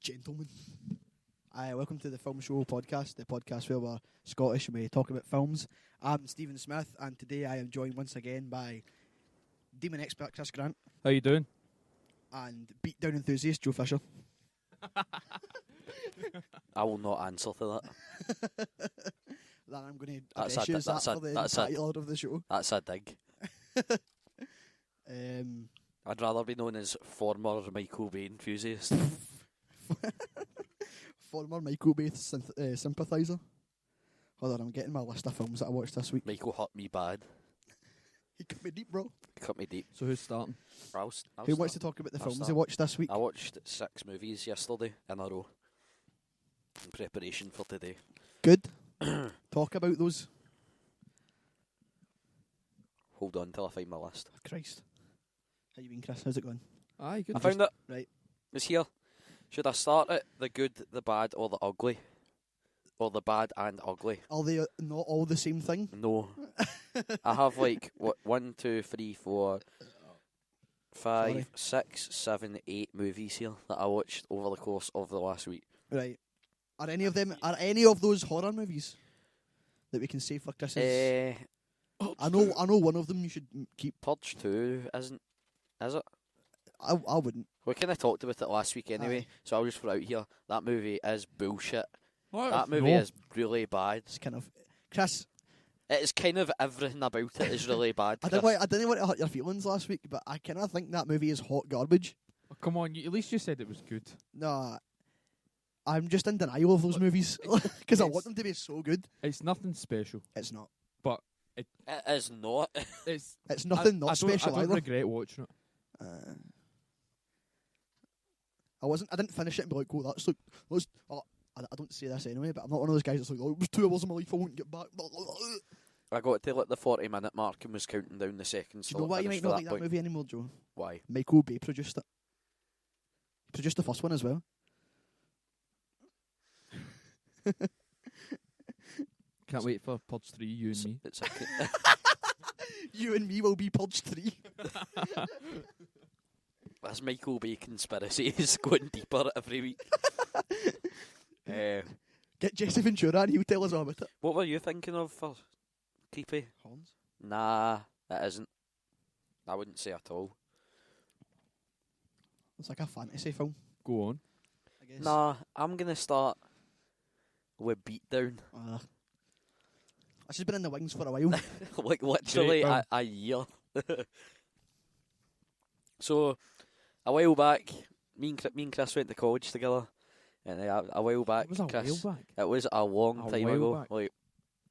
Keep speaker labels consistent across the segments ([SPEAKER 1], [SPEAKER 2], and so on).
[SPEAKER 1] Gentlemen, welcome to the Film Show podcast, the podcast where we're Scottish and we talk about films. I'm Stephen Smith, and today I am joined once again by Demon expert Chris Grant.
[SPEAKER 2] How you doing?
[SPEAKER 1] And beatdown enthusiast Joe Fisher.
[SPEAKER 3] I will not answer to that.
[SPEAKER 1] That I'm going to use that for the title of the show.
[SPEAKER 3] That's a dig. I'd rather be known as former Michael Bay enthusiast.
[SPEAKER 1] Former Michael Bay sympathiser. Hold on, I'm getting my list of films that I watched this week.
[SPEAKER 3] Michael hurt me bad.
[SPEAKER 1] He cut me deep, bro.
[SPEAKER 3] He cut me deep.
[SPEAKER 2] So who's starting?
[SPEAKER 1] Who wants to talk about the films he watched this week?
[SPEAKER 3] I watched 6 movies yesterday in a row in preparation for today.
[SPEAKER 1] Good. Talk about those.
[SPEAKER 3] Hold on till I find my list.
[SPEAKER 1] Oh, Christ. How you been, Chris? How's it going?
[SPEAKER 2] Aye, good.
[SPEAKER 3] I found it.
[SPEAKER 1] Right.
[SPEAKER 3] It's here. Should I start it? The good, the bad, or the ugly? Or the bad and ugly?
[SPEAKER 1] Are they not all the same thing?
[SPEAKER 3] No. I have like 1, 2, 3, 4, 5, 6, 7, 8 movies here that I watched over the course of the last week.
[SPEAKER 1] Right. Are any of those horror movies that we can say for Chris's? I know one of them you should keep.
[SPEAKER 3] Purge 2 isn't, is it?
[SPEAKER 1] I wouldn't.
[SPEAKER 3] We kind of talked about it last week anyway, so I'll just put out here. That movie is bullshit.
[SPEAKER 2] What?
[SPEAKER 3] That movie is really bad.
[SPEAKER 1] It's kind of Chris.
[SPEAKER 3] It is kind of everything about it is really bad.
[SPEAKER 1] I didn't want to hurt your feelings last week, but I kind of think that movie is hot garbage.
[SPEAKER 2] Oh, come on, at least you said it was good.
[SPEAKER 1] No, I'm just in denial of those movies because I want them to be so good.
[SPEAKER 2] It's nothing special.
[SPEAKER 1] It's not.
[SPEAKER 2] But
[SPEAKER 3] it is not.
[SPEAKER 1] It's nothing special
[SPEAKER 2] I don't
[SPEAKER 1] either.
[SPEAKER 2] regret watching it.
[SPEAKER 1] I didn't finish it and be like, oh, I don't say this anyway, but I'm not one of those guys that's like, oh, it was 2 hours of my life, I won't get back.
[SPEAKER 3] I got to like the 40-minute mark and was counting down the seconds.
[SPEAKER 1] Do you know why you might not like that movie anymore, Joe?
[SPEAKER 3] Why?
[SPEAKER 1] Michael Bay produced it. He produced the first one as well.
[SPEAKER 2] Can't wait for Purge 3, you and me.
[SPEAKER 3] It's
[SPEAKER 1] You and me will be Purge 3.
[SPEAKER 3] This Michael Bay conspiracy is going deeper every week.
[SPEAKER 1] Get Jesse Ventura and he'll tell us all about it.
[SPEAKER 3] What were you thinking of for creepy?
[SPEAKER 1] Horns?
[SPEAKER 3] Nah, it isn't. I wouldn't say at all.
[SPEAKER 1] It's like a fantasy film,
[SPEAKER 2] Go on.
[SPEAKER 1] I guess.
[SPEAKER 3] Nah, I'm going to start with Beatdown.
[SPEAKER 1] This has been in the wings for a while.
[SPEAKER 3] Like literally
[SPEAKER 2] Great,
[SPEAKER 3] a year. So, a while back, me and Chris went to college together. And a while back,
[SPEAKER 2] It was a
[SPEAKER 3] Chris,
[SPEAKER 2] while back.
[SPEAKER 3] it was a long time
[SPEAKER 2] while
[SPEAKER 3] ago.
[SPEAKER 2] back.
[SPEAKER 3] Like,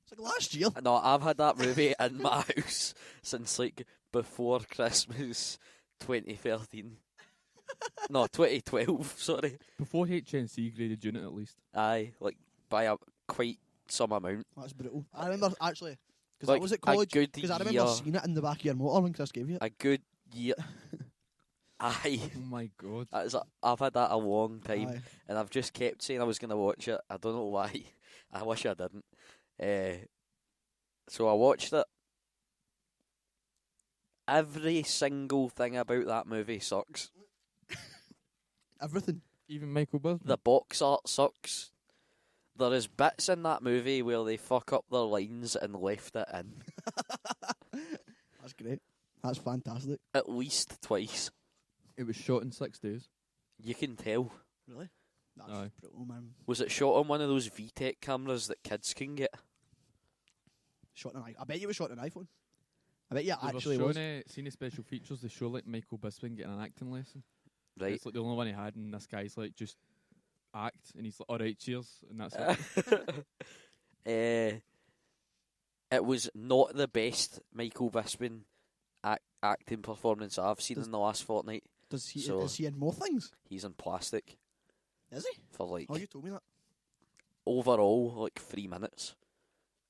[SPEAKER 1] It's like last year.
[SPEAKER 3] no, I've had that movie in my house since like before Christmas 2013. No, 2012, sorry.
[SPEAKER 2] Before HNC graded unit, at least.
[SPEAKER 3] Aye, like by a quite some amount.
[SPEAKER 1] That's brutal. I remember actually, because
[SPEAKER 3] Like
[SPEAKER 1] I was at college,
[SPEAKER 3] a good
[SPEAKER 1] because I remember
[SPEAKER 3] year.
[SPEAKER 1] seeing it in the back of your motor when Chris gave you it.
[SPEAKER 3] A good year. Aye.
[SPEAKER 2] Oh my god.
[SPEAKER 3] I've had that a long time,
[SPEAKER 1] Aye.
[SPEAKER 3] and I've just kept saying I was going to watch it. I don't know why. I wish I didn't. So I watched it. Every single thing about that movie sucks.
[SPEAKER 1] Everything.
[SPEAKER 2] Even Michael Bay.
[SPEAKER 3] The box art sucks. There is bits in that movie where they fuck up their lines and left it in.
[SPEAKER 1] That's great. That's fantastic.
[SPEAKER 3] At least twice.
[SPEAKER 2] It was shot in 6 days.
[SPEAKER 3] You can tell.
[SPEAKER 1] Really? That's
[SPEAKER 2] Aye.
[SPEAKER 1] brutal, man.
[SPEAKER 3] Was it shot on one of those VTech cameras that kids can get?
[SPEAKER 1] Shot on an iPhone. I bet you was shot on an iPhone. I bet you
[SPEAKER 2] They
[SPEAKER 1] actually
[SPEAKER 2] were
[SPEAKER 1] was.
[SPEAKER 2] showing seen the special features. They show like Michael Bisping getting an acting lesson.
[SPEAKER 3] Right.
[SPEAKER 2] It's like the only one he had, and this guy's like just act, and he's like, "Alright, cheers," and that's it.
[SPEAKER 3] It was not the best Michael Bisping acting performance I've seen in the last fortnight.
[SPEAKER 1] Is he in more things?
[SPEAKER 3] He's in Plastic.
[SPEAKER 1] Is he?
[SPEAKER 3] For like
[SPEAKER 1] Oh, you told me that.
[SPEAKER 3] overall like 3 minutes,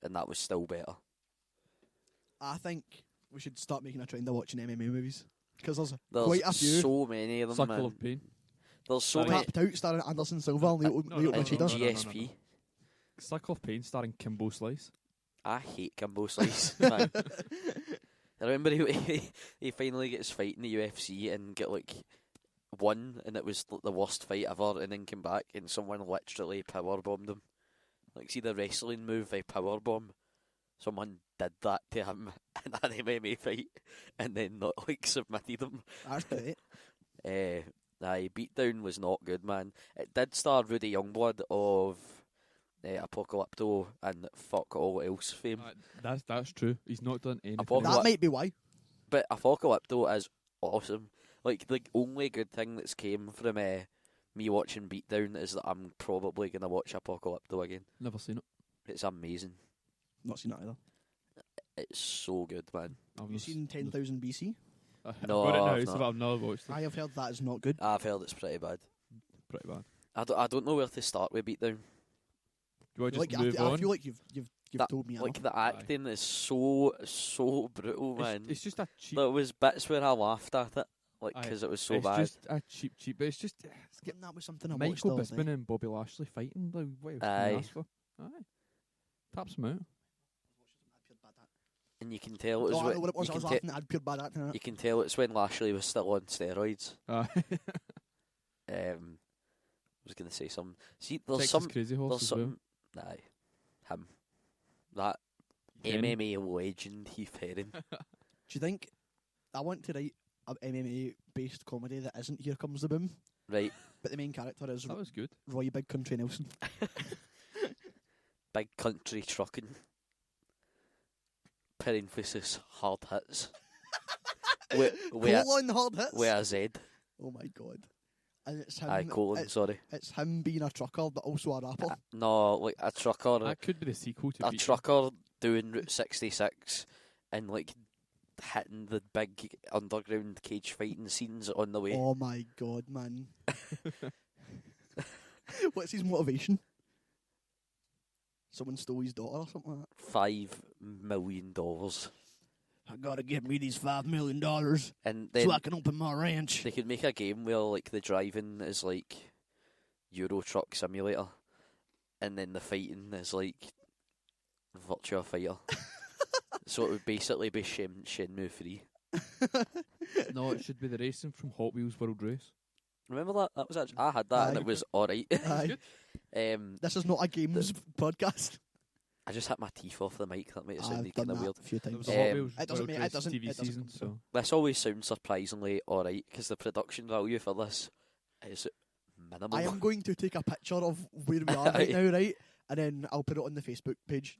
[SPEAKER 3] and that was still better.
[SPEAKER 1] I think we should start making a trend of watching MMA movies. Because there's
[SPEAKER 3] There's
[SPEAKER 1] quite a few.
[SPEAKER 3] so many of them.
[SPEAKER 2] Circle
[SPEAKER 3] Man.
[SPEAKER 2] of Pain.
[SPEAKER 3] There's so many.
[SPEAKER 1] Tapped Out starring Anderson Silva and Leo
[SPEAKER 2] no, no,
[SPEAKER 1] Machida.
[SPEAKER 3] GSP.
[SPEAKER 2] Circle of Pain starring Kimbo Slice.
[SPEAKER 3] I hate Kimbo Slice. Man. I remember he finally gets fighting the UFC and get like won, and it was the worst fight ever, and then came back, and someone literally powerbombed him. Like, see the wrestling move, a powerbomb? Someone did that to him in an MMA fight, and then not, like, submitted him.
[SPEAKER 1] That's great.
[SPEAKER 3] Aye, Beatdown was not good, man. It did star Rudy Youngblood of Apocalypto and fuck all else fame.
[SPEAKER 2] That's true. He's not done anything.
[SPEAKER 1] That might be why.
[SPEAKER 3] But Apocalypto is awesome. Like, the only good thing that's came from me watching Beatdown is that I'm probably going to watch Apocalypto again.
[SPEAKER 2] Never seen it.
[SPEAKER 3] It's amazing.
[SPEAKER 1] Not seen that either.
[SPEAKER 3] It's so good, man.
[SPEAKER 1] Have you seen 10,000 BC?
[SPEAKER 3] No,
[SPEAKER 2] I've got it
[SPEAKER 3] I've
[SPEAKER 2] now,
[SPEAKER 3] not.
[SPEAKER 2] but I've never watched it.
[SPEAKER 1] I have heard that is not good.
[SPEAKER 3] I've heard it's pretty bad.
[SPEAKER 2] Pretty bad.
[SPEAKER 3] I don't know where to start with Beatdown.
[SPEAKER 2] Do you want to just
[SPEAKER 1] Like,
[SPEAKER 2] move
[SPEAKER 1] I
[SPEAKER 2] on?
[SPEAKER 1] feel like you've told me enough.
[SPEAKER 3] Like, the acting is so brutal, man.
[SPEAKER 2] It's just a cheap.
[SPEAKER 3] There was bits where I laughed at it, like, because it was so
[SPEAKER 2] it's
[SPEAKER 3] bad.
[SPEAKER 2] just a cheap, but it's just
[SPEAKER 1] Getting that was something I watched
[SPEAKER 2] Michael
[SPEAKER 1] the other
[SPEAKER 2] Bisping
[SPEAKER 1] day.
[SPEAKER 2] and Bobby Lashley fighting. Like, what else can
[SPEAKER 3] Aye.
[SPEAKER 2] you ask for? Aye. Taps him out.
[SPEAKER 3] And you can tell it was
[SPEAKER 1] Oh, I know what it was. I
[SPEAKER 3] you
[SPEAKER 1] was
[SPEAKER 3] can
[SPEAKER 1] laughing at. I had pure bad acting in
[SPEAKER 3] you
[SPEAKER 1] it.
[SPEAKER 3] can tell it's when Lashley was still on steroids.
[SPEAKER 2] Aye.
[SPEAKER 3] I was going to say something. See, there's
[SPEAKER 2] Texas Crazy Horse
[SPEAKER 3] there's
[SPEAKER 2] as well.
[SPEAKER 3] something. Aye, him. That
[SPEAKER 2] Kenny.
[SPEAKER 3] MMA legend, Heath Herring.
[SPEAKER 1] Do you think I want to write an MMA-based comedy that isn't Here Comes the Boom,
[SPEAKER 3] Right,
[SPEAKER 1] but the main character is
[SPEAKER 2] That was good.
[SPEAKER 1] Roy Big Country Nelson?
[SPEAKER 3] big country trucking. Parenthesis, hard hits.
[SPEAKER 1] Colon hard hits.
[SPEAKER 3] With a Z.
[SPEAKER 1] Oh my god! And it's him.
[SPEAKER 3] Aye, colon, sorry.
[SPEAKER 1] It's him being a trucker, but also a rapper.
[SPEAKER 3] No, like a trucker.
[SPEAKER 2] That could be the sequel to
[SPEAKER 3] A
[SPEAKER 2] Beat
[SPEAKER 3] trucker doing Route 66 and, like, hitting the big underground cage fighting scenes on the way.
[SPEAKER 1] Oh my god, man! What's his motivation? Someone stole his daughter or something like that.
[SPEAKER 3] $5 million.
[SPEAKER 1] I gotta get me these $5 million
[SPEAKER 3] And then
[SPEAKER 1] so I can open my ranch.
[SPEAKER 3] they could make a game where, like, the driving is like Euro Truck Simulator, and then the fighting is like Virtua Fighter. So it would basically be Shenmue 3.
[SPEAKER 2] No, it should be the racing from Hot Wheels World Race.
[SPEAKER 3] Remember that? That was actually, I had that and
[SPEAKER 1] Aye.
[SPEAKER 3] it was alright.
[SPEAKER 1] Aye. This is not a games podcast.
[SPEAKER 3] I just hit my teeth off the mic. That might have sounded
[SPEAKER 1] I've done
[SPEAKER 3] kind of
[SPEAKER 1] that
[SPEAKER 3] weird.
[SPEAKER 1] a few
[SPEAKER 2] There
[SPEAKER 1] times.
[SPEAKER 2] was a Hot
[SPEAKER 3] Um,
[SPEAKER 2] Wheels
[SPEAKER 1] it doesn't
[SPEAKER 2] World
[SPEAKER 1] mean- it
[SPEAKER 2] Race
[SPEAKER 1] doesn't-
[SPEAKER 2] TV
[SPEAKER 1] it doesn't
[SPEAKER 2] season,
[SPEAKER 1] come
[SPEAKER 2] so
[SPEAKER 3] This always sounds surprisingly alright because the production value for this is minimal.
[SPEAKER 1] I am going to take a picture of where we are right now, right? And then I'll put it on the Facebook page.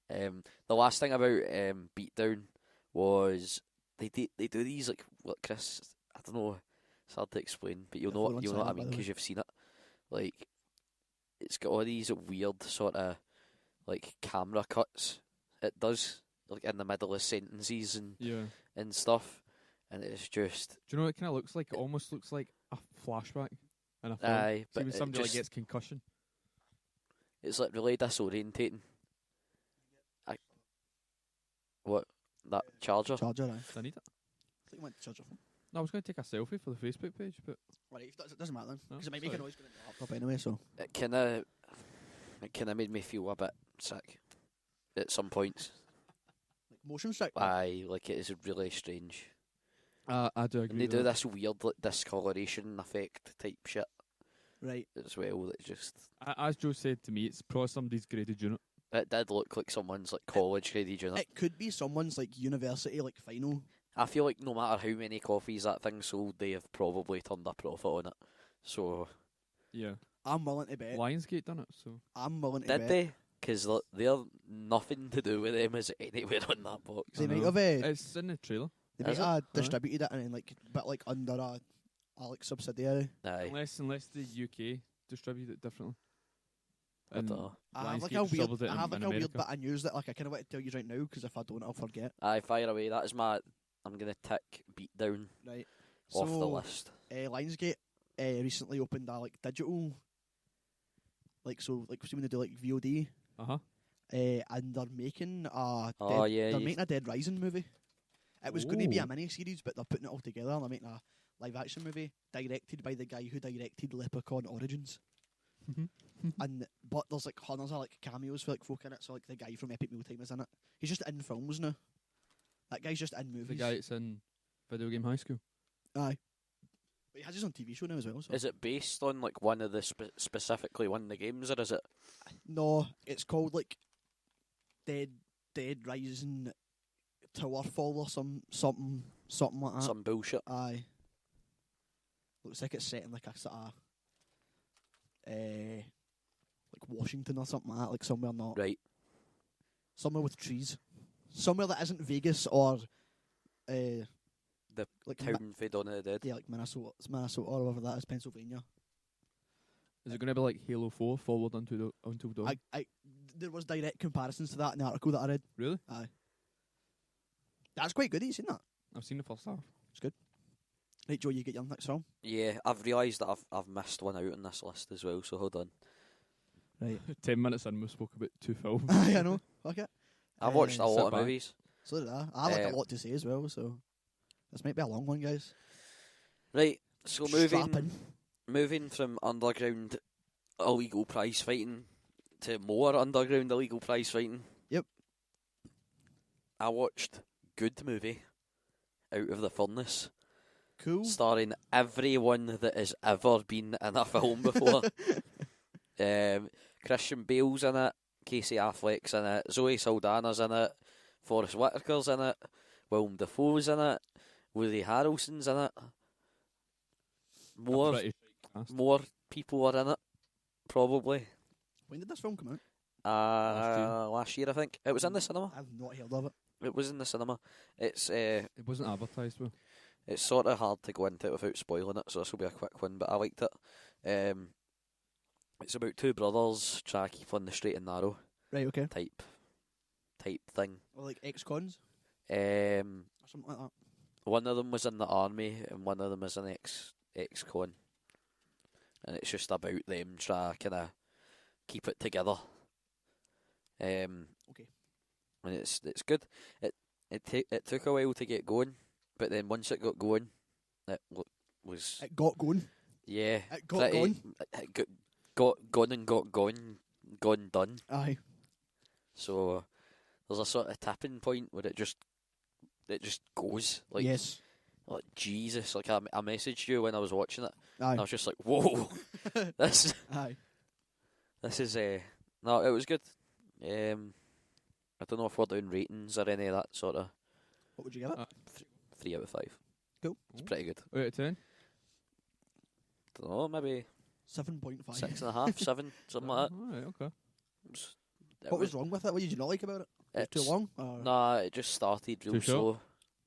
[SPEAKER 3] The last thing about Beatdown was they do these, like, what, Chris, I don't know, it's hard to explain, but you'll know what I
[SPEAKER 1] Everyone's
[SPEAKER 3] mean
[SPEAKER 1] silent, by the
[SPEAKER 3] because you've seen it. Like, it's got all these weird sort of, like, camera cuts. It does, like, in the middle of sentences
[SPEAKER 2] yeah.
[SPEAKER 3] and stuff, and it's just
[SPEAKER 2] Do you know what it kind of looks like? It almost looks like a flashback in a film.
[SPEAKER 3] aye,
[SPEAKER 2] See
[SPEAKER 3] but
[SPEAKER 2] when
[SPEAKER 3] it
[SPEAKER 2] somebody
[SPEAKER 3] just,
[SPEAKER 2] like gets concussion.
[SPEAKER 3] it's like really disorientating. What, that charger?
[SPEAKER 1] Charger, aye.
[SPEAKER 2] I need it.
[SPEAKER 1] I think I went to charge your phone.
[SPEAKER 2] No, I was going to take a selfie for the Facebook page, but
[SPEAKER 1] Right, it doesn't matter then.
[SPEAKER 2] No,
[SPEAKER 1] Because it might make a
[SPEAKER 2] sorry.
[SPEAKER 1] noise going into the laptop anyway, so.
[SPEAKER 3] It kind of made me feel a bit sick at some points.
[SPEAKER 1] Like, motion sick.
[SPEAKER 3] Aye, like, it is really strange.
[SPEAKER 2] I do agree.
[SPEAKER 3] And they
[SPEAKER 2] with
[SPEAKER 3] do
[SPEAKER 2] that.
[SPEAKER 3] this weird, like, discoloration effect type shit
[SPEAKER 1] Right.
[SPEAKER 3] as well. That just,
[SPEAKER 2] As Joe said to me, it's probably somebody's graded unit.
[SPEAKER 3] it did look like someone's, like, college graded unit.
[SPEAKER 1] It could be someone's like university like final.
[SPEAKER 3] I feel like no matter how many copies that thing sold, they have probably turned a profit on it. So
[SPEAKER 2] Yeah.
[SPEAKER 1] I'm willing to bet.
[SPEAKER 2] Lionsgate done it, so
[SPEAKER 1] I'm willing to
[SPEAKER 3] did
[SPEAKER 1] bet.
[SPEAKER 3] they? Because they're nothing to do with them is anywhere on that box.
[SPEAKER 1] They
[SPEAKER 2] I
[SPEAKER 1] might
[SPEAKER 2] know.
[SPEAKER 1] have
[SPEAKER 2] it's in the trailer.
[SPEAKER 1] they
[SPEAKER 3] Is
[SPEAKER 1] might
[SPEAKER 3] it?
[SPEAKER 1] have distributed it and then like but like under a like subsidiary.
[SPEAKER 3] Aye.
[SPEAKER 2] Unless the UK distribute it differently.
[SPEAKER 3] I
[SPEAKER 2] And
[SPEAKER 3] don't know.
[SPEAKER 1] I have like
[SPEAKER 2] Lionsgate
[SPEAKER 1] a weird,
[SPEAKER 2] distributes it
[SPEAKER 1] I have
[SPEAKER 2] in
[SPEAKER 1] like a weird
[SPEAKER 2] America.
[SPEAKER 1] bit of news that like I kind of want to tell you right now because if I don't, I'll forget.
[SPEAKER 3] Aye, fire away. That is my. I'm gonna tick Beatdown
[SPEAKER 1] Right.
[SPEAKER 3] off the
[SPEAKER 1] So,
[SPEAKER 3] list.
[SPEAKER 1] Lionsgate recently opened a like digital, like so like see when they do like VOD,
[SPEAKER 2] Uh-huh.
[SPEAKER 1] and they're making
[SPEAKER 3] Oh, yeah,
[SPEAKER 1] they're
[SPEAKER 3] you-
[SPEAKER 1] making a Dead Rising movie. It was going to be a
[SPEAKER 2] Ooh.
[SPEAKER 1] mini series, but they're putting it all together and they're making a live action movie directed by the guy who directed Leprechaun Origins. And but there's like hundreds of like cameos for like folk in it. So like the guy from Epic Mealtime is in it. He's just in films now. That guy's just in movies.
[SPEAKER 2] The guy that's in Video Game High School.
[SPEAKER 1] Aye. But he has his own TV show now as well. So.
[SPEAKER 3] Is it based on like one of the specifically one of the games, or is it?
[SPEAKER 1] No, it's called like Dead Rising Towerfall or something like that.
[SPEAKER 3] Some bullshit.
[SPEAKER 1] Aye. Looks like it's set in like a sort of like Washington or something like that, like somewhere not
[SPEAKER 3] Right.
[SPEAKER 1] somewhere with trees, somewhere that isn't Vegas or
[SPEAKER 3] The
[SPEAKER 1] like
[SPEAKER 3] town for Dawn of the Dead.
[SPEAKER 1] yeah, like Minnesota, it's Minnesota or whatever that is, Pennsylvania.
[SPEAKER 2] Is it going to be like Halo 4 forward until dawn?
[SPEAKER 1] There was direct comparisons to that in the article that I read.
[SPEAKER 2] Really?
[SPEAKER 1] Aye. That's quite good. Have you seen that?
[SPEAKER 2] I've seen the first half.
[SPEAKER 1] It's good. Right, Joe, you get your next film.
[SPEAKER 3] Yeah, I've realised that I've missed one out on this list as well. So hold on.
[SPEAKER 1] Right.
[SPEAKER 2] 10 minutes in, we spoke about 2 films.
[SPEAKER 1] Aye, I know. Fuck it.
[SPEAKER 3] I've watched a
[SPEAKER 2] sit
[SPEAKER 3] lot of
[SPEAKER 2] back.
[SPEAKER 3] movies.
[SPEAKER 1] So did I. I have like a lot to say as well. So this might be a long one, guys.
[SPEAKER 3] Right. So
[SPEAKER 1] Strap in.
[SPEAKER 3] moving from underground illegal prize fighting to more underground illegal prize fighting.
[SPEAKER 1] Yep.
[SPEAKER 3] I watched Good Movie, Out of the Furnace,
[SPEAKER 1] Cool.
[SPEAKER 3] starring everyone that has ever been in a film before. Christian Bale's in it, Casey Affleck's in it, Zoe Saldana's in it, Forrest Whitaker's in it, Willem Dafoe's in it, Woody Harrelson's in it. More people are in it, probably.
[SPEAKER 1] When did this film come out?
[SPEAKER 3] Last year I think. It was in the cinema.
[SPEAKER 1] I've not heard of it.
[SPEAKER 3] It was in the cinema. It's
[SPEAKER 2] It wasn't advertised, well.
[SPEAKER 3] it's sort of hard to go into it without spoiling it, so this will be a quick one, but I liked it. It's about two brothers trying to keep on the straight and narrow
[SPEAKER 1] Right, okay.
[SPEAKER 3] type thing.
[SPEAKER 1] Or like ex-cons
[SPEAKER 3] Um,
[SPEAKER 1] or something like that.
[SPEAKER 3] One of them was in the army and one of them is an ex-con. And it's just about them trying to kind of keep it together.
[SPEAKER 1] Okay.
[SPEAKER 3] And it's good. It took a while to get going, but then once it got going, it was
[SPEAKER 1] It got going.
[SPEAKER 3] yeah.
[SPEAKER 1] It got going.
[SPEAKER 3] It got gone and got gone done.
[SPEAKER 1] Aye.
[SPEAKER 3] So there's a sort of tipping point where it just goes like
[SPEAKER 1] yes.
[SPEAKER 3] like Jesus. Like I messaged you when I was watching it.
[SPEAKER 1] Aye.
[SPEAKER 3] And I was just like, whoa, this
[SPEAKER 1] Aye.
[SPEAKER 3] is no, it was good. I don't know if we're doing ratings or any of that sort of.
[SPEAKER 1] What would you give it?
[SPEAKER 3] 3 out of 5.
[SPEAKER 1] Cool.
[SPEAKER 3] It's pretty good.
[SPEAKER 2] Out of 10?
[SPEAKER 3] Don't know, maybe
[SPEAKER 1] 7.5.
[SPEAKER 3] 6.5, 7, something like that.
[SPEAKER 2] Alright, okay.
[SPEAKER 1] What was wrong with it? What did you not like about it? Was it too
[SPEAKER 3] It's-
[SPEAKER 1] long? Or?
[SPEAKER 3] Nah, it just started real
[SPEAKER 2] Too short?
[SPEAKER 3] slow,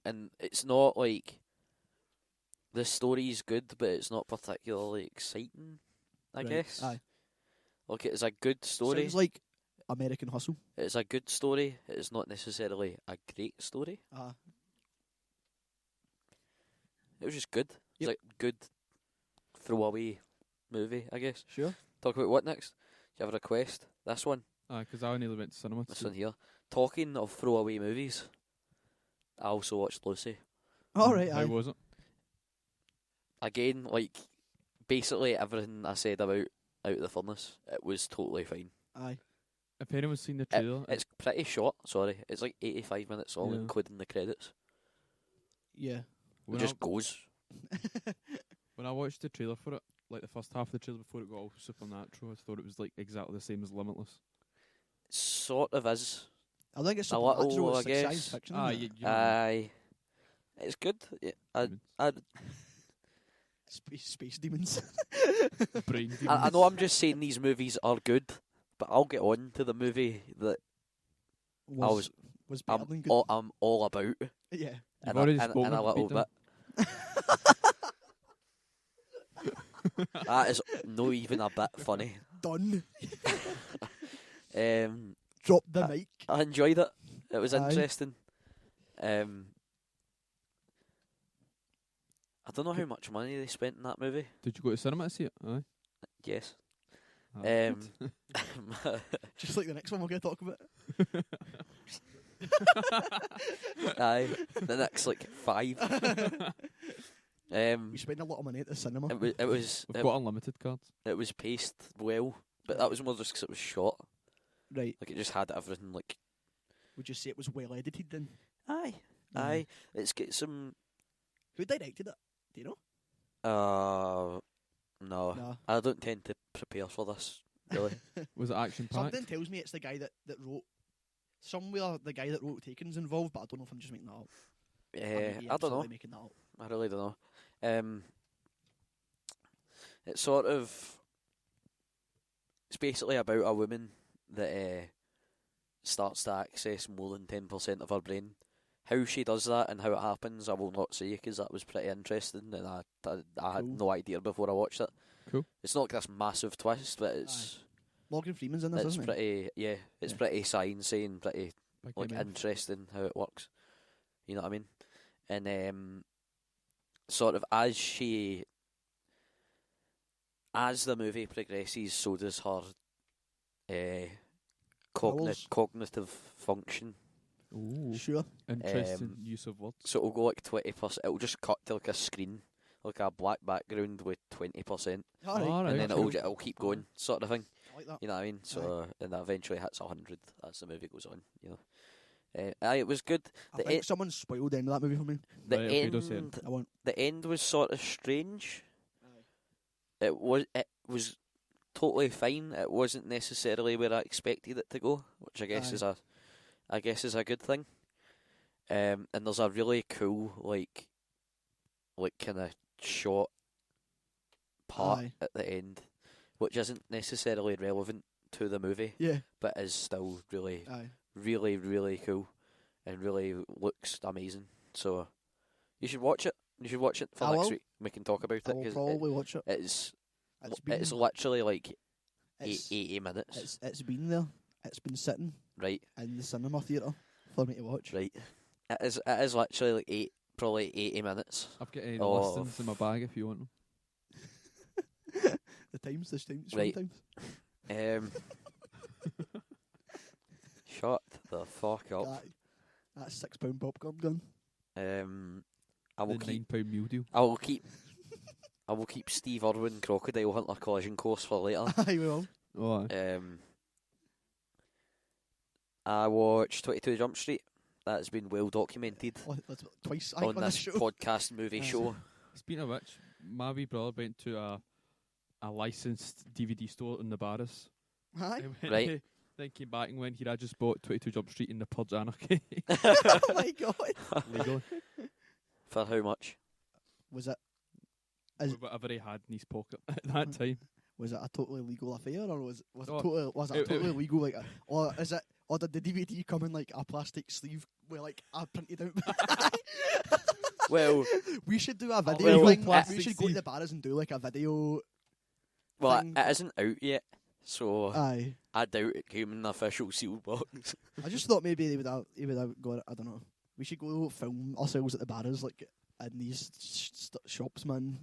[SPEAKER 3] and it's not like the story's good, but it's not particularly exciting. I
[SPEAKER 1] Right.
[SPEAKER 3] guess.
[SPEAKER 1] Aye.
[SPEAKER 3] Like it's a good story.
[SPEAKER 1] Sounds like American Hustle.
[SPEAKER 3] It's a good story. It's not necessarily a great story. It was just good. It's
[SPEAKER 1] Yep.
[SPEAKER 3] like good throwaway movie, I guess.
[SPEAKER 1] Sure.
[SPEAKER 3] Talk about what next? Do you have a request? This one.
[SPEAKER 2] Because I nearly went to cinema to
[SPEAKER 3] This
[SPEAKER 2] see
[SPEAKER 3] one here. Talking of throwaway movies, I also watched Lucy.
[SPEAKER 1] All right.
[SPEAKER 2] How
[SPEAKER 1] Aye.
[SPEAKER 2] was it?
[SPEAKER 3] Again, like basically everything I said about Out of the Furnace, it was totally fine.
[SPEAKER 1] Aye.
[SPEAKER 2] If anyone's seen the trailer,
[SPEAKER 3] It's pretty short. Sorry, it's like 85 minutes long,
[SPEAKER 2] Yeah.
[SPEAKER 3] including the credits.
[SPEAKER 1] Yeah.
[SPEAKER 3] It
[SPEAKER 2] when,
[SPEAKER 3] just
[SPEAKER 2] I,
[SPEAKER 3] goes.
[SPEAKER 2] when I watched the trailer for it, like the first half of the trailer before it got all supernatural, I thought it was like exactly the same as Limitless.
[SPEAKER 3] Sort of is.
[SPEAKER 1] I think it's
[SPEAKER 3] A little,
[SPEAKER 1] supernatural. It's
[SPEAKER 3] I
[SPEAKER 1] like
[SPEAKER 3] guess.
[SPEAKER 1] science fiction. isn't it?
[SPEAKER 2] You know what I mean.
[SPEAKER 3] Aye, it's good. Yeah,
[SPEAKER 1] Space demons.
[SPEAKER 2] Brain
[SPEAKER 3] I
[SPEAKER 2] demons.
[SPEAKER 3] know I'm just saying these movies are good, but I'll get on to the movie that
[SPEAKER 1] was better than good.
[SPEAKER 3] I'm all about
[SPEAKER 1] Yeah.
[SPEAKER 2] You've
[SPEAKER 3] in
[SPEAKER 2] already
[SPEAKER 3] a, in,
[SPEAKER 2] spoken
[SPEAKER 3] in a
[SPEAKER 2] about
[SPEAKER 3] little
[SPEAKER 2] Peter.
[SPEAKER 3] bit. That is no even a bit funny.
[SPEAKER 1] Done.
[SPEAKER 3] Um,
[SPEAKER 1] Drop the mic.
[SPEAKER 3] I enjoyed it. It was
[SPEAKER 1] Aye.
[SPEAKER 3] interesting. I don't know how much money they spent in that movie.
[SPEAKER 2] Did you go to cinema to see it? Aye.
[SPEAKER 3] Yes.
[SPEAKER 2] Ah,
[SPEAKER 3] Um,
[SPEAKER 2] good.
[SPEAKER 1] Just like the next one we're going to talk about.
[SPEAKER 3] Aye, the next like 5.
[SPEAKER 1] We spend a lot of money at the cinema.
[SPEAKER 3] It was
[SPEAKER 2] We've got unlimited cards.
[SPEAKER 3] it was paced well, but that was more just 'cause it was short.
[SPEAKER 1] Right.
[SPEAKER 3] Like it just had everything. Like
[SPEAKER 1] Would you say it was well edited then?
[SPEAKER 3] aye. It's got some.
[SPEAKER 1] Who directed it? Do you know?
[SPEAKER 3] No.
[SPEAKER 1] No.
[SPEAKER 3] I don't tend to prepare for this, really.
[SPEAKER 2] Was it action packed?
[SPEAKER 1] Something tells me it's the guy that wrote. Somewhere the guy that wrote Taken's involved, but I don't know if I'm just making that up.
[SPEAKER 3] I don't know.
[SPEAKER 1] Making that up.
[SPEAKER 3] I really don't know. It's sort of... It's basically about a woman that starts to access more than 10% of her brain. How she does that and how it happens, I will not say, because that was pretty interesting, and I had no idea before I watched it.
[SPEAKER 2] Cool.
[SPEAKER 3] It's not like this massive twist, but it's...
[SPEAKER 1] Morgan Freeman's in this,
[SPEAKER 3] It's
[SPEAKER 1] isn't
[SPEAKER 3] pretty, it's pretty sciencey and pretty
[SPEAKER 2] Big name.
[SPEAKER 3] interesting how it works. You know what I mean? And sort of as the movie progresses, so does her
[SPEAKER 1] Powers.
[SPEAKER 3] cognitive function.
[SPEAKER 2] Ooh.
[SPEAKER 1] Sure.
[SPEAKER 2] Interesting use of words.
[SPEAKER 3] So it'll go like 20%. It'll just cut to like a screen, like a black background with 20%,
[SPEAKER 1] Alright.
[SPEAKER 3] and then
[SPEAKER 2] cool.
[SPEAKER 3] it'll keep going, sort of thing.
[SPEAKER 1] I like that.
[SPEAKER 3] You know what I mean? So and that eventually hits 100 as the movie goes on. You know, it was good.
[SPEAKER 1] I think someone spoiled the end of that movie for me.
[SPEAKER 3] The
[SPEAKER 2] Right, okay,
[SPEAKER 3] end,
[SPEAKER 2] don't say it.
[SPEAKER 1] I won't.
[SPEAKER 3] the end was sort of strange. It was totally fine. It wasn't necessarily where I expected it to go, which I guess is a good thing. And there's a really cool like kind of short part
[SPEAKER 1] Aye.
[SPEAKER 3] at the end, which isn't necessarily relevant to the movie,
[SPEAKER 1] Yeah.
[SPEAKER 3] but is still really,
[SPEAKER 1] Aye.
[SPEAKER 3] really, really cool, and really looks amazing. So you should watch it. You should watch it for
[SPEAKER 1] I
[SPEAKER 3] next
[SPEAKER 1] will.
[SPEAKER 3] week. We can talk about
[SPEAKER 1] I
[SPEAKER 3] it
[SPEAKER 1] will
[SPEAKER 3] because
[SPEAKER 1] probably watch it.
[SPEAKER 3] it's
[SPEAKER 1] It's
[SPEAKER 3] literally like
[SPEAKER 1] it's,
[SPEAKER 3] 80 minutes.
[SPEAKER 1] it's been there. It's been sitting
[SPEAKER 3] Right,
[SPEAKER 1] in the cinema theatre for me to watch.
[SPEAKER 3] right. It is literally like probably 80 minutes.
[SPEAKER 2] I've got the
[SPEAKER 3] Oh,
[SPEAKER 2] listings in my bag if you want them.
[SPEAKER 1] The times,
[SPEAKER 3] Right.
[SPEAKER 1] times.
[SPEAKER 3] Shut the fuck up.
[SPEAKER 1] That's £6 popcorn gun.
[SPEAKER 3] I will
[SPEAKER 2] The
[SPEAKER 3] keep.
[SPEAKER 2] £9 meal deal.
[SPEAKER 3] I will keep Steve Irwin Crocodile Hunter Collision Course for later.
[SPEAKER 1] I will.
[SPEAKER 2] Oh, aye.
[SPEAKER 3] I watched 22 Jump Street. That's been well documented
[SPEAKER 1] That's twice I think,
[SPEAKER 3] on
[SPEAKER 1] on
[SPEAKER 3] this
[SPEAKER 1] show.
[SPEAKER 3] podcast movie
[SPEAKER 1] Aye.
[SPEAKER 3] show.
[SPEAKER 2] Speaking of which, my wee brother went to a licensed DVD store in the Barras.
[SPEAKER 1] Aye.
[SPEAKER 3] Right.
[SPEAKER 2] Then came back and went here. I just bought 22 Jump Street in the Purge Anarchy.
[SPEAKER 1] Oh my god.
[SPEAKER 2] Legally.
[SPEAKER 3] For how much?
[SPEAKER 1] Was it? Is-
[SPEAKER 2] With whatever he had in his pocket at that time.
[SPEAKER 1] Was it a totally legal affair, or was it
[SPEAKER 2] Oh,
[SPEAKER 1] totally legal? Like, or is it? Or did the DVD come in like a plastic sleeve with like a printed out?
[SPEAKER 3] Well,
[SPEAKER 1] we should do a video
[SPEAKER 3] well,
[SPEAKER 1] thing.
[SPEAKER 2] plastic
[SPEAKER 1] We should go to
[SPEAKER 2] sleeve.
[SPEAKER 1] the bars and do like a video.
[SPEAKER 3] well,
[SPEAKER 1] thing.
[SPEAKER 3] it isn't out yet, so
[SPEAKER 1] Aye.
[SPEAKER 3] I doubt it came in the official sealed box.
[SPEAKER 1] I just thought maybe he would have got it. I don't know. We should go film ourselves at the bars, like in these shops, man.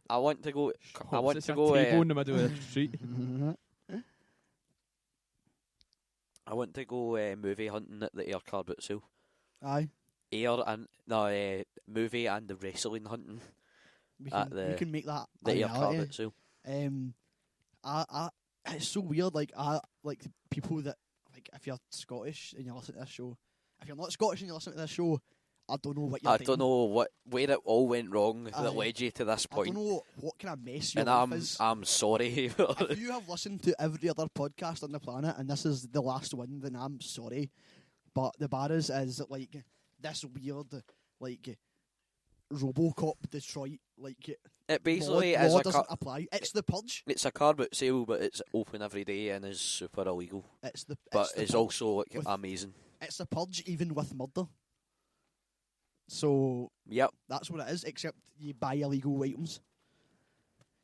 [SPEAKER 3] I want to go. I want
[SPEAKER 2] It's
[SPEAKER 3] to
[SPEAKER 2] a
[SPEAKER 3] go.
[SPEAKER 2] table in the middle of the street.
[SPEAKER 3] I want to go movie hunting at the air car boot sale.
[SPEAKER 1] Aye.
[SPEAKER 3] Movie and the wrestling hunting
[SPEAKER 1] We
[SPEAKER 3] At
[SPEAKER 1] can, we can make that a
[SPEAKER 3] the air car
[SPEAKER 1] reality.
[SPEAKER 3] boot sale.
[SPEAKER 1] It's so weird. Like the people that like if you're Scottish and you listen to this show, if you're not Scottish and you listen to this show, I don't know what you're
[SPEAKER 3] I
[SPEAKER 1] doing.
[SPEAKER 3] don't know where it all went wrong
[SPEAKER 1] Aye.
[SPEAKER 3] that led you to this
[SPEAKER 1] I
[SPEAKER 3] point,
[SPEAKER 1] don't know what kind of mess your
[SPEAKER 3] and
[SPEAKER 1] life is.
[SPEAKER 3] I'm sorry.
[SPEAKER 1] If you have listened to every other podcast on the planet and this is the last one, then I'm sorry. But the Barras is like this weird, like RoboCop Detroit, like
[SPEAKER 3] It basically
[SPEAKER 1] law
[SPEAKER 3] is a
[SPEAKER 1] doesn't apply. It's the Purge.
[SPEAKER 3] it's a car boot sale, but it's open every day and is super illegal. But it's
[SPEAKER 1] Purge.
[SPEAKER 3] also like
[SPEAKER 1] with-
[SPEAKER 3] amazing.
[SPEAKER 1] It's the Purge even with murder. So
[SPEAKER 3] Yep.
[SPEAKER 1] that's what it is. Except you buy illegal items.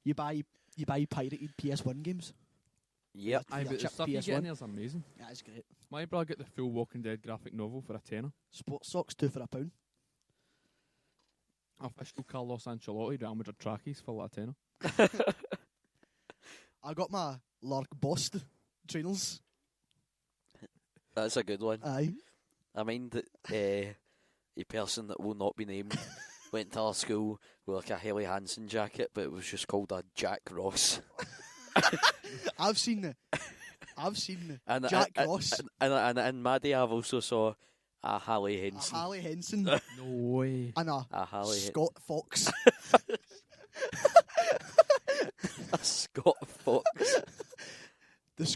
[SPEAKER 1] You buy pirated PS1 games.
[SPEAKER 3] Yep.
[SPEAKER 2] Aye,
[SPEAKER 1] Yeah,
[SPEAKER 2] but the
[SPEAKER 1] chip
[SPEAKER 2] stuff you get in
[SPEAKER 1] PS1.
[SPEAKER 2] there is amazing.
[SPEAKER 1] Yeah, it's great.
[SPEAKER 2] My brother got the full Walking Dead graphic novel for a tenner.
[SPEAKER 1] Sports socks, 2 for £1.
[SPEAKER 2] Official Carlos Ancelotti Real Madrid trackies for like a tenner.
[SPEAKER 1] I got my Lark Bost trainers.
[SPEAKER 3] That's a good one.
[SPEAKER 1] Aye.
[SPEAKER 3] I mind that a person that will not be named went to our school with like a Helly Hansen jacket, but it was just called a Jack Ross.
[SPEAKER 1] I've seen
[SPEAKER 3] And
[SPEAKER 1] Jack Ross.
[SPEAKER 3] And Maddie, I've also saw a Hallie
[SPEAKER 1] A
[SPEAKER 3] Henson.
[SPEAKER 1] Harley Henson
[SPEAKER 2] No way.
[SPEAKER 1] and
[SPEAKER 3] A Hallie
[SPEAKER 1] Scott Fox.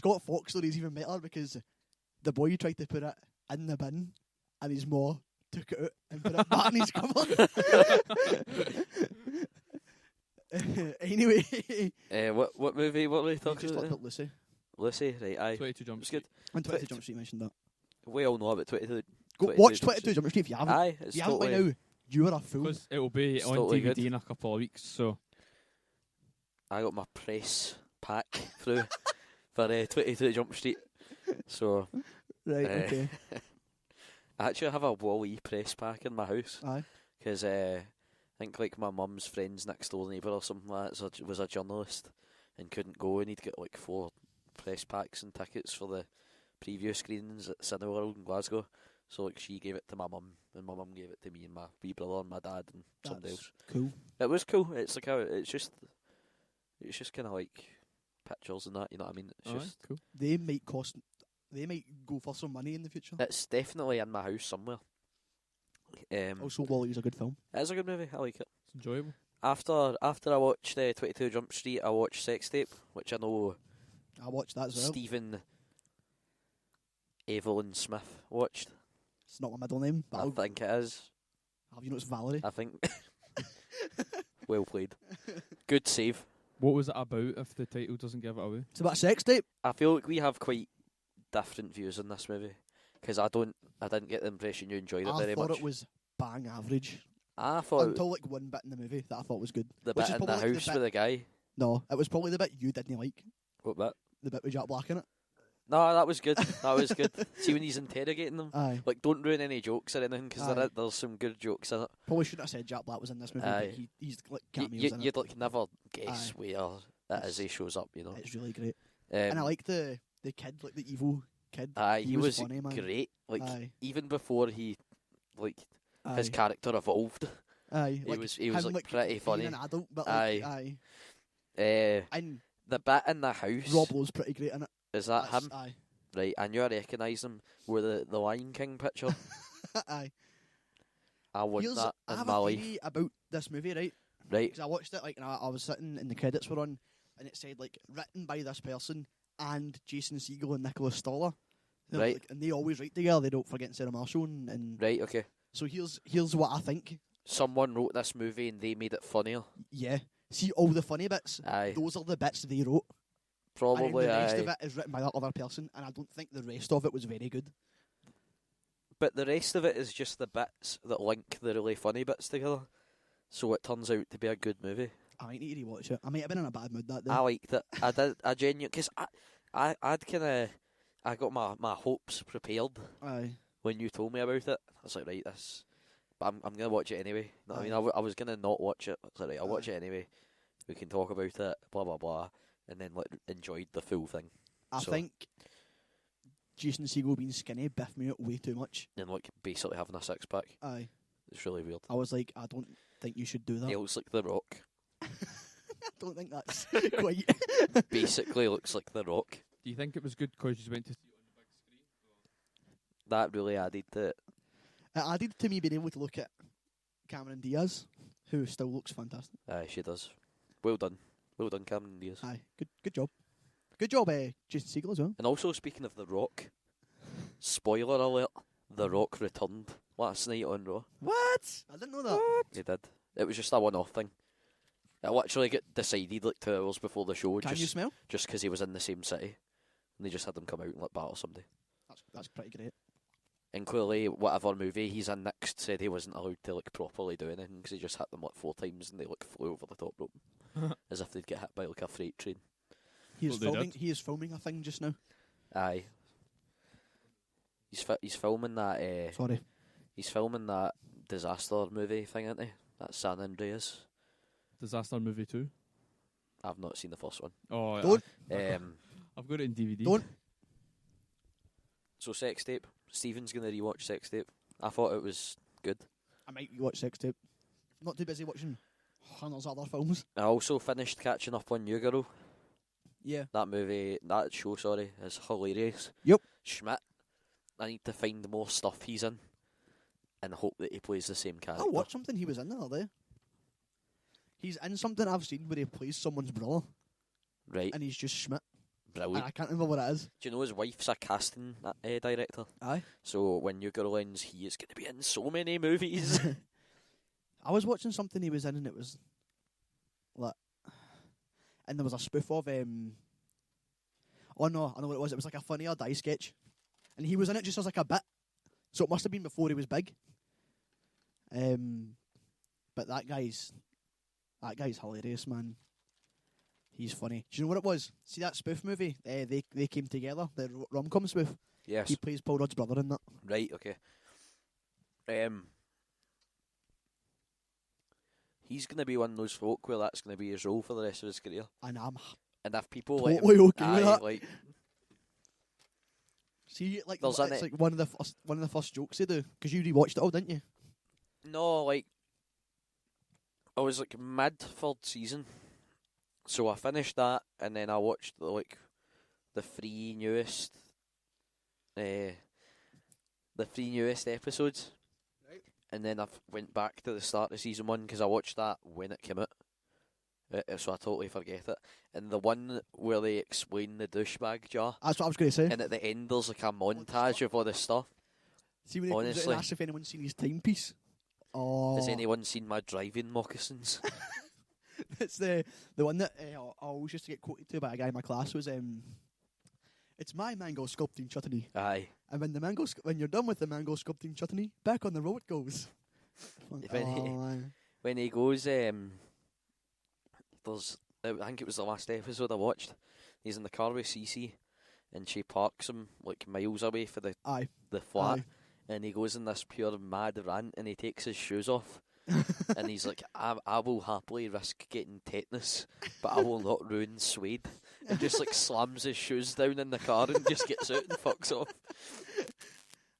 [SPEAKER 1] Scott Fox story is even better because the boy tried to put it in the bin and his ma took it out and put it back in his cupboard. Anyway.
[SPEAKER 3] What movie? What were you
[SPEAKER 1] We
[SPEAKER 3] talking
[SPEAKER 1] just talked
[SPEAKER 3] about?
[SPEAKER 1] about Lucy.
[SPEAKER 3] Lucy, right? Aye,
[SPEAKER 2] 22 Jump
[SPEAKER 3] it's
[SPEAKER 2] Street.
[SPEAKER 3] good.
[SPEAKER 1] And 22
[SPEAKER 3] 22
[SPEAKER 1] Jump Street mentioned that.
[SPEAKER 3] We all know about 22.
[SPEAKER 1] Go
[SPEAKER 3] 22
[SPEAKER 1] watch
[SPEAKER 3] Jump
[SPEAKER 1] 22
[SPEAKER 3] Street.
[SPEAKER 1] Jump Street if you haven't.
[SPEAKER 3] Aye,
[SPEAKER 1] If
[SPEAKER 3] it's
[SPEAKER 1] you haven't by
[SPEAKER 3] totally.
[SPEAKER 1] now, you are a fool.
[SPEAKER 2] Because it will be
[SPEAKER 3] It's
[SPEAKER 2] on
[SPEAKER 3] totally
[SPEAKER 2] DVD
[SPEAKER 3] good.
[SPEAKER 2] in a couple of weeks, so
[SPEAKER 3] I got my press pack through for 22 Jump Street. So
[SPEAKER 1] Right,
[SPEAKER 3] Uh,
[SPEAKER 1] okay.
[SPEAKER 3] I actually have a Wall-E press pack in my house
[SPEAKER 1] Aye.
[SPEAKER 3] because I think like my mum's friend's next door neighbour or something like that was a journalist and couldn't go, and he'd get like 4 press packs and tickets for the preview screenings at Cineworld in Glasgow. So like she gave it to my mum, and my mum gave it to me and my wee brother and my dad and somebody
[SPEAKER 1] That's
[SPEAKER 3] else.
[SPEAKER 1] cool.
[SPEAKER 3] It was cool. It's like it's just kind of like pictures and that. You know what I mean? It's
[SPEAKER 2] aye,
[SPEAKER 3] just
[SPEAKER 2] cool.
[SPEAKER 1] They might go for some money in the future.
[SPEAKER 3] it's definitely in my house somewhere.
[SPEAKER 1] Also, Wall-E's a good film.
[SPEAKER 3] It is a good movie. I like it.
[SPEAKER 2] It's enjoyable.
[SPEAKER 3] After I watched 22 Jump Street, I watched Sex Tape, which I know
[SPEAKER 1] I watched that as well.
[SPEAKER 3] Stephen Evelyn Smith watched.
[SPEAKER 1] It's not my middle name, but
[SPEAKER 3] I think it is.
[SPEAKER 1] have you noticed Valerie?
[SPEAKER 3] I think. Well played. Good save.
[SPEAKER 2] What was it about if the title doesn't give it away?
[SPEAKER 1] It's about a sex tape.
[SPEAKER 3] I feel like we have quite different views on this movie because I didn't get the impression you enjoyed it
[SPEAKER 1] I
[SPEAKER 3] very
[SPEAKER 1] thought
[SPEAKER 3] much.
[SPEAKER 1] it was bang average
[SPEAKER 3] I thought
[SPEAKER 1] until like one bit in the movie that I thought was good.
[SPEAKER 3] the
[SPEAKER 1] which
[SPEAKER 3] bit
[SPEAKER 1] is
[SPEAKER 3] in the
[SPEAKER 1] probably, like,
[SPEAKER 3] house
[SPEAKER 1] the
[SPEAKER 3] with
[SPEAKER 1] bit-
[SPEAKER 3] the guy.
[SPEAKER 1] No, it was probably the bit you didn't like.
[SPEAKER 3] What bit?
[SPEAKER 1] The bit with Jack Black in it.
[SPEAKER 3] No, that was good. That was good. See when he's interrogating them.
[SPEAKER 1] Aye.
[SPEAKER 3] Like, don't ruin any jokes or anything because
[SPEAKER 1] Aye.
[SPEAKER 3] there's some good jokes in it.
[SPEAKER 1] Probably shouldn't have said Jack Black was in this movie,
[SPEAKER 3] Aye.
[SPEAKER 1] but he's like cameos in it.
[SPEAKER 3] You'd like never guess
[SPEAKER 1] Aye.
[SPEAKER 3] where that is he shows up, you know.
[SPEAKER 1] It's really great. And I like the kid, like the evil kid.
[SPEAKER 3] Aye, he was
[SPEAKER 1] funny, man.
[SPEAKER 3] great. Like
[SPEAKER 1] Aye.
[SPEAKER 3] even before he, like his
[SPEAKER 1] Aye.
[SPEAKER 3] character evolved.
[SPEAKER 1] Aye.
[SPEAKER 3] He was
[SPEAKER 1] him,
[SPEAKER 3] like pretty
[SPEAKER 1] being
[SPEAKER 3] funny.
[SPEAKER 1] an adult, but like,
[SPEAKER 3] Aye.
[SPEAKER 1] aye. And
[SPEAKER 3] The bit in the house
[SPEAKER 1] Rob Lowe's pretty great in it.
[SPEAKER 3] is that
[SPEAKER 1] That's-
[SPEAKER 3] him,
[SPEAKER 1] Aye.
[SPEAKER 3] right? And you recognise him with the Lion King picture.
[SPEAKER 1] Aye.
[SPEAKER 3] I want
[SPEAKER 1] Here's-
[SPEAKER 3] that
[SPEAKER 1] I
[SPEAKER 3] in
[SPEAKER 1] have
[SPEAKER 3] my
[SPEAKER 1] a
[SPEAKER 3] life,
[SPEAKER 1] theory about this movie, right?
[SPEAKER 3] right?
[SPEAKER 1] Because I watched it, like, and I was sitting and the credits were on, and it said, like, written by this person and Jason Segel and Nicholas Stoller. They're,
[SPEAKER 3] Right.
[SPEAKER 1] like, and they always write together. They don't forget Sarah Marshall. And
[SPEAKER 3] Right, okay.
[SPEAKER 1] so here's what I think.
[SPEAKER 3] Someone wrote this movie and they made it funnier.
[SPEAKER 1] Yeah. See, all the funny bits,
[SPEAKER 3] Aye,
[SPEAKER 1] those are the bits they wrote.
[SPEAKER 3] probably.
[SPEAKER 1] And then the rest
[SPEAKER 3] Aye.
[SPEAKER 1] of it is written by that other person, and I don't think the rest of it was very good.
[SPEAKER 3] But the rest of it is just the bits that link the really funny bits together. So it turns out to be a good movie.
[SPEAKER 1] I might need to rewatch it. I might have been in a bad mood that day.
[SPEAKER 3] I liked it. I did. I genuinely, because I'd kind of, I got my hopes prepared
[SPEAKER 1] Aye.
[SPEAKER 3] when you told me about it. I was like, right, this, but I'm gonna watch it anyway. You know what I mean,
[SPEAKER 1] Aye.
[SPEAKER 3] I was gonna not watch it. I was like, right, I'll watch
[SPEAKER 1] Aye.
[SPEAKER 3] it anyway. We can talk about it, blah blah blah, and then like enjoyed the full thing.
[SPEAKER 1] I
[SPEAKER 3] So-
[SPEAKER 1] think Jason Segel being skinny biffed me up way too much.
[SPEAKER 3] And like basically having a 6-pack.
[SPEAKER 1] Aye.
[SPEAKER 3] It's really weird.
[SPEAKER 1] I was like, I don't think you should do that.
[SPEAKER 3] He looks like The Rock.
[SPEAKER 1] I don't think that's quite.
[SPEAKER 3] Basically looks like The Rock.
[SPEAKER 2] Do you think it was good because you went to see it on the big screen?
[SPEAKER 3] That really added to it.
[SPEAKER 1] It added to me being able to look at Cameron Diaz, who still looks fantastic.
[SPEAKER 3] Aye, she does. Well done. Well done, Cameron Diaz.
[SPEAKER 1] Aye, good job. Good job, Jason Segel as well.
[SPEAKER 3] And also, speaking of The Rock, spoiler alert, The Rock returned last night on Raw.
[SPEAKER 1] What? I didn't know that.
[SPEAKER 3] He did. It was just a one-off thing. It literally got decided like 2 hours before the show,
[SPEAKER 1] Can you smell?
[SPEAKER 3] just because he was in the same city. And they just had him come out and like battle somebody.
[SPEAKER 1] That's pretty great.
[SPEAKER 3] And clearly, whatever movie he's in next said he wasn't allowed to like properly do anything because he just hit them like 4 times and they like flew over the top rope as if they'd get hit by like a freight train.
[SPEAKER 1] He is
[SPEAKER 2] Well, they
[SPEAKER 1] filming.
[SPEAKER 2] did.
[SPEAKER 1] He is filming a thing just now.
[SPEAKER 3] Aye. He's filming that.
[SPEAKER 1] Sorry.
[SPEAKER 3] He's filming that disaster movie thing, isn't he? That San Andreas.
[SPEAKER 2] Disaster Movie 2.
[SPEAKER 3] I've not seen the first one.
[SPEAKER 2] Oh,
[SPEAKER 1] Don't.
[SPEAKER 2] I've got it in DVD.
[SPEAKER 1] Don't.
[SPEAKER 3] So Sex Tape. Stephen's gonna rewatch Sex Tape. I thought it was good.
[SPEAKER 1] I might watch Sex Tape. Not too busy watching hundreds of other films.
[SPEAKER 3] I also finished catching up on You Girl.
[SPEAKER 1] Yeah.
[SPEAKER 3] That show, sorry, is hilarious.
[SPEAKER 1] Yep.
[SPEAKER 3] Schmidt. I need to find more stuff he's in and hope that he plays the same character.
[SPEAKER 1] I watched something he was in the other day. He's in something I've seen where he plays someone's brother,
[SPEAKER 3] Right.
[SPEAKER 1] and he's just Schmidt.
[SPEAKER 3] brilliant.
[SPEAKER 1] I can't remember what it is.
[SPEAKER 3] Do you know his wife's a casting director?
[SPEAKER 1] Aye.
[SPEAKER 3] So when New Girl ends, he is going to be in so many movies.
[SPEAKER 1] I was watching something he was in, and it was like, and there was a spoof of oh no, I know what it was. It was like a Funny or Die sketch, and he was in it just as like a bit. So it must have been before he was big. But that guy's hilarious, man. He's funny. Do you know what it was? See that spoof movie? They came together. The rom-com spoof.
[SPEAKER 3] Yes.
[SPEAKER 1] He plays Paul Rudd's brother in that.
[SPEAKER 3] Right. Okay. He's going to be one of those folk where that's going to be his role for the rest of his career.
[SPEAKER 1] And I'm
[SPEAKER 3] And if people
[SPEAKER 1] totally okay with that.
[SPEAKER 3] like,
[SPEAKER 1] see, like
[SPEAKER 3] There's
[SPEAKER 1] it's like one of the first jokes they do, because you rewatched it all, didn't you?
[SPEAKER 3] no, like, I was like mid third season, so I finished that, and then I watched the three newest episodes,
[SPEAKER 1] Right.
[SPEAKER 3] and then I went back to the start of season 1 because I watched that when it came out, so I totally forget it. And the one where they explain the douchebag jar,
[SPEAKER 1] That's what I was going to say.
[SPEAKER 3] and at the end there's like a montage of all this stuff.
[SPEAKER 1] See when he comes out
[SPEAKER 3] honestly.
[SPEAKER 1] and asks if anyone's seen his timepiece. Oh,
[SPEAKER 3] Has anyone seen my driving moccasins?
[SPEAKER 1] it's the one that I always used to get quoted to by a guy in my class was it's my mango sculpting chutney,
[SPEAKER 3] Aye.
[SPEAKER 1] and when you're done with the mango sculpting chutney, back on the road it goes. Man.
[SPEAKER 3] When he goes, I think it was the last episode I watched. He's in the car with Cece, and she parks him like miles away for the
[SPEAKER 1] Aye.
[SPEAKER 3] flat,
[SPEAKER 1] Aye.
[SPEAKER 3] and he goes in this pure mad rant, and he takes his shoes off, and he's like, I will happily risk getting tetanus, but I will not ruin suede, and just like slams his shoes down in the car and just gets out and fucks off.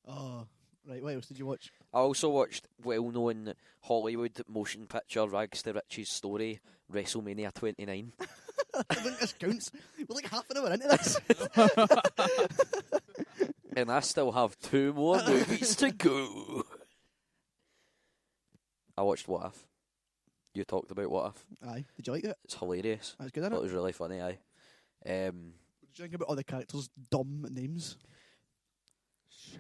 [SPEAKER 1] Oh, right. What else did you watch?
[SPEAKER 3] I also watched well-known Hollywood motion picture Rags to Riches story, WrestleMania 29.
[SPEAKER 1] I think this counts. We're like half an hour into this.
[SPEAKER 3] And I still have 2 more movies to go. I watched What If. You talked about What If.
[SPEAKER 1] Aye. Did you like it?
[SPEAKER 3] It's hilarious.
[SPEAKER 1] That's good,
[SPEAKER 3] I
[SPEAKER 1] isn't
[SPEAKER 3] thought
[SPEAKER 1] it?
[SPEAKER 3] it was really funny, aye.
[SPEAKER 1] What did you think about all the characters' dumb names?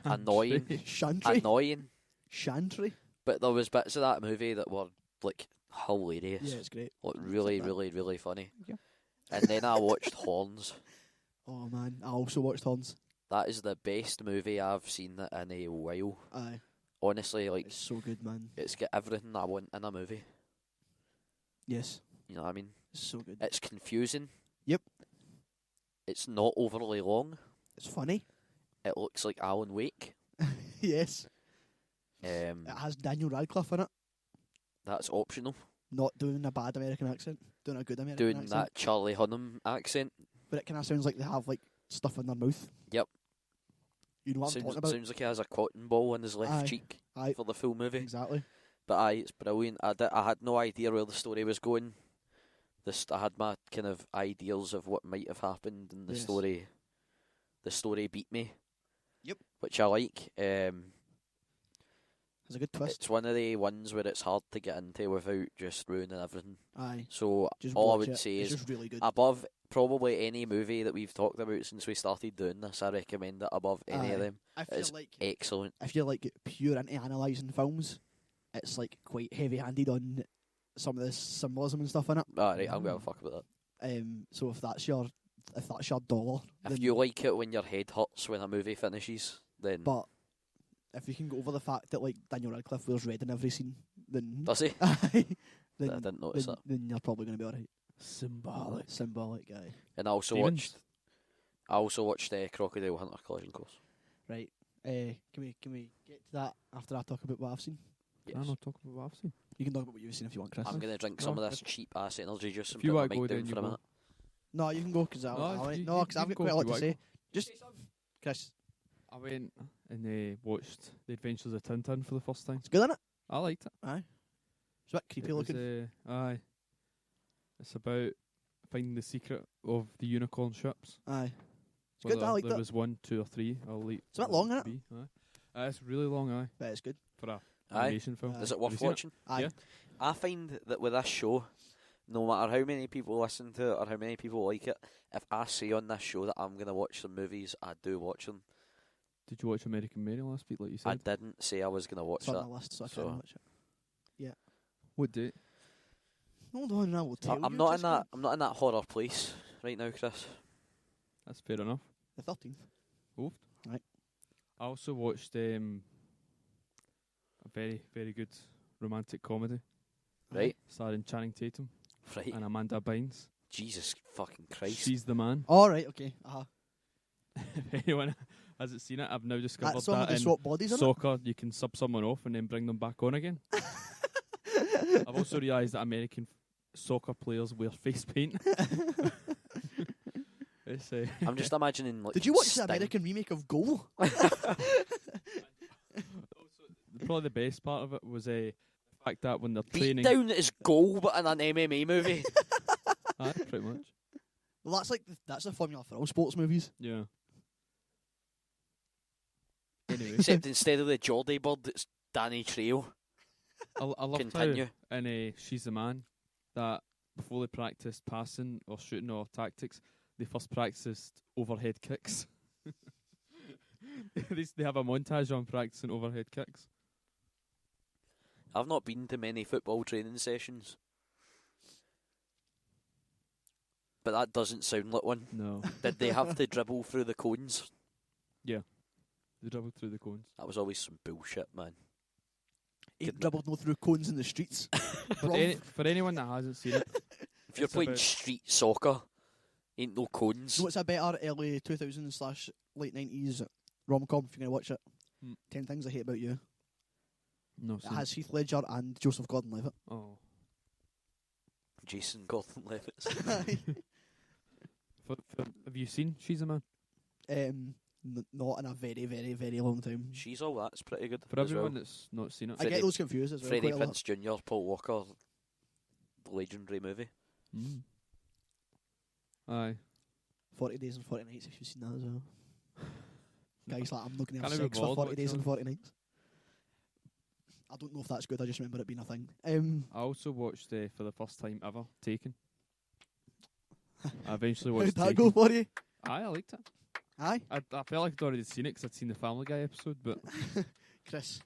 [SPEAKER 3] Annoying.
[SPEAKER 1] Chantry.
[SPEAKER 3] Annoying.
[SPEAKER 1] Chantry.
[SPEAKER 3] But there was bits of that movie that were, like, hilarious.
[SPEAKER 1] Yeah, it's great.
[SPEAKER 3] Like, really,
[SPEAKER 1] like that.
[SPEAKER 3] really, really funny.
[SPEAKER 1] Yeah.
[SPEAKER 3] And then I watched Horns.
[SPEAKER 1] Oh man, I also watched Horns.
[SPEAKER 3] That is the best movie I've seen in a while.
[SPEAKER 1] Aye.
[SPEAKER 3] Honestly, like,
[SPEAKER 1] It's so good, man.
[SPEAKER 3] it's got everything I want in a movie.
[SPEAKER 1] Yes.
[SPEAKER 3] You know what I mean?
[SPEAKER 1] It's so good.
[SPEAKER 3] It's confusing.
[SPEAKER 1] Yep.
[SPEAKER 3] It's not overly long.
[SPEAKER 1] It's funny.
[SPEAKER 3] It looks like Alan Wake.
[SPEAKER 1] Yes. It
[SPEAKER 3] Um,
[SPEAKER 1] has Daniel Radcliffe in it.
[SPEAKER 3] that's optional.
[SPEAKER 1] Not doing a bad American accent. Doing a good American
[SPEAKER 3] Doing
[SPEAKER 1] accent.
[SPEAKER 3] that Charlie Hunnam accent.
[SPEAKER 1] But it kind of sounds like they have like stuff in their mouth.
[SPEAKER 3] Yep.
[SPEAKER 1] You know what I'm talking about?
[SPEAKER 3] Sounds like he has a cotton ball in his left
[SPEAKER 1] Aye.
[SPEAKER 3] cheek
[SPEAKER 1] Aye.
[SPEAKER 3] for the full movie.
[SPEAKER 1] Exactly.
[SPEAKER 3] But aye, it's brilliant. I had no idea where the story was going. I had my kind of ideas of what might have happened in the
[SPEAKER 1] Yes.
[SPEAKER 3] story. The story beat me.
[SPEAKER 1] Yep.
[SPEAKER 3] Which I like.
[SPEAKER 1] It's a good twist.
[SPEAKER 3] It's one of the ones where it's hard to get into without just ruining everything.
[SPEAKER 1] Aye.
[SPEAKER 3] So
[SPEAKER 1] Just
[SPEAKER 3] all I
[SPEAKER 1] watch
[SPEAKER 3] would
[SPEAKER 1] it.
[SPEAKER 3] say
[SPEAKER 1] It's
[SPEAKER 3] is
[SPEAKER 1] just really good.
[SPEAKER 3] above probably any movie that we've talked about since we started doing this, I recommend it above any of
[SPEAKER 1] Aye.
[SPEAKER 3] them.
[SPEAKER 1] I feel
[SPEAKER 3] It's
[SPEAKER 1] like
[SPEAKER 3] excellent.
[SPEAKER 1] if you're like pure into analysing films, it's like quite heavy-handed on some of the symbolism and stuff in it.
[SPEAKER 3] Alright, I'm gonna fuck about that.
[SPEAKER 1] So if that's your dollar,
[SPEAKER 3] If
[SPEAKER 1] then-
[SPEAKER 3] you like it when your head hurts when a movie finishes, then
[SPEAKER 1] but if you can go over the fact that like Daniel Radcliffe wears red in every scene, then
[SPEAKER 3] does he?
[SPEAKER 1] then,
[SPEAKER 3] I didn't notice that.
[SPEAKER 1] then you're probably going to be alright.
[SPEAKER 2] Symbolic.
[SPEAKER 1] Guy.
[SPEAKER 3] And I also watched Crocodile Hunter Collision Course.
[SPEAKER 1] Right. Can we get to that after I talk about what I've seen?
[SPEAKER 3] Yes.
[SPEAKER 2] I'm not talking about what I've seen.
[SPEAKER 1] You can talk about what you've seen if you want, Chris.
[SPEAKER 3] I'm gonna drink some
[SPEAKER 2] No,
[SPEAKER 3] of this cheap ass energy juice and
[SPEAKER 2] If you
[SPEAKER 3] put
[SPEAKER 2] want
[SPEAKER 3] my
[SPEAKER 2] to go,
[SPEAKER 3] mic down
[SPEAKER 2] then you
[SPEAKER 3] for a
[SPEAKER 2] go.
[SPEAKER 3] minute.
[SPEAKER 1] No, you can go because
[SPEAKER 2] No,
[SPEAKER 1] I've
[SPEAKER 2] you
[SPEAKER 1] got
[SPEAKER 2] can
[SPEAKER 1] quite a lot
[SPEAKER 2] go
[SPEAKER 1] to
[SPEAKER 2] if you
[SPEAKER 1] say. Just Chris,
[SPEAKER 2] I went and watched The Adventures of Tintin for the first time.
[SPEAKER 1] it's good, isn't it?
[SPEAKER 2] I liked it.
[SPEAKER 1] Aye. It's a bit creepy
[SPEAKER 2] It was,
[SPEAKER 1] looking.
[SPEAKER 2] aye. It's about finding the secret of the unicorn ships.
[SPEAKER 1] Aye. It's good. I
[SPEAKER 2] Whether
[SPEAKER 1] liked
[SPEAKER 2] there
[SPEAKER 1] it.
[SPEAKER 2] was 1, 2 or 3. I'll leave.
[SPEAKER 1] It's a bit long, innit?
[SPEAKER 2] be, aye. It's really long, aye,
[SPEAKER 1] But it's good.
[SPEAKER 2] for a
[SPEAKER 3] Aye.
[SPEAKER 2] animation film.
[SPEAKER 1] Aye.
[SPEAKER 3] Is it
[SPEAKER 2] Have
[SPEAKER 3] worth
[SPEAKER 2] you seen it?
[SPEAKER 3] watching?
[SPEAKER 1] Aye.
[SPEAKER 2] Yeah.
[SPEAKER 3] I find that with this show, no matter how many people listen to it or how many people like it, if I say on this show that I'm going to watch some movies, I do watch them.
[SPEAKER 2] Did you watch American Mary last week, like you
[SPEAKER 3] I
[SPEAKER 2] said?
[SPEAKER 3] didn't say I was going to watch
[SPEAKER 1] It's on
[SPEAKER 3] that.
[SPEAKER 1] my list, so I
[SPEAKER 3] So-
[SPEAKER 1] can't watch it.
[SPEAKER 2] What date?
[SPEAKER 1] Hold on, I will tell
[SPEAKER 3] I'm
[SPEAKER 1] you.
[SPEAKER 3] not in
[SPEAKER 1] just
[SPEAKER 3] that. I'm not in that horror place right now, Chris.
[SPEAKER 2] That's fair enough.
[SPEAKER 1] The 13th.
[SPEAKER 2] I also watched a very, very good romantic comedy
[SPEAKER 3] Right,
[SPEAKER 2] starring Channing Tatum
[SPEAKER 3] right.
[SPEAKER 2] and Amanda Bynes.
[SPEAKER 3] Jesus fucking Christ.
[SPEAKER 2] She's the man.
[SPEAKER 1] All right, okay.
[SPEAKER 2] If anyone hasn't seen it, I've now discovered
[SPEAKER 1] That's one
[SPEAKER 2] that
[SPEAKER 1] with the
[SPEAKER 2] in
[SPEAKER 1] swap bodies in it.
[SPEAKER 2] soccer you can sub someone off and then bring them back on again. I've also realised that American soccer players wear face paint. It's,
[SPEAKER 3] I'm just imagining like.
[SPEAKER 1] Did you watch
[SPEAKER 3] Sting.
[SPEAKER 1] the American remake of Goal?
[SPEAKER 2] probably the best part of it was the fact that when they're
[SPEAKER 3] Beat
[SPEAKER 2] training,
[SPEAKER 3] down is goal, but in an MMA movie.
[SPEAKER 2] Aye, pretty much.
[SPEAKER 1] Well, that's the formula for all sports movies.
[SPEAKER 2] Yeah. Anyway,
[SPEAKER 3] Except instead of the Geordie bird, it's Danny Trejo.
[SPEAKER 2] I love
[SPEAKER 3] Continue.
[SPEAKER 2] how in She's the Man that before they practiced passing or shooting or tactics, they first practiced overhead kicks. They have a montage on practicing overhead kicks.
[SPEAKER 3] I've not been to many football training sessions. But that doesn't sound like one.
[SPEAKER 2] No,
[SPEAKER 3] Did they have to dribble through the cones?
[SPEAKER 2] they dribbled through the cones.
[SPEAKER 3] That was always some bullshit, man.
[SPEAKER 1] Ain't dribbled no through cones in the streets.
[SPEAKER 2] For anyone that hasn't seen it,
[SPEAKER 3] If you're
[SPEAKER 2] It's
[SPEAKER 3] playing
[SPEAKER 2] about-
[SPEAKER 3] street soccer, ain't no cones.
[SPEAKER 1] You know what's a better early 2000s / late 90s rom-com if you're going to watch it?
[SPEAKER 2] Hmm.
[SPEAKER 1] 10 Things I Hate About You.
[SPEAKER 2] no.
[SPEAKER 1] It has Heath Ledger and Joseph Gordon-Levitt.
[SPEAKER 2] Oh,
[SPEAKER 3] Jason Gordon-Levitt.
[SPEAKER 2] have you seen She's a Man?
[SPEAKER 1] Not in a very, very, very long time.
[SPEAKER 3] She's all that's pretty good.
[SPEAKER 2] For
[SPEAKER 3] as
[SPEAKER 2] everyone
[SPEAKER 3] well.
[SPEAKER 2] that's not seen it,
[SPEAKER 1] I get those confused as well.
[SPEAKER 3] Freddie
[SPEAKER 1] quite a lot.
[SPEAKER 3] Prinze Jr., Paul Walker, the legendary movie.
[SPEAKER 2] Mm. Aye.
[SPEAKER 1] 40 Days and 40 Nights, if you've seen that as well. Guys, like, I'm not going to have
[SPEAKER 2] Can't be
[SPEAKER 1] sex for
[SPEAKER 2] bothered
[SPEAKER 1] 40 Days and
[SPEAKER 2] watching
[SPEAKER 1] 40 Nights. I don't know if that's good, I just remember it being a thing.
[SPEAKER 2] I also watched for the first time ever Taken. I eventually
[SPEAKER 1] How'd
[SPEAKER 2] watched
[SPEAKER 1] that
[SPEAKER 2] Taken.
[SPEAKER 1] go for you?
[SPEAKER 2] Aye, I liked it.
[SPEAKER 1] Aye?
[SPEAKER 2] I felt like I'd already seen it because I'd seen the Family Guy episode, but
[SPEAKER 1] Chris,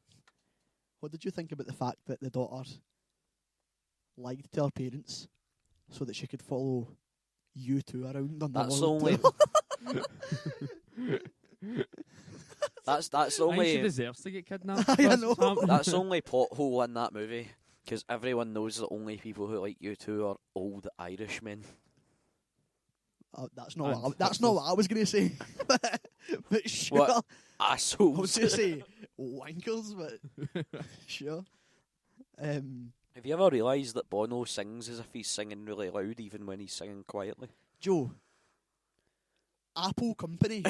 [SPEAKER 1] what did you think about the fact that the daughter lied to her parents so that she could follow you two around on
[SPEAKER 3] That's
[SPEAKER 1] the
[SPEAKER 3] the only. that's the
[SPEAKER 2] I think she
[SPEAKER 3] only.
[SPEAKER 2] deserves to get kidnapped.
[SPEAKER 1] I
[SPEAKER 2] That's
[SPEAKER 1] know.
[SPEAKER 2] what's happening.
[SPEAKER 3] That's the only plot hole in that movie. Because everyone knows the only people who like you two are old Irishmen.
[SPEAKER 1] That's not
[SPEAKER 2] And
[SPEAKER 1] what that's not what I was going to say. But sure.
[SPEAKER 3] What?
[SPEAKER 1] I was
[SPEAKER 3] Assholes.
[SPEAKER 1] going to say wankers, but sure.
[SPEAKER 3] Have you ever realised that Bono sings as if he's singing really loud even when he's singing quietly?
[SPEAKER 1] Joe, Apple Company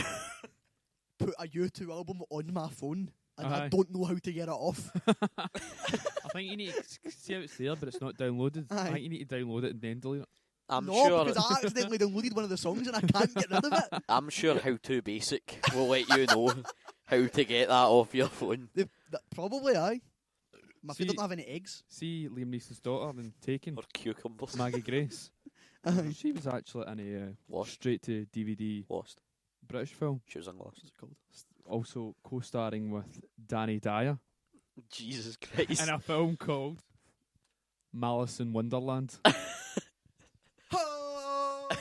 [SPEAKER 1] put a U2 album on my phone and I
[SPEAKER 2] Aye.
[SPEAKER 1] don't know how to get it off.
[SPEAKER 2] I think you need to see how it's there, but it's not downloaded. I
[SPEAKER 1] Aye.
[SPEAKER 2] think you need to download it and then delete it.
[SPEAKER 3] I'm
[SPEAKER 1] no,
[SPEAKER 3] sure.
[SPEAKER 1] because I accidentally downloaded one of the songs and I can't get rid of it.
[SPEAKER 3] I'm sure How To Basic will let you know how to get that off your phone.
[SPEAKER 1] Probably, aye. My
[SPEAKER 2] See-
[SPEAKER 1] feet don't have any eggs.
[SPEAKER 2] See Liam Neeson's daughter in Taken,
[SPEAKER 3] Or cucumbers.
[SPEAKER 2] Maggie Grace.
[SPEAKER 1] Aye.
[SPEAKER 2] She was actually in a
[SPEAKER 3] Lost.
[SPEAKER 2] straight to DVD
[SPEAKER 3] Lost.
[SPEAKER 2] British film,
[SPEAKER 3] She was in Lost.
[SPEAKER 1] What's it called?
[SPEAKER 2] also co-starring with Danny Dyer
[SPEAKER 3] Jesus Christ.
[SPEAKER 2] in a film called Malice in Wonderland.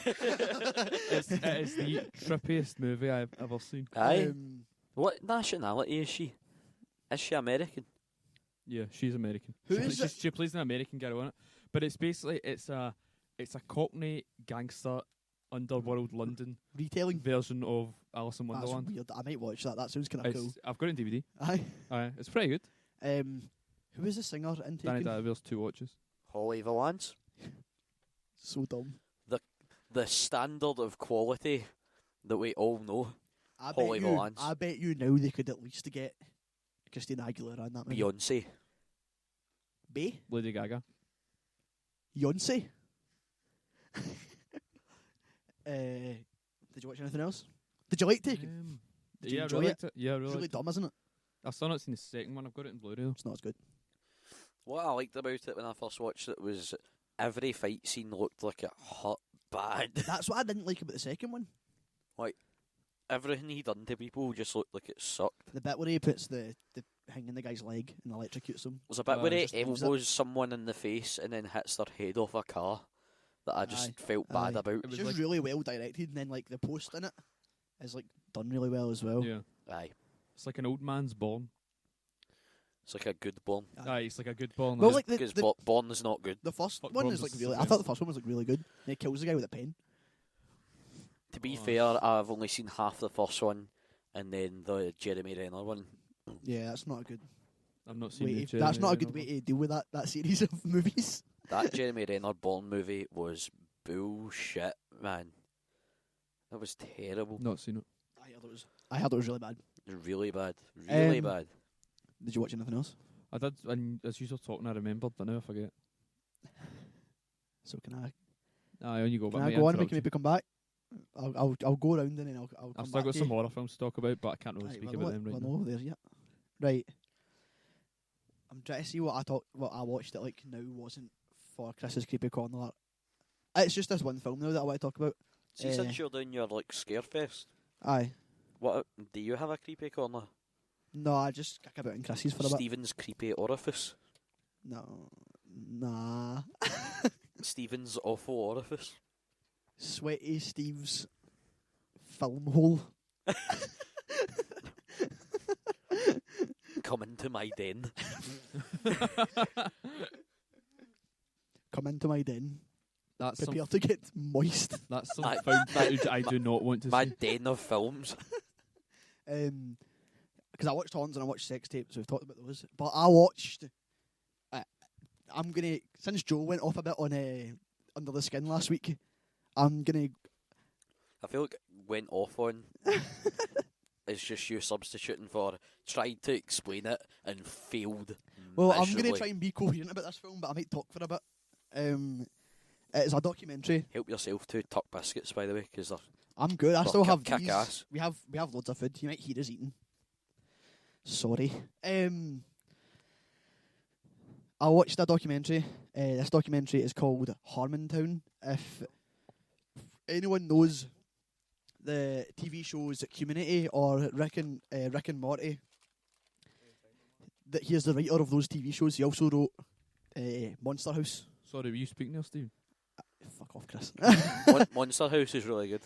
[SPEAKER 2] It is the trippiest movie I've ever seen.
[SPEAKER 3] Aye. What nationality is she? Is she American?
[SPEAKER 2] Yeah, she's American.
[SPEAKER 1] Who
[SPEAKER 2] she,
[SPEAKER 1] is
[SPEAKER 2] she,
[SPEAKER 1] it?
[SPEAKER 2] she plays an American girl in it, but it's basically it's a Cockney gangster underworld London
[SPEAKER 1] Retelling.
[SPEAKER 2] version of Alice in
[SPEAKER 1] That's
[SPEAKER 2] Wonderland.
[SPEAKER 1] weird. I might watch that. That sounds kind of cool.
[SPEAKER 2] I've got it on DVD.
[SPEAKER 1] Aye.
[SPEAKER 2] It's pretty good.
[SPEAKER 1] Who is the singer in
[SPEAKER 2] Danny
[SPEAKER 1] Taken?
[SPEAKER 2] Dyer wears 2 watches.
[SPEAKER 3] Holly Valance.
[SPEAKER 1] So dumb.
[SPEAKER 3] The standard of quality that we all know. Holly Valance.
[SPEAKER 1] I bet you now they could at least get Christina Aguilera in that movie.
[SPEAKER 3] Beyonce.
[SPEAKER 1] Bay?
[SPEAKER 2] Lady Gaga.
[SPEAKER 1] Beyonce? Did you watch anything else? Did you like Taken? Did you
[SPEAKER 2] Yeah, I
[SPEAKER 1] enjoy
[SPEAKER 2] really
[SPEAKER 1] it?
[SPEAKER 2] liked it. Yeah, I
[SPEAKER 1] It's
[SPEAKER 2] really
[SPEAKER 1] really
[SPEAKER 2] liked it.
[SPEAKER 1] dumb, isn't it?
[SPEAKER 2] I've still not seen the second one. I've got it in Blu-ray though.
[SPEAKER 1] It's not as good.
[SPEAKER 3] What I liked about it when I first watched it was every fight scene looked like it hurt bad.
[SPEAKER 1] That's what I didn't like about the second one.
[SPEAKER 3] Everything he done to people just looked like it sucked.
[SPEAKER 1] The bit where he puts the thing in the guy's leg and electrocutes him.
[SPEAKER 3] There's a bit where he
[SPEAKER 1] just leaves
[SPEAKER 3] elbows someone in the face and then hits their head off a car that I just felt bad about.
[SPEAKER 2] It
[SPEAKER 1] It's
[SPEAKER 2] was
[SPEAKER 1] just
[SPEAKER 2] like-
[SPEAKER 1] really well directed, and then like the post in it is like done really well as well.
[SPEAKER 2] Yeah.
[SPEAKER 3] Aye.
[SPEAKER 2] It's like an old man's Born.
[SPEAKER 3] It's like a good Born.
[SPEAKER 2] Aye, it's like a good Born.
[SPEAKER 1] Well,
[SPEAKER 2] like,
[SPEAKER 1] like
[SPEAKER 3] Because
[SPEAKER 1] the
[SPEAKER 3] Born is not good.
[SPEAKER 1] first
[SPEAKER 2] Fuck
[SPEAKER 1] one
[SPEAKER 2] Bombs
[SPEAKER 1] is like
[SPEAKER 2] is
[SPEAKER 1] really.
[SPEAKER 2] the
[SPEAKER 1] I thought the
[SPEAKER 2] best.
[SPEAKER 1] first one was like really good. And he kills the guy with a pen.
[SPEAKER 3] To be
[SPEAKER 2] Oh,
[SPEAKER 3] fair, I've only seen half the first one and then the Jeremy Renner one.
[SPEAKER 1] Yeah, that's not a good.
[SPEAKER 2] I've not seen
[SPEAKER 1] Way
[SPEAKER 2] the
[SPEAKER 1] to, that's not a
[SPEAKER 2] Jeremy
[SPEAKER 1] good way
[SPEAKER 2] Renner
[SPEAKER 1] to deal with that series of movies.
[SPEAKER 3] That Jeremy Renner Born movie was bullshit, man. That was terrible.
[SPEAKER 2] one. Not seen it.
[SPEAKER 1] I heard it was really bad.
[SPEAKER 3] Really bad. Really
[SPEAKER 1] Um,
[SPEAKER 3] bad.
[SPEAKER 1] Did you watch anything else?
[SPEAKER 2] I did, and as you were talking, I remembered, but now I forget.
[SPEAKER 1] So can I?
[SPEAKER 2] Aye, on you go.
[SPEAKER 1] Can
[SPEAKER 2] but
[SPEAKER 1] I
[SPEAKER 2] mate,
[SPEAKER 1] go on and we
[SPEAKER 2] interrupt
[SPEAKER 1] can
[SPEAKER 2] you.
[SPEAKER 1] maybe come back? I'll go around and then I'll come
[SPEAKER 2] I've still
[SPEAKER 1] back
[SPEAKER 2] got
[SPEAKER 1] to
[SPEAKER 2] some
[SPEAKER 1] you.
[SPEAKER 2] horror films to talk about, but I can't really
[SPEAKER 1] Right,
[SPEAKER 2] speak
[SPEAKER 1] we're
[SPEAKER 2] about
[SPEAKER 1] not-
[SPEAKER 2] them right
[SPEAKER 1] we're
[SPEAKER 2] now.
[SPEAKER 1] not over there yet. Right. I'm trying to see what I watched that like now wasn't for Chris's Creepy Corner. It's just this one film now that I want to talk about.
[SPEAKER 3] See, since you're doing your like Scarefest,
[SPEAKER 1] Aye.
[SPEAKER 3] what do you have a creepy corner?
[SPEAKER 1] No, I just kick about in Chris's for a bit.
[SPEAKER 3] Stephen's creepy orifice.
[SPEAKER 1] No. Nah.
[SPEAKER 3] Stephen's awful orifice.
[SPEAKER 1] Sweaty Steve's film hole.
[SPEAKER 3] Come into my den.
[SPEAKER 1] Come into my den.
[SPEAKER 2] That's some,
[SPEAKER 1] Prepare to get moist.
[SPEAKER 2] that's some
[SPEAKER 3] I-
[SPEAKER 2] found footage I do not want to
[SPEAKER 3] My
[SPEAKER 2] see.
[SPEAKER 3] den of films.
[SPEAKER 1] Because I watched Horns and I watched Sex Tapes, so we've talked about those. But I watched. I'm gonna, since Joe went off a bit on Under the Skin last week, I'm gonna.
[SPEAKER 3] I feel like went off on. It's just you substituting for tried to explain it and failed.
[SPEAKER 1] Well, I'm
[SPEAKER 3] miserably.
[SPEAKER 1] gonna try and be coherent about this film, but I might talk for a bit. It's a documentary.
[SPEAKER 3] Help yourself to Tuck biscuits, by the way, because they're
[SPEAKER 1] I'm good. I
[SPEAKER 3] Well,
[SPEAKER 1] still have
[SPEAKER 3] kick
[SPEAKER 1] these.
[SPEAKER 3] ass.
[SPEAKER 1] We have loads of food. You might hear us eating. Sorry. I watched a documentary. This documentary is called Harmontown. If anyone knows the TV shows Community or Rick and Morty, that he is the writer of those TV shows. He also wrote Monster House.
[SPEAKER 2] Sorry, were you speaking there, Steve?
[SPEAKER 1] Fuck off, Chris.
[SPEAKER 3] Monster House is really good.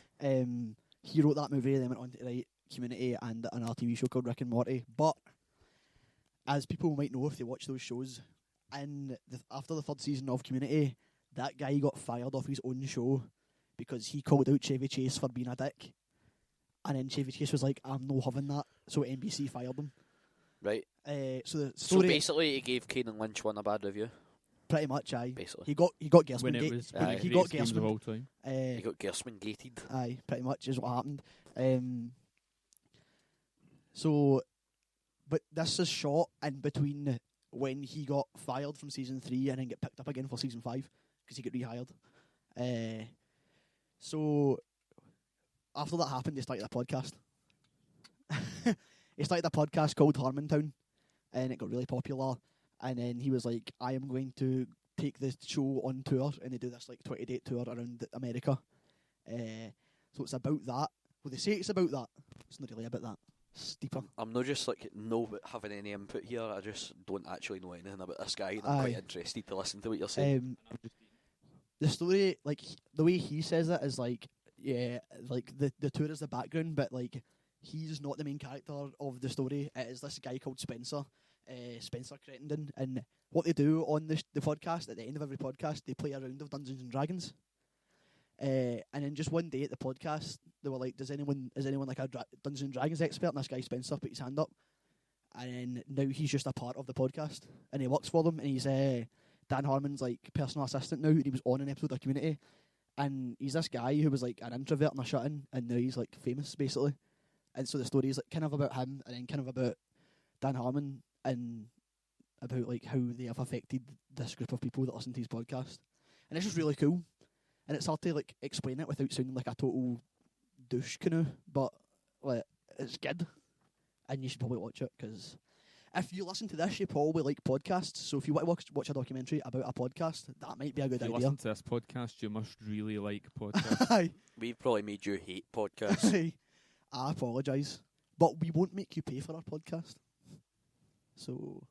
[SPEAKER 1] He wrote that movie, then went on to write Community and another TV show called Rick and Morty. But as people might know if they watch those shows, after the third season of Community, that guy got fired off his own show because he called out Chevy Chase for being a dick. And then Chevy Chase was like, I'm no having that. So NBC fired him.
[SPEAKER 3] Right.
[SPEAKER 1] So the
[SPEAKER 3] So
[SPEAKER 1] story,
[SPEAKER 3] basically, he gave Kane and Lynch one a bad review.
[SPEAKER 1] pretty much, aye.
[SPEAKER 3] Basically,
[SPEAKER 1] He got Gersman
[SPEAKER 2] When it
[SPEAKER 1] gate.
[SPEAKER 2] was
[SPEAKER 3] Aye.
[SPEAKER 2] one of the
[SPEAKER 1] He got
[SPEAKER 2] greatest games of
[SPEAKER 1] Gersman.
[SPEAKER 2] all time.
[SPEAKER 3] he got Gersman gated.
[SPEAKER 1] Aye, pretty much is what happened. So, but this is shot in between when he got fired from season 3 and then get picked up again for season 5 because he got rehired. So, after that happened, he started a podcast. He started a podcast called Harmontown, and it got really popular. And then he was like, I am going to take this show on tour, and they do this like 20-date tour around America. So it's about that. Well, they say it's about that. It's not really about that. It's deeper.
[SPEAKER 3] I'm not just like having any input here. I just don't actually know anything about this guy, and I'm
[SPEAKER 1] Aye.
[SPEAKER 3] quite interested to listen to what you're saying.
[SPEAKER 1] The story, like the way he says it, is like, yeah, like the tour is the background, but like he's not the main character of the story. It is this guy called Spencer, Spencer Crittenden, and what they do on the podcast, at the end of every podcast, they play a round of Dungeons and Dragons. And then just one day at the podcast, they were like, is anyone like a Dungeons and Dragons expert? And this guy Spencer put his hand up, and then now he's just a part of the podcast, and he works for them, and he's Dan Harmon's like personal assistant now, and he was on an episode of Community, and he's this guy who was like an introvert and a shut-in, and now he's like famous basically, and so the story is like kind of about him, and then kind of about Dan Harmon, and about like how they have affected this group of people that listen to his podcast, and it's just really cool. And it's hard to like explain it without sounding like a total douche canoe, but like it's good, and you should probably watch it because If you listen to this, you probably like podcasts. So if you want to watch a documentary about a podcast, that might be a good
[SPEAKER 2] If you
[SPEAKER 1] idea.
[SPEAKER 2] listen to this podcast, you must really like podcasts.
[SPEAKER 1] Aye.
[SPEAKER 3] We've probably made you hate podcasts.
[SPEAKER 1] Aye. I apologise, but we won't make you pay for our podcast. So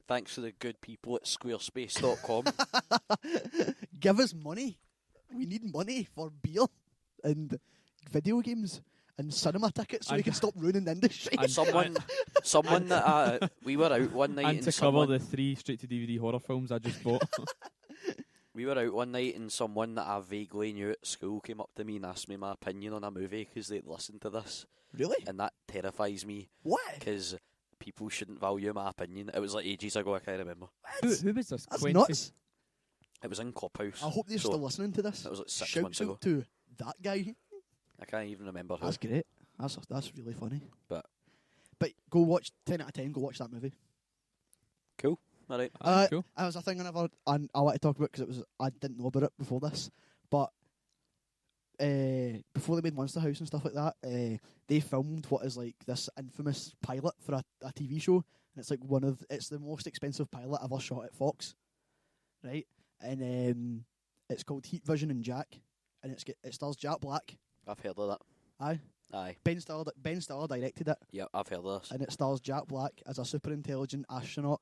[SPEAKER 3] Thanks to the good people at squarespace.com.
[SPEAKER 1] give us money. We need money for beer and video games and cinema tickets so we
[SPEAKER 2] And-
[SPEAKER 1] can stop ruining the industry.
[SPEAKER 2] And-
[SPEAKER 3] someone that we were out one night
[SPEAKER 2] and
[SPEAKER 3] and
[SPEAKER 2] to
[SPEAKER 3] someone,
[SPEAKER 2] cover the 3 straight-to-DVD horror films I just bought.
[SPEAKER 3] we were out one night and someone that I vaguely knew at school came up to me and asked me my opinion on a movie because they'd listened to this,
[SPEAKER 1] Really?
[SPEAKER 3] and that terrifies me
[SPEAKER 1] What?
[SPEAKER 3] because people shouldn't value my opinion. It was like ages ago, I can't remember.
[SPEAKER 2] who was this?
[SPEAKER 1] That's
[SPEAKER 2] Quentin?
[SPEAKER 1] nuts.
[SPEAKER 3] It was in Clubhouse.
[SPEAKER 1] I hope they're
[SPEAKER 3] so
[SPEAKER 1] still listening to this.
[SPEAKER 3] that was like 6
[SPEAKER 1] Shouts
[SPEAKER 3] months ago.
[SPEAKER 1] out to that guy.
[SPEAKER 3] I can't even remember who.
[SPEAKER 1] That's great. That's really funny.
[SPEAKER 3] But
[SPEAKER 1] go watch 10 out of 10. Go watch that movie.
[SPEAKER 3] Alright.
[SPEAKER 2] Cool.
[SPEAKER 1] It was a thing I want to talk about because I didn't know about it before this, but before they made Monster House and stuff like that, they filmed what is like this infamous pilot for a TV show, and it's like it's the most expensive pilot ever shot at Fox, right? And it's called Heat Vision and Jack, and it stars Jack Black.
[SPEAKER 3] I've heard of that.
[SPEAKER 1] Aye,
[SPEAKER 3] Aye.
[SPEAKER 1] Ben Stiller directed it,
[SPEAKER 3] Yeah, I've heard of this.
[SPEAKER 1] and it stars Jack Black as a super intelligent astronaut,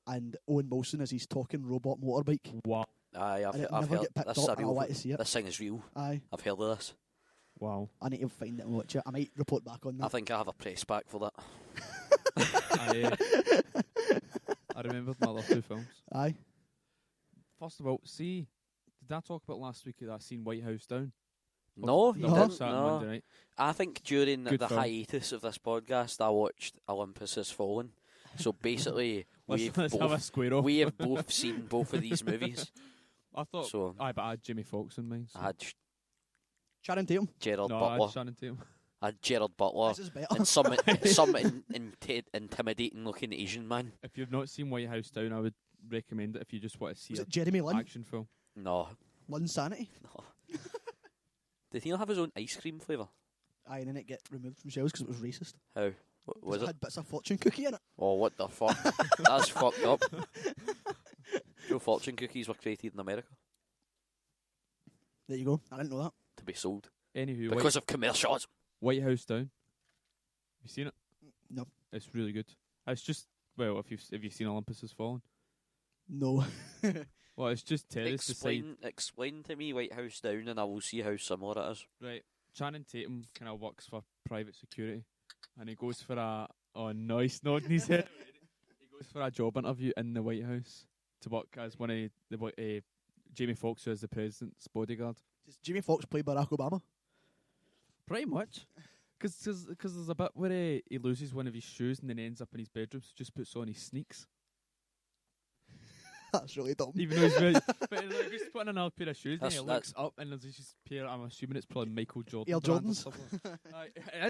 [SPEAKER 1] and Owen Wilson as his talking robot motorbike.
[SPEAKER 2] Wow.
[SPEAKER 3] Aye,
[SPEAKER 1] And it
[SPEAKER 3] I've
[SPEAKER 1] never
[SPEAKER 3] heard
[SPEAKER 1] get picked
[SPEAKER 3] this.
[SPEAKER 1] up, and I want to see it.
[SPEAKER 3] This thing is real.
[SPEAKER 1] Aye,
[SPEAKER 3] I've heard of this.
[SPEAKER 2] Wow.
[SPEAKER 1] I need to find it and watch it. I might report back on
[SPEAKER 3] I
[SPEAKER 1] that.
[SPEAKER 3] think I have a press pack for that.
[SPEAKER 2] I remembered my other 2 films.
[SPEAKER 1] Aye.
[SPEAKER 2] First of all, did I talk about last week that scene White House Down?
[SPEAKER 3] No,
[SPEAKER 1] No.
[SPEAKER 3] you
[SPEAKER 2] I watched
[SPEAKER 3] didn't.
[SPEAKER 2] that on
[SPEAKER 3] No.
[SPEAKER 2] Monday night.
[SPEAKER 3] I think during
[SPEAKER 2] Good
[SPEAKER 3] the
[SPEAKER 2] film.
[SPEAKER 3] hiatus of this podcast, I watched Olympus Has Fallen. So basically,
[SPEAKER 2] Let's have a square off.
[SPEAKER 3] we have both seen both of these movies.
[SPEAKER 2] I thought.
[SPEAKER 3] So
[SPEAKER 2] Aye, but I had Jamie Foxx in mind. So.
[SPEAKER 3] I had
[SPEAKER 1] Channing Tatum.
[SPEAKER 3] Gerald
[SPEAKER 2] no, I
[SPEAKER 3] Butler.
[SPEAKER 2] had Shannon Tatum.
[SPEAKER 3] I had Gerald Butler.
[SPEAKER 1] This is better.
[SPEAKER 3] And some intimidating looking Asian man.
[SPEAKER 2] If you've not seen White House Down, I would recommend it if you just want to see
[SPEAKER 1] Was
[SPEAKER 2] an
[SPEAKER 1] it Jeremy Lin?
[SPEAKER 2] action film.
[SPEAKER 3] No.
[SPEAKER 1] Lin Sanity?
[SPEAKER 3] No. Did he not have his own ice cream flavour?
[SPEAKER 1] Aye, and then it get removed from shelves because it was racist.
[SPEAKER 3] How?
[SPEAKER 1] 'Cause
[SPEAKER 3] Was
[SPEAKER 1] it
[SPEAKER 3] it?
[SPEAKER 1] had bits of fortune cookie in it.
[SPEAKER 3] Oh, what the fuck? That's fucked up. Joe Fortune cookies were created in America
[SPEAKER 1] There you go. I didn't know that.
[SPEAKER 3] to be sold
[SPEAKER 2] Anywho,
[SPEAKER 3] because of commercials.
[SPEAKER 2] White House Down. Have you seen it?
[SPEAKER 1] No.
[SPEAKER 2] It's really good. It's just if you've seen Olympus Has Fallen.
[SPEAKER 1] No.
[SPEAKER 2] Well, it's just terrorists decide.
[SPEAKER 3] Explain to me White House Down, and I will see how similar it is.
[SPEAKER 2] Right, Channing Tatum kind of works for private security, and he goes for a nice nodding his head. He goes for a job interview in the White House to work as one of the Jamie Foxx, who is the president's bodyguard.
[SPEAKER 1] Does Jamie Foxx play Barack Obama?
[SPEAKER 2] Pretty much, because there's a bit where he loses one of his shoes and then ends up in his bedroom, so just puts on his sneaks.
[SPEAKER 1] That's really dumb.
[SPEAKER 2] Even though he's very, but like, he's putting on another pair of shoes, and he
[SPEAKER 3] That's-
[SPEAKER 2] looks up and there's this pair. I'm assuming it's probably Michael Jordan.
[SPEAKER 1] Air
[SPEAKER 2] brand or
[SPEAKER 1] Jordans?
[SPEAKER 2] something.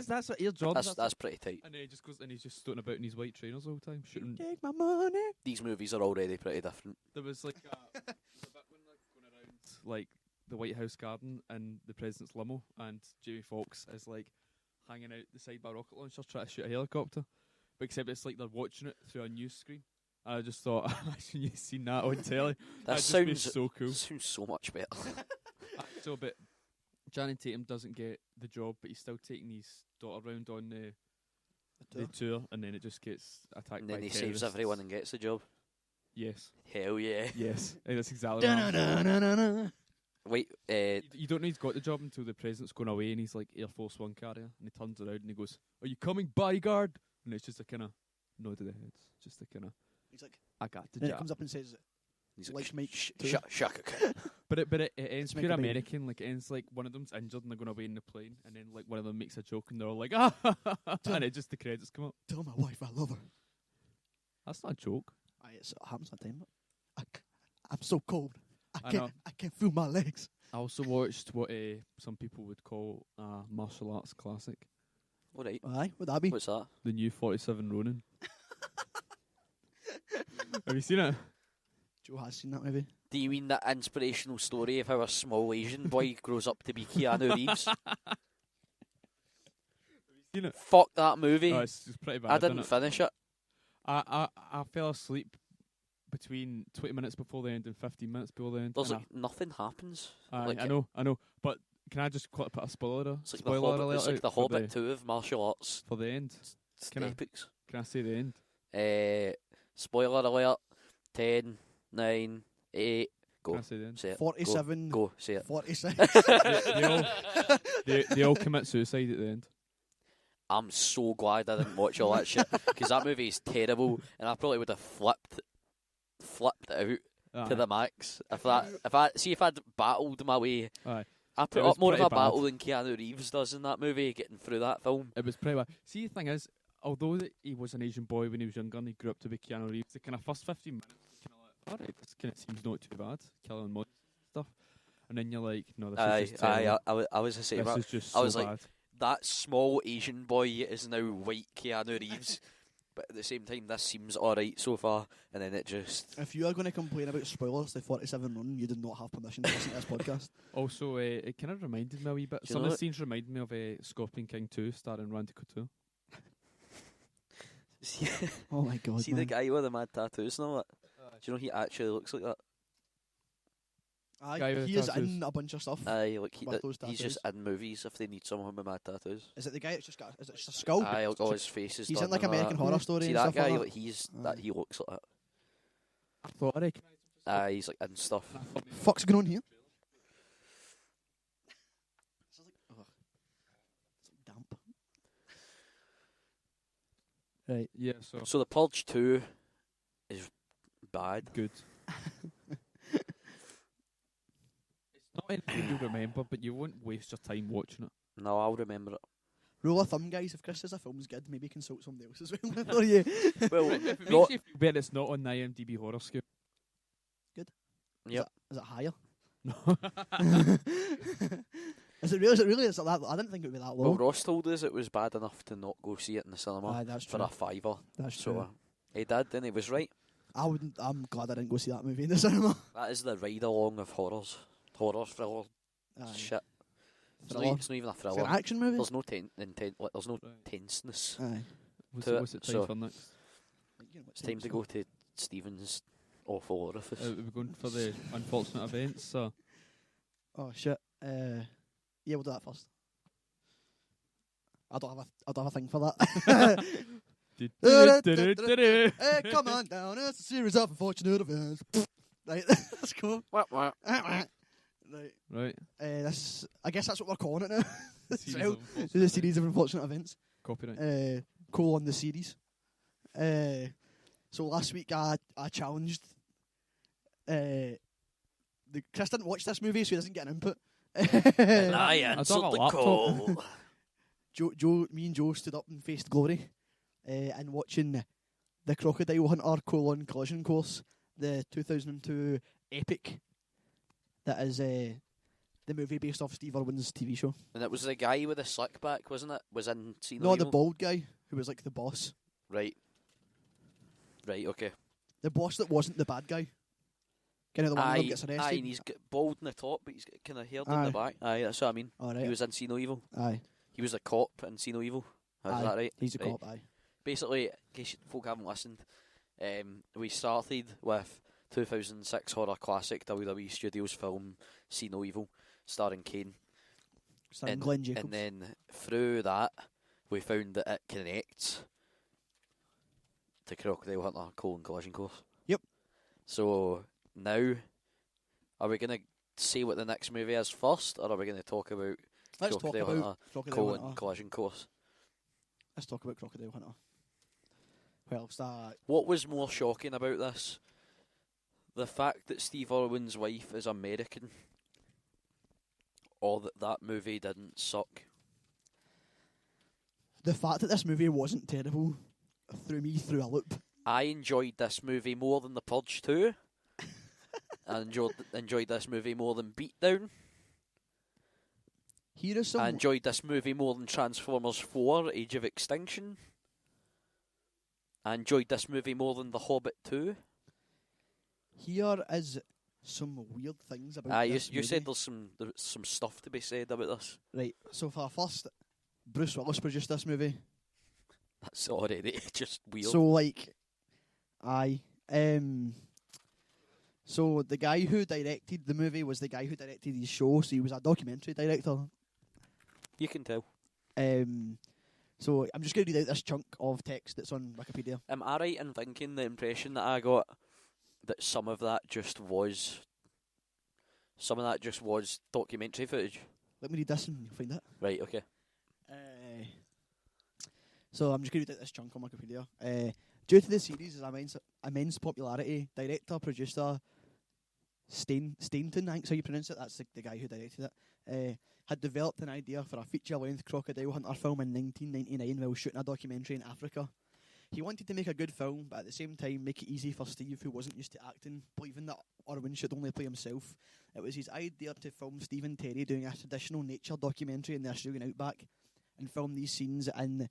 [SPEAKER 2] That's what Air Jordans.
[SPEAKER 3] That's pretty tight.
[SPEAKER 2] And then he just goes and he's just stoating about in his white trainers all the time, shooting.
[SPEAKER 1] Take my money.
[SPEAKER 3] These movies are already pretty different.
[SPEAKER 2] There was like a bit when they're going around like the White House garden and the president's limo, and Jamie Foxx is like hanging out the side by a rocket launcher trying to shoot a helicopter, but except it's like they're watching it through a news screen. I just thought, imagine you've seen that on telly.
[SPEAKER 3] That
[SPEAKER 2] That'd just be
[SPEAKER 3] sounds
[SPEAKER 2] so cool.
[SPEAKER 3] sounds so much better.
[SPEAKER 2] So, but Channing Tatum doesn't get the job, but he's still taking his daughter around on the tour, and then it just gets attacked
[SPEAKER 3] And
[SPEAKER 2] by
[SPEAKER 3] then he
[SPEAKER 2] terrorists.
[SPEAKER 3] saves everyone and gets the job.
[SPEAKER 2] Yes.
[SPEAKER 3] Hell yeah.
[SPEAKER 2] Yes. That's exactly what happened.
[SPEAKER 1] Da-na-na-na-na-na.
[SPEAKER 3] Wait,
[SPEAKER 2] You don't know he's got the job until the president's going away and he's like Air Force One carrier, and he turns around and he goes, "Are you coming, bodyguard?" And it's just a kind of nod of the head. Just a kind of,
[SPEAKER 1] He's like,
[SPEAKER 2] I got the
[SPEAKER 1] then it
[SPEAKER 2] job.
[SPEAKER 1] comes up and says,
[SPEAKER 3] he's
[SPEAKER 1] like Mike too.
[SPEAKER 3] Shaka Khan.
[SPEAKER 2] But it ends
[SPEAKER 1] Make
[SPEAKER 2] pure
[SPEAKER 1] a baby.
[SPEAKER 2] American. Like, it ends like one of them's injured and they're going away in the plane, and then like one of them makes a joke and they're all like, ah, and it just the credits come up.
[SPEAKER 1] Tell my wife I love her.
[SPEAKER 2] That's not a joke.
[SPEAKER 1] Aye, it happens sometimes. I'm so cold.
[SPEAKER 2] I know.
[SPEAKER 1] I can't feel my legs.
[SPEAKER 2] I also watched what some people would call a martial arts classic,
[SPEAKER 3] Alright.
[SPEAKER 1] Aye, would that be?
[SPEAKER 3] What's that?
[SPEAKER 2] the new 47 Ronin. Have you seen it?
[SPEAKER 1] Joe has seen that movie.
[SPEAKER 3] Do you mean that inspirational story of how a small Asian boy grows up to be Keanu Reeves?
[SPEAKER 2] Seen it?
[SPEAKER 3] Fuck that movie.
[SPEAKER 2] Oh, it's pretty bad.
[SPEAKER 3] I
[SPEAKER 2] isn't
[SPEAKER 3] didn't
[SPEAKER 2] it?
[SPEAKER 3] finish it.
[SPEAKER 2] I fell asleep between 20 minutes before the end and 15 minutes before the end.
[SPEAKER 3] There's like nothing happens.
[SPEAKER 2] I know. But can I just put a spoiler?
[SPEAKER 3] It's like
[SPEAKER 2] spoiler
[SPEAKER 3] the
[SPEAKER 2] alert
[SPEAKER 3] Hobbit. It's like the
[SPEAKER 2] out for
[SPEAKER 3] Hobbit 2 of martial arts.
[SPEAKER 2] for the end.
[SPEAKER 3] It's
[SPEAKER 2] Can I-
[SPEAKER 3] epics.
[SPEAKER 2] Can I say the end?
[SPEAKER 3] Spoiler alert. 10, 9, 8. Go.
[SPEAKER 2] Can I say the end?
[SPEAKER 3] Say it.
[SPEAKER 1] 47,
[SPEAKER 3] Go. Say it.
[SPEAKER 1] 46.
[SPEAKER 2] They all commit suicide at the end.
[SPEAKER 3] I'm so glad I didn't watch all that shit because that movie is terrible, and I probably would have flipped out to the max if I'd battled my way.
[SPEAKER 2] Aye.
[SPEAKER 3] I put
[SPEAKER 2] It was
[SPEAKER 3] up more of
[SPEAKER 2] pretty
[SPEAKER 3] a battle
[SPEAKER 2] bad.
[SPEAKER 3] than Keanu Reeves does in that movie, getting through that film.
[SPEAKER 2] It was pretty bad. See, the thing is, although he was an Asian boy when he was younger and he grew up to be Keanu Reeves, the kind of first 15 minutes, kind of like, alright, this kind of seems not too bad, killing monsters and stuff. And then you're like, no, this is just terrible.
[SPEAKER 3] I was the same.
[SPEAKER 2] This is just
[SPEAKER 3] I
[SPEAKER 2] so
[SPEAKER 3] was like,
[SPEAKER 2] bad.
[SPEAKER 3] that small Asian boy is now white Keanu Reeves, but at the same time, this seems alright so far, and then it just...
[SPEAKER 1] If you are going to complain about spoilers to 47 Run, you did not have permission to listen to this podcast.
[SPEAKER 2] Also, it kind of reminded me a wee bit.
[SPEAKER 3] Do you
[SPEAKER 2] Some
[SPEAKER 3] know
[SPEAKER 2] of the
[SPEAKER 3] what?
[SPEAKER 2] scenes reminded me of Scorpion King 2 starring Randy Couture.
[SPEAKER 3] See,
[SPEAKER 1] Oh my god.
[SPEAKER 3] see the
[SPEAKER 1] man.
[SPEAKER 3] guy with the mad tattoos and all that? Do you know he actually looks like that?
[SPEAKER 1] Aye,
[SPEAKER 2] Guy with
[SPEAKER 1] he is
[SPEAKER 2] tattoos.
[SPEAKER 1] in a bunch of stuff.
[SPEAKER 3] Aye, like
[SPEAKER 1] With those
[SPEAKER 3] he's just in movies if they need someone with mad tattoos.
[SPEAKER 1] Is it the guy that's just got? Is it just a skull?
[SPEAKER 3] Aye, like all his face is
[SPEAKER 1] He's
[SPEAKER 3] done
[SPEAKER 1] in like
[SPEAKER 3] and all
[SPEAKER 1] American
[SPEAKER 3] that.
[SPEAKER 1] Horror Story
[SPEAKER 3] See
[SPEAKER 1] and
[SPEAKER 3] that
[SPEAKER 1] stuff
[SPEAKER 3] guy?
[SPEAKER 1] like
[SPEAKER 3] Like he's
[SPEAKER 1] Aye.
[SPEAKER 3] that he looks like that.
[SPEAKER 2] I thought I recognised him.
[SPEAKER 3] Aye, he's like in stuff.
[SPEAKER 2] And I thought maybe-
[SPEAKER 1] Fuck's going on here? It's like damp. Right.
[SPEAKER 2] Yeah, so
[SPEAKER 3] So the Purge 2 is bad.
[SPEAKER 2] good. It's not anything you'll remember, but you won't waste your time watching it.
[SPEAKER 3] No, I'll remember it.
[SPEAKER 1] Rule of thumb, guys, if Chris says a film's good, maybe consult somebody else as well before you.
[SPEAKER 3] Well,
[SPEAKER 2] If it
[SPEAKER 3] not,
[SPEAKER 2] makes you feel better, it's not on the IMDb horror scale.
[SPEAKER 3] Yep.
[SPEAKER 1] Is it higher?
[SPEAKER 2] No.
[SPEAKER 1] Is it really? Is it really? Is it that? I didn't think it would be that low.
[SPEAKER 3] well, Ross told us it was bad enough to not go see it in the cinema
[SPEAKER 1] Aye, that's
[SPEAKER 3] for
[SPEAKER 1] true.
[SPEAKER 3] a fiver.
[SPEAKER 1] That's
[SPEAKER 3] So
[SPEAKER 1] true.
[SPEAKER 3] he did, and he was right.
[SPEAKER 1] I wouldn't. I'm glad I didn't go see that movie in the cinema.
[SPEAKER 3] That is the ride along of horror thriller
[SPEAKER 1] Aye.
[SPEAKER 3] shit. It's not,
[SPEAKER 1] Thriller.
[SPEAKER 3] it's not even a
[SPEAKER 1] It's an
[SPEAKER 3] thriller.
[SPEAKER 1] action movie.
[SPEAKER 3] There's no there's no
[SPEAKER 2] Right.
[SPEAKER 3] tenseness.
[SPEAKER 1] Aye.
[SPEAKER 2] What's
[SPEAKER 3] To
[SPEAKER 2] it,
[SPEAKER 3] it,
[SPEAKER 2] what's it time
[SPEAKER 3] so-
[SPEAKER 2] for next?
[SPEAKER 3] It's time to go to Stephen's awful orifice.
[SPEAKER 2] We're going for the unfortunate events. So
[SPEAKER 1] Oh shit. Yeah, we'll do that first. I don't have a thing for that. Hey, come on down. It's a series of unfortunate events. Right, let's go.
[SPEAKER 3] Wah, wah.
[SPEAKER 1] Right.
[SPEAKER 2] right,
[SPEAKER 1] I guess that's what we're calling it now.
[SPEAKER 2] series
[SPEAKER 1] Well,
[SPEAKER 2] of unfortunate
[SPEAKER 1] the series of unfortunate events.
[SPEAKER 2] copyright.
[SPEAKER 1] Colon the series. So last week I challenged. Chris didn't watch this movie, so he doesn't get an input.
[SPEAKER 3] And I
[SPEAKER 2] don't
[SPEAKER 3] answered
[SPEAKER 2] have a
[SPEAKER 3] the
[SPEAKER 2] laptop.
[SPEAKER 3] call.
[SPEAKER 1] Me and Joe stood up and faced glory, and watching the Crocodile Hunter: Collision Course, the 2002 epic. That is the movie based off Steve Irwin's TV show.
[SPEAKER 3] And it was the guy with the slick back, wasn't it? Was in See No
[SPEAKER 1] No, the
[SPEAKER 3] Evil?
[SPEAKER 1] bald guy who was like the boss.
[SPEAKER 3] Right. Right, okay.
[SPEAKER 1] The boss that wasn't the bad guy. Kind of the one that gets arrested.
[SPEAKER 3] Aye, and he's got bald in the top, but he's got kind of hair in
[SPEAKER 1] Aye.
[SPEAKER 3] the back. Aye, that's what I mean.
[SPEAKER 1] All
[SPEAKER 3] He
[SPEAKER 1] right.
[SPEAKER 3] was in See No Evil.
[SPEAKER 1] Aye.
[SPEAKER 3] He was a cop in See No Evil. Is
[SPEAKER 1] Aye.
[SPEAKER 3] that right?
[SPEAKER 1] He's a
[SPEAKER 3] Right.
[SPEAKER 1] cop. Aye.
[SPEAKER 3] Basically, in case folk haven't listened, we started with 2006 horror classic WWE Studios film See No Evil, starring Kane.
[SPEAKER 1] Starring Glenn Jacobs.
[SPEAKER 3] And then through that, we found that it connects to Crocodile Hunter: Collision Course.
[SPEAKER 1] Yep.
[SPEAKER 3] So now, are we going to say what the next movie is first, or are we going to talk about
[SPEAKER 1] Let's talk
[SPEAKER 3] Crocodile
[SPEAKER 1] about
[SPEAKER 3] Hunter:
[SPEAKER 1] Crocodile Hunter.
[SPEAKER 3] Collision Course?
[SPEAKER 1] Let's talk about Crocodile Hunter. Well, start.
[SPEAKER 3] What was more shocking about this? The fact that Steve Irwin's wife is American, or that movie didn't suck?
[SPEAKER 1] The fact that this movie wasn't terrible threw me through a loop.
[SPEAKER 3] I enjoyed this movie more than The Purge 2. I enjoyed this movie more than Beatdown.
[SPEAKER 1] Here is some.
[SPEAKER 3] I enjoyed this movie more than Transformers 4: Age of Extinction. I enjoyed this movie more than The Hobbit 2.
[SPEAKER 1] Here is some weird things about
[SPEAKER 3] You
[SPEAKER 1] this movie.
[SPEAKER 3] said there's some stuff to be said about this.
[SPEAKER 1] Right, so for first, Bruce Willis produced this movie.
[SPEAKER 3] That's already just weird.
[SPEAKER 1] So, like, Aye. So the guy who directed the movie was the guy who directed his show, so he was a documentary director.
[SPEAKER 3] You can tell.
[SPEAKER 1] So I'm just going to read out this chunk of text that's on Wikipedia.
[SPEAKER 3] Am I right in thinking the impression that I got that some of that just was documentary footage?
[SPEAKER 1] Let me read this and you'll find it.
[SPEAKER 3] Right, okay.
[SPEAKER 1] So I'm just going to read out this chunk on Wikipedia. Due to the series' immense popularity, director, producer Stainton, I think's how you pronounce it, that's the guy who directed it, had developed an idea for a feature-length crocodile hunter film in 1999 while shooting a documentary in Africa. He wanted to make a good film, but at the same time make it easy for Steve, who wasn't used to acting, believing that Irwin should only play himself. It was his idea to film Steve and Terry doing a traditional nature documentary in the Australian outback and film these scenes in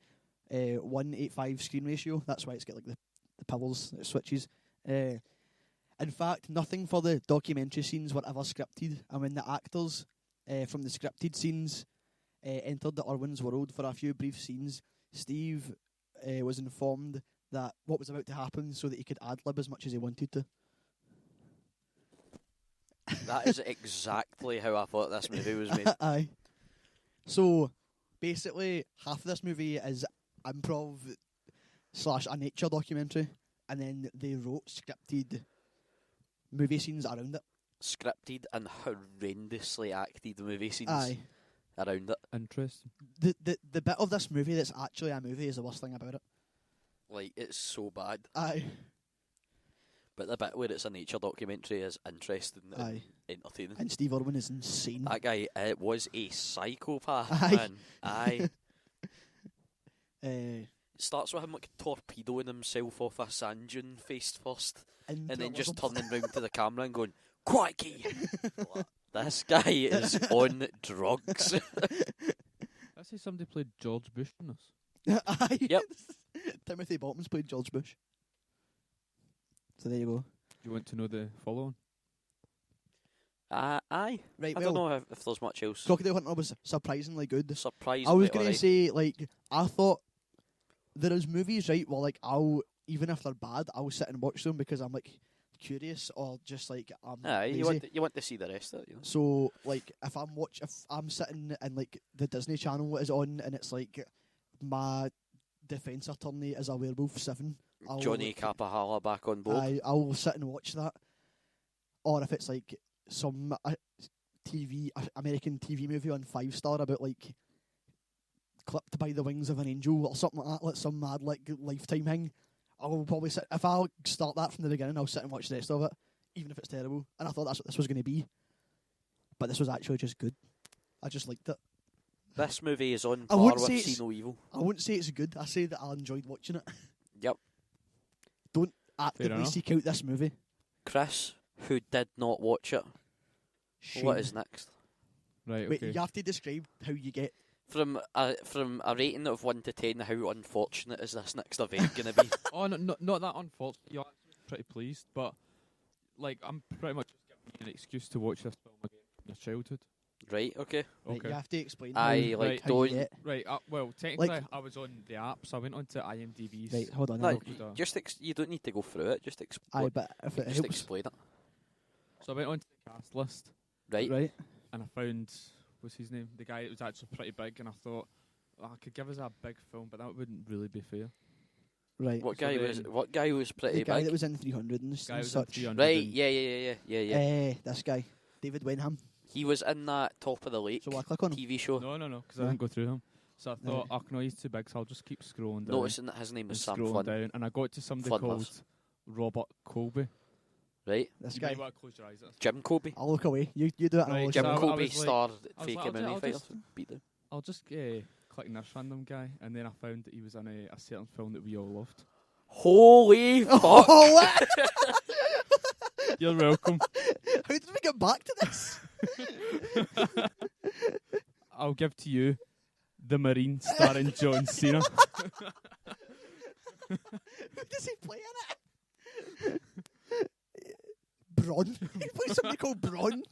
[SPEAKER 1] 1:85 screen ratio. That's why it's got like the pillars that switches. In fact, nothing for the documentary scenes were ever scripted, and when the actors from the scripted scenes entered the Irwin's world for a few brief scenes, Steve was informed that what was about to happen so that he could ad-lib as much as he wanted to.
[SPEAKER 3] That is exactly how I thought this movie was made.
[SPEAKER 1] Aye. So, basically, half of this movie is improv / a nature documentary, and then they wrote scripted movie scenes around it.
[SPEAKER 3] Scripted and horrendously acted movie scenes
[SPEAKER 1] Aye.
[SPEAKER 3] around it.
[SPEAKER 2] Interesting.
[SPEAKER 1] The bit of this movie that's actually a movie is the worst thing about it.
[SPEAKER 3] Like, it's so bad.
[SPEAKER 1] Aye.
[SPEAKER 3] But the bit where it's a nature documentary is interesting and
[SPEAKER 1] Aye.
[SPEAKER 3] entertaining.
[SPEAKER 1] And Steve Irwin is insane.
[SPEAKER 3] That guy was a psychopath,
[SPEAKER 1] Aye.
[SPEAKER 3] man. Aye.
[SPEAKER 1] Uh,
[SPEAKER 3] It starts with him like torpedoing himself off a sand dune face first, and then just turning round to the camera and going, "Crikey!" This guy is on drugs.
[SPEAKER 2] I see somebody played George Bush in this.
[SPEAKER 1] Aye.
[SPEAKER 3] Yep.
[SPEAKER 1] Timothy Bolton's played George Bush. So there you go.
[SPEAKER 2] Do you want to know the follow-on?
[SPEAKER 3] Aye.
[SPEAKER 1] Right,
[SPEAKER 3] I don't know if there's much else.
[SPEAKER 1] Crocodile Hunter was surprisingly good.
[SPEAKER 3] Surprisingly,
[SPEAKER 1] I was going to
[SPEAKER 3] alright.
[SPEAKER 1] say, like, I thought there is movies, right, well, like, even if they're bad, I'll sit and watch them because I'm, like, curious or just, like, I'm
[SPEAKER 3] Aye,
[SPEAKER 1] lazy.
[SPEAKER 3] you want to see the rest of it, you know?
[SPEAKER 1] So, like, if I'm sitting and, like, the Disney Channel is on and it's, like, my defence attorney is a werewolf 7.
[SPEAKER 3] Johnny Capahala back on board.
[SPEAKER 1] I'll sit and watch that. Or if it's, like, some American TV movie on 5 Star about, like, clipped by the wings of an angel or something like that, like some mad, like, Lifetime thing, I'll probably sit, if I'll start that from the beginning, I'll sit and watch the rest of it, even if it's terrible. And I thought that's what this was going to be. But this was actually just good. I just liked it.
[SPEAKER 3] This movie is on
[SPEAKER 1] I
[SPEAKER 3] par
[SPEAKER 1] wouldn't
[SPEAKER 3] with
[SPEAKER 1] say
[SPEAKER 3] See
[SPEAKER 1] it's-
[SPEAKER 3] No Evil.
[SPEAKER 1] I wouldn't say it's good. I say that I enjoyed watching it.
[SPEAKER 3] Yep.
[SPEAKER 1] Don't actively
[SPEAKER 2] enough.
[SPEAKER 1] seek out this movie.
[SPEAKER 3] Chris, who did not watch it,
[SPEAKER 1] Shame.
[SPEAKER 3] what is next?
[SPEAKER 2] Right,
[SPEAKER 1] Wait,
[SPEAKER 2] okay.
[SPEAKER 1] you have to describe how you get...
[SPEAKER 3] From a rating of 1 to 10, how unfortunate is this next event going to be?
[SPEAKER 2] Oh, no, not that unfortunate. You're actually pretty pleased, but like I'm pretty much just giving you an excuse to watch this film again from your childhood.
[SPEAKER 3] Right, okay.
[SPEAKER 1] Right,
[SPEAKER 2] Okay.
[SPEAKER 1] you have to explain
[SPEAKER 3] Aye,
[SPEAKER 1] how,
[SPEAKER 3] like,
[SPEAKER 1] how you
[SPEAKER 3] don't-
[SPEAKER 1] get...
[SPEAKER 2] Right. Well, technically,
[SPEAKER 1] Like-
[SPEAKER 2] I was on the app, so I went onto IMDb's.
[SPEAKER 1] Right, hold on.
[SPEAKER 3] No,
[SPEAKER 1] I'll-
[SPEAKER 3] you don't need to go through it. Just
[SPEAKER 1] Aye,
[SPEAKER 3] explain.
[SPEAKER 1] but if it
[SPEAKER 3] Just
[SPEAKER 1] helps...
[SPEAKER 3] explain it.
[SPEAKER 2] So I went onto the cast list,
[SPEAKER 3] Right.
[SPEAKER 1] Right.
[SPEAKER 2] and I found what's his name? The guy that was actually pretty big, and I thought I could give us a big film, but that wouldn't really be fair.
[SPEAKER 1] Right.
[SPEAKER 3] What
[SPEAKER 2] So
[SPEAKER 3] guy was pretty
[SPEAKER 1] The guy
[SPEAKER 3] big?
[SPEAKER 1] that was in 300 and
[SPEAKER 2] Guy was
[SPEAKER 1] such.
[SPEAKER 2] in 300
[SPEAKER 3] Right,
[SPEAKER 2] and-
[SPEAKER 3] yeah.
[SPEAKER 1] This guy. David Wenham.
[SPEAKER 3] He was in that Top of the Lake
[SPEAKER 1] So will I click on him?
[SPEAKER 3] TV show.
[SPEAKER 2] No, because
[SPEAKER 1] No.
[SPEAKER 2] I didn't go through him. So I thought,
[SPEAKER 1] No.
[SPEAKER 2] oh no, he's too big, so I'll just keep scrolling down.
[SPEAKER 3] Noticing that his name
[SPEAKER 2] and
[SPEAKER 3] was Sam
[SPEAKER 2] scrolling
[SPEAKER 3] Flynn.
[SPEAKER 2] down, and I got to somebody
[SPEAKER 3] Flynn
[SPEAKER 2] called
[SPEAKER 3] House.
[SPEAKER 2] Robert Colby.
[SPEAKER 3] Right?
[SPEAKER 1] This
[SPEAKER 2] You
[SPEAKER 1] guy.
[SPEAKER 2] might want to close your eyes. At this.
[SPEAKER 3] Jim Kobe.
[SPEAKER 1] I'll look away. You do it and I'll
[SPEAKER 2] Right,
[SPEAKER 1] look
[SPEAKER 3] Jim
[SPEAKER 2] so
[SPEAKER 1] away.
[SPEAKER 2] I
[SPEAKER 3] Kobe
[SPEAKER 2] was like-
[SPEAKER 3] starred
[SPEAKER 2] was
[SPEAKER 3] fake
[SPEAKER 2] like,
[SPEAKER 3] MMA
[SPEAKER 2] I'll
[SPEAKER 3] fighter.
[SPEAKER 2] just-
[SPEAKER 3] Beat them.
[SPEAKER 2] I'll just click this random guy, and then I found that he was in a certain film that we all loved.
[SPEAKER 3] Holy fuck!
[SPEAKER 1] Oh, what?
[SPEAKER 2] You're welcome.
[SPEAKER 1] How did we get back to this?
[SPEAKER 2] I'll give to you The Marine starring John Cena.
[SPEAKER 1] Who does he play in it? Bron. He plays somebody called Bron.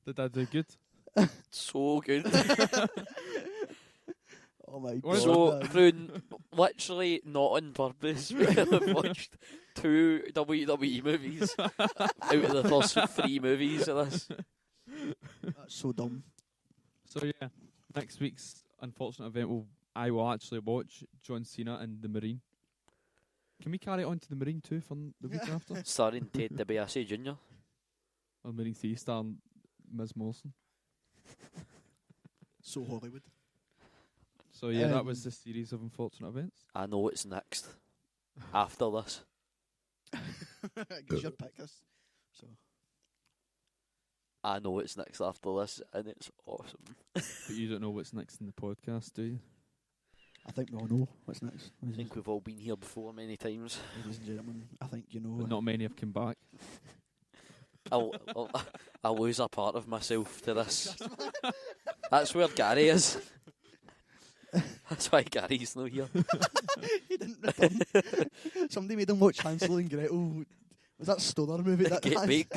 [SPEAKER 2] Did I do good?
[SPEAKER 3] So good.
[SPEAKER 1] Oh my
[SPEAKER 2] What is
[SPEAKER 3] so,
[SPEAKER 1] god.
[SPEAKER 3] Prune, literally not on purpose. I've watched 2 WWE movies out of the first 3 movies of this.
[SPEAKER 1] That's so dumb.
[SPEAKER 2] So yeah, next week's unfortunate event I will actually watch John Cena and the Marine. Can we carry on to the Marine 2 for the week after?
[SPEAKER 3] Starring Ted DiBiase Jr.
[SPEAKER 2] Or Marine 3 starring Ms. Morrison.
[SPEAKER 1] So Hollywood.
[SPEAKER 2] So yeah, that was the series of unfortunate events.
[SPEAKER 3] I know what's next after this.
[SPEAKER 1] Because your pick is. So.
[SPEAKER 3] I know what's next after this, and it's awesome.
[SPEAKER 2] But you don't know what's next in the podcast, do you?
[SPEAKER 1] I think we all know what's next.
[SPEAKER 3] I think we've all been here before many times.
[SPEAKER 1] Ladies and gentlemen, I think you know.
[SPEAKER 2] But not many have come back.
[SPEAKER 3] I'll lose a part of myself to this. That's where Gary is. That's why Gary's not here.
[SPEAKER 1] He didn't return. Somebody made him watch Hansel and Gretel. Was that Stoner movie? That
[SPEAKER 3] Get baked.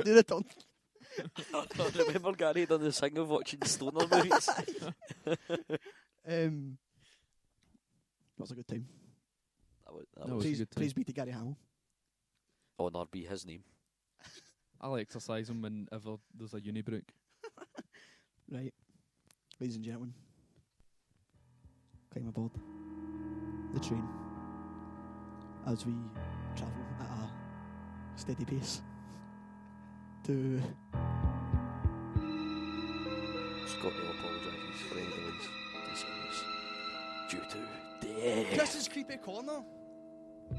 [SPEAKER 1] Do return.
[SPEAKER 3] I remember Gary done the thing of watching stoner movies.
[SPEAKER 1] That was a good time.
[SPEAKER 3] That was
[SPEAKER 2] a good time.
[SPEAKER 1] Please be to Gary Hamill.
[SPEAKER 3] Honour be his name.
[SPEAKER 2] I'll exercise him whenever there's a uni break.
[SPEAKER 1] Right. Ladies and gentlemen, climb aboard the train as we travel at a steady pace to
[SPEAKER 3] Scotty apologises for any delays to service due to death.
[SPEAKER 1] Chris's creepy corner.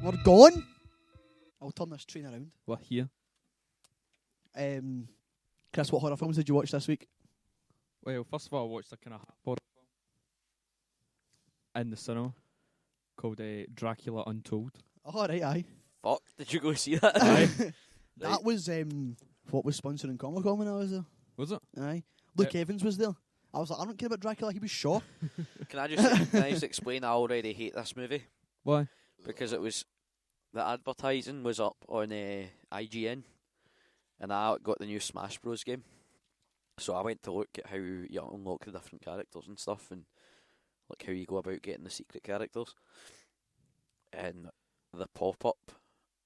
[SPEAKER 1] We're gone. I'll turn this train around.
[SPEAKER 2] We're here.
[SPEAKER 1] Chris, what horror films did you watch this week?
[SPEAKER 2] Well, first of all, I watched a kind of horror film in the cinema called Dracula Untold.
[SPEAKER 1] Oh, right, aye.
[SPEAKER 3] Fuck, did you go see that?
[SPEAKER 2] Aye.
[SPEAKER 1] That was what was sponsoring Comic-Con when I was there.
[SPEAKER 2] Was it?
[SPEAKER 1] Aye. Luke Evans was there. I was like, I don't care about Dracula, he was shot.
[SPEAKER 3] Can I just explain I already hate this movie?
[SPEAKER 2] Why?
[SPEAKER 3] Because the advertising was up on IGN, and I got the new Smash Bros game. So I went to look at how you unlock the different characters and stuff, and like how you go about getting the secret characters. And the pop-up,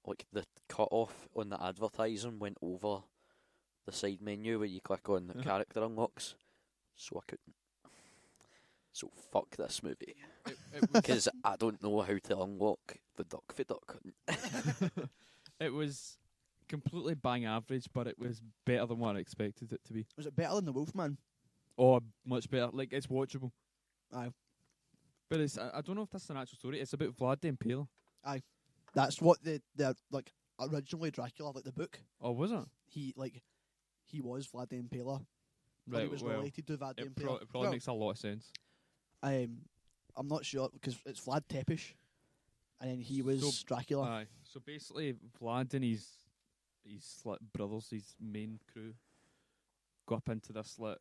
[SPEAKER 3] like the cut-off on the advertising went over the side menu where you click on the character unlocks. So I couldn't. So fuck this movie. Because I don't know how to unlock the Duck for Duck Hunt.
[SPEAKER 2] It was completely bang average, but it was better than what I expected it to be.
[SPEAKER 1] Was it better than The Wolfman?
[SPEAKER 2] Oh, much better. Like, it's watchable.
[SPEAKER 1] Aye.
[SPEAKER 2] But it's I don't know if that's an actual story. It's about Vlad the Impaler.
[SPEAKER 1] Aye. That's what the like originally Dracula, like the book.
[SPEAKER 2] Oh, was it?
[SPEAKER 1] He was Vlad the Impaler.
[SPEAKER 2] Right,
[SPEAKER 1] He was related to Vlad the
[SPEAKER 2] it
[SPEAKER 1] Impaler.
[SPEAKER 2] probably makes a lot of sense.
[SPEAKER 1] I'm not sure because it's Vlad Tepes, and then he was Dracula.
[SPEAKER 2] Aye. So basically, Vlad and his like brothers, his main crew, go up into this like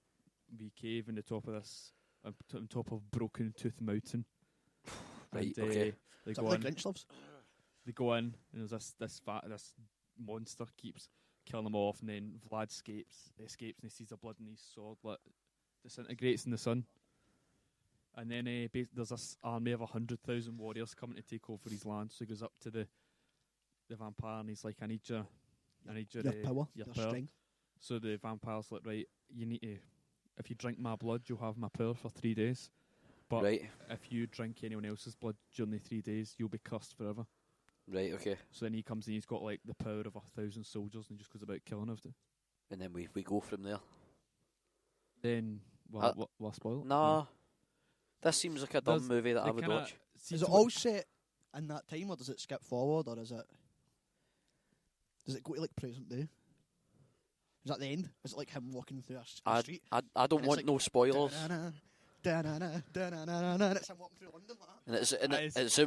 [SPEAKER 2] wee cave in the top of this, on top of Broken Tooth Mountain.
[SPEAKER 3] Right.
[SPEAKER 2] And,
[SPEAKER 3] Okay.
[SPEAKER 2] They
[SPEAKER 1] Is that
[SPEAKER 2] go
[SPEAKER 1] where
[SPEAKER 2] in.
[SPEAKER 1] Grinch lives?
[SPEAKER 2] They go in, and there's this monster keeps killing them off, and then Vlad escapes, and he sees the blood in his sword like disintegrates in the sun. And then there's this army of 100,000 warriors coming to take over his land. So he goes up to the vampire, and he's like, "I need your
[SPEAKER 1] Power,
[SPEAKER 2] your
[SPEAKER 1] your
[SPEAKER 2] power."
[SPEAKER 1] strength.
[SPEAKER 2] So the vampire's like, "Right, you need to. If you drink my blood, you'll have my power for 3 days. But
[SPEAKER 3] Right.
[SPEAKER 2] if you drink anyone else's blood during the 3 days, you'll be cursed forever."
[SPEAKER 3] Right, okay.
[SPEAKER 2] So then he comes in, he's got like the power of 1,000 soldiers, and he just goes about killing everything.
[SPEAKER 3] And then we go from there.
[SPEAKER 2] Then, what spoil?
[SPEAKER 3] Nah. This seems like a dumb
[SPEAKER 2] Does
[SPEAKER 3] movie that I
[SPEAKER 2] they
[SPEAKER 3] would
[SPEAKER 2] kinda
[SPEAKER 3] watch.
[SPEAKER 2] see
[SPEAKER 1] Is it
[SPEAKER 2] so
[SPEAKER 1] all
[SPEAKER 2] much-
[SPEAKER 1] set in that time, or does it skip forward, or does it go to like present day? Is that the end? Is it like him walking through a street?
[SPEAKER 3] I don't
[SPEAKER 1] And it's
[SPEAKER 3] want
[SPEAKER 1] like,
[SPEAKER 3] no spoilers.
[SPEAKER 1] Da-na-na, da-na-na, da-na-na-na, and it's him walking through London like that.
[SPEAKER 3] And
[SPEAKER 2] That is
[SPEAKER 3] it's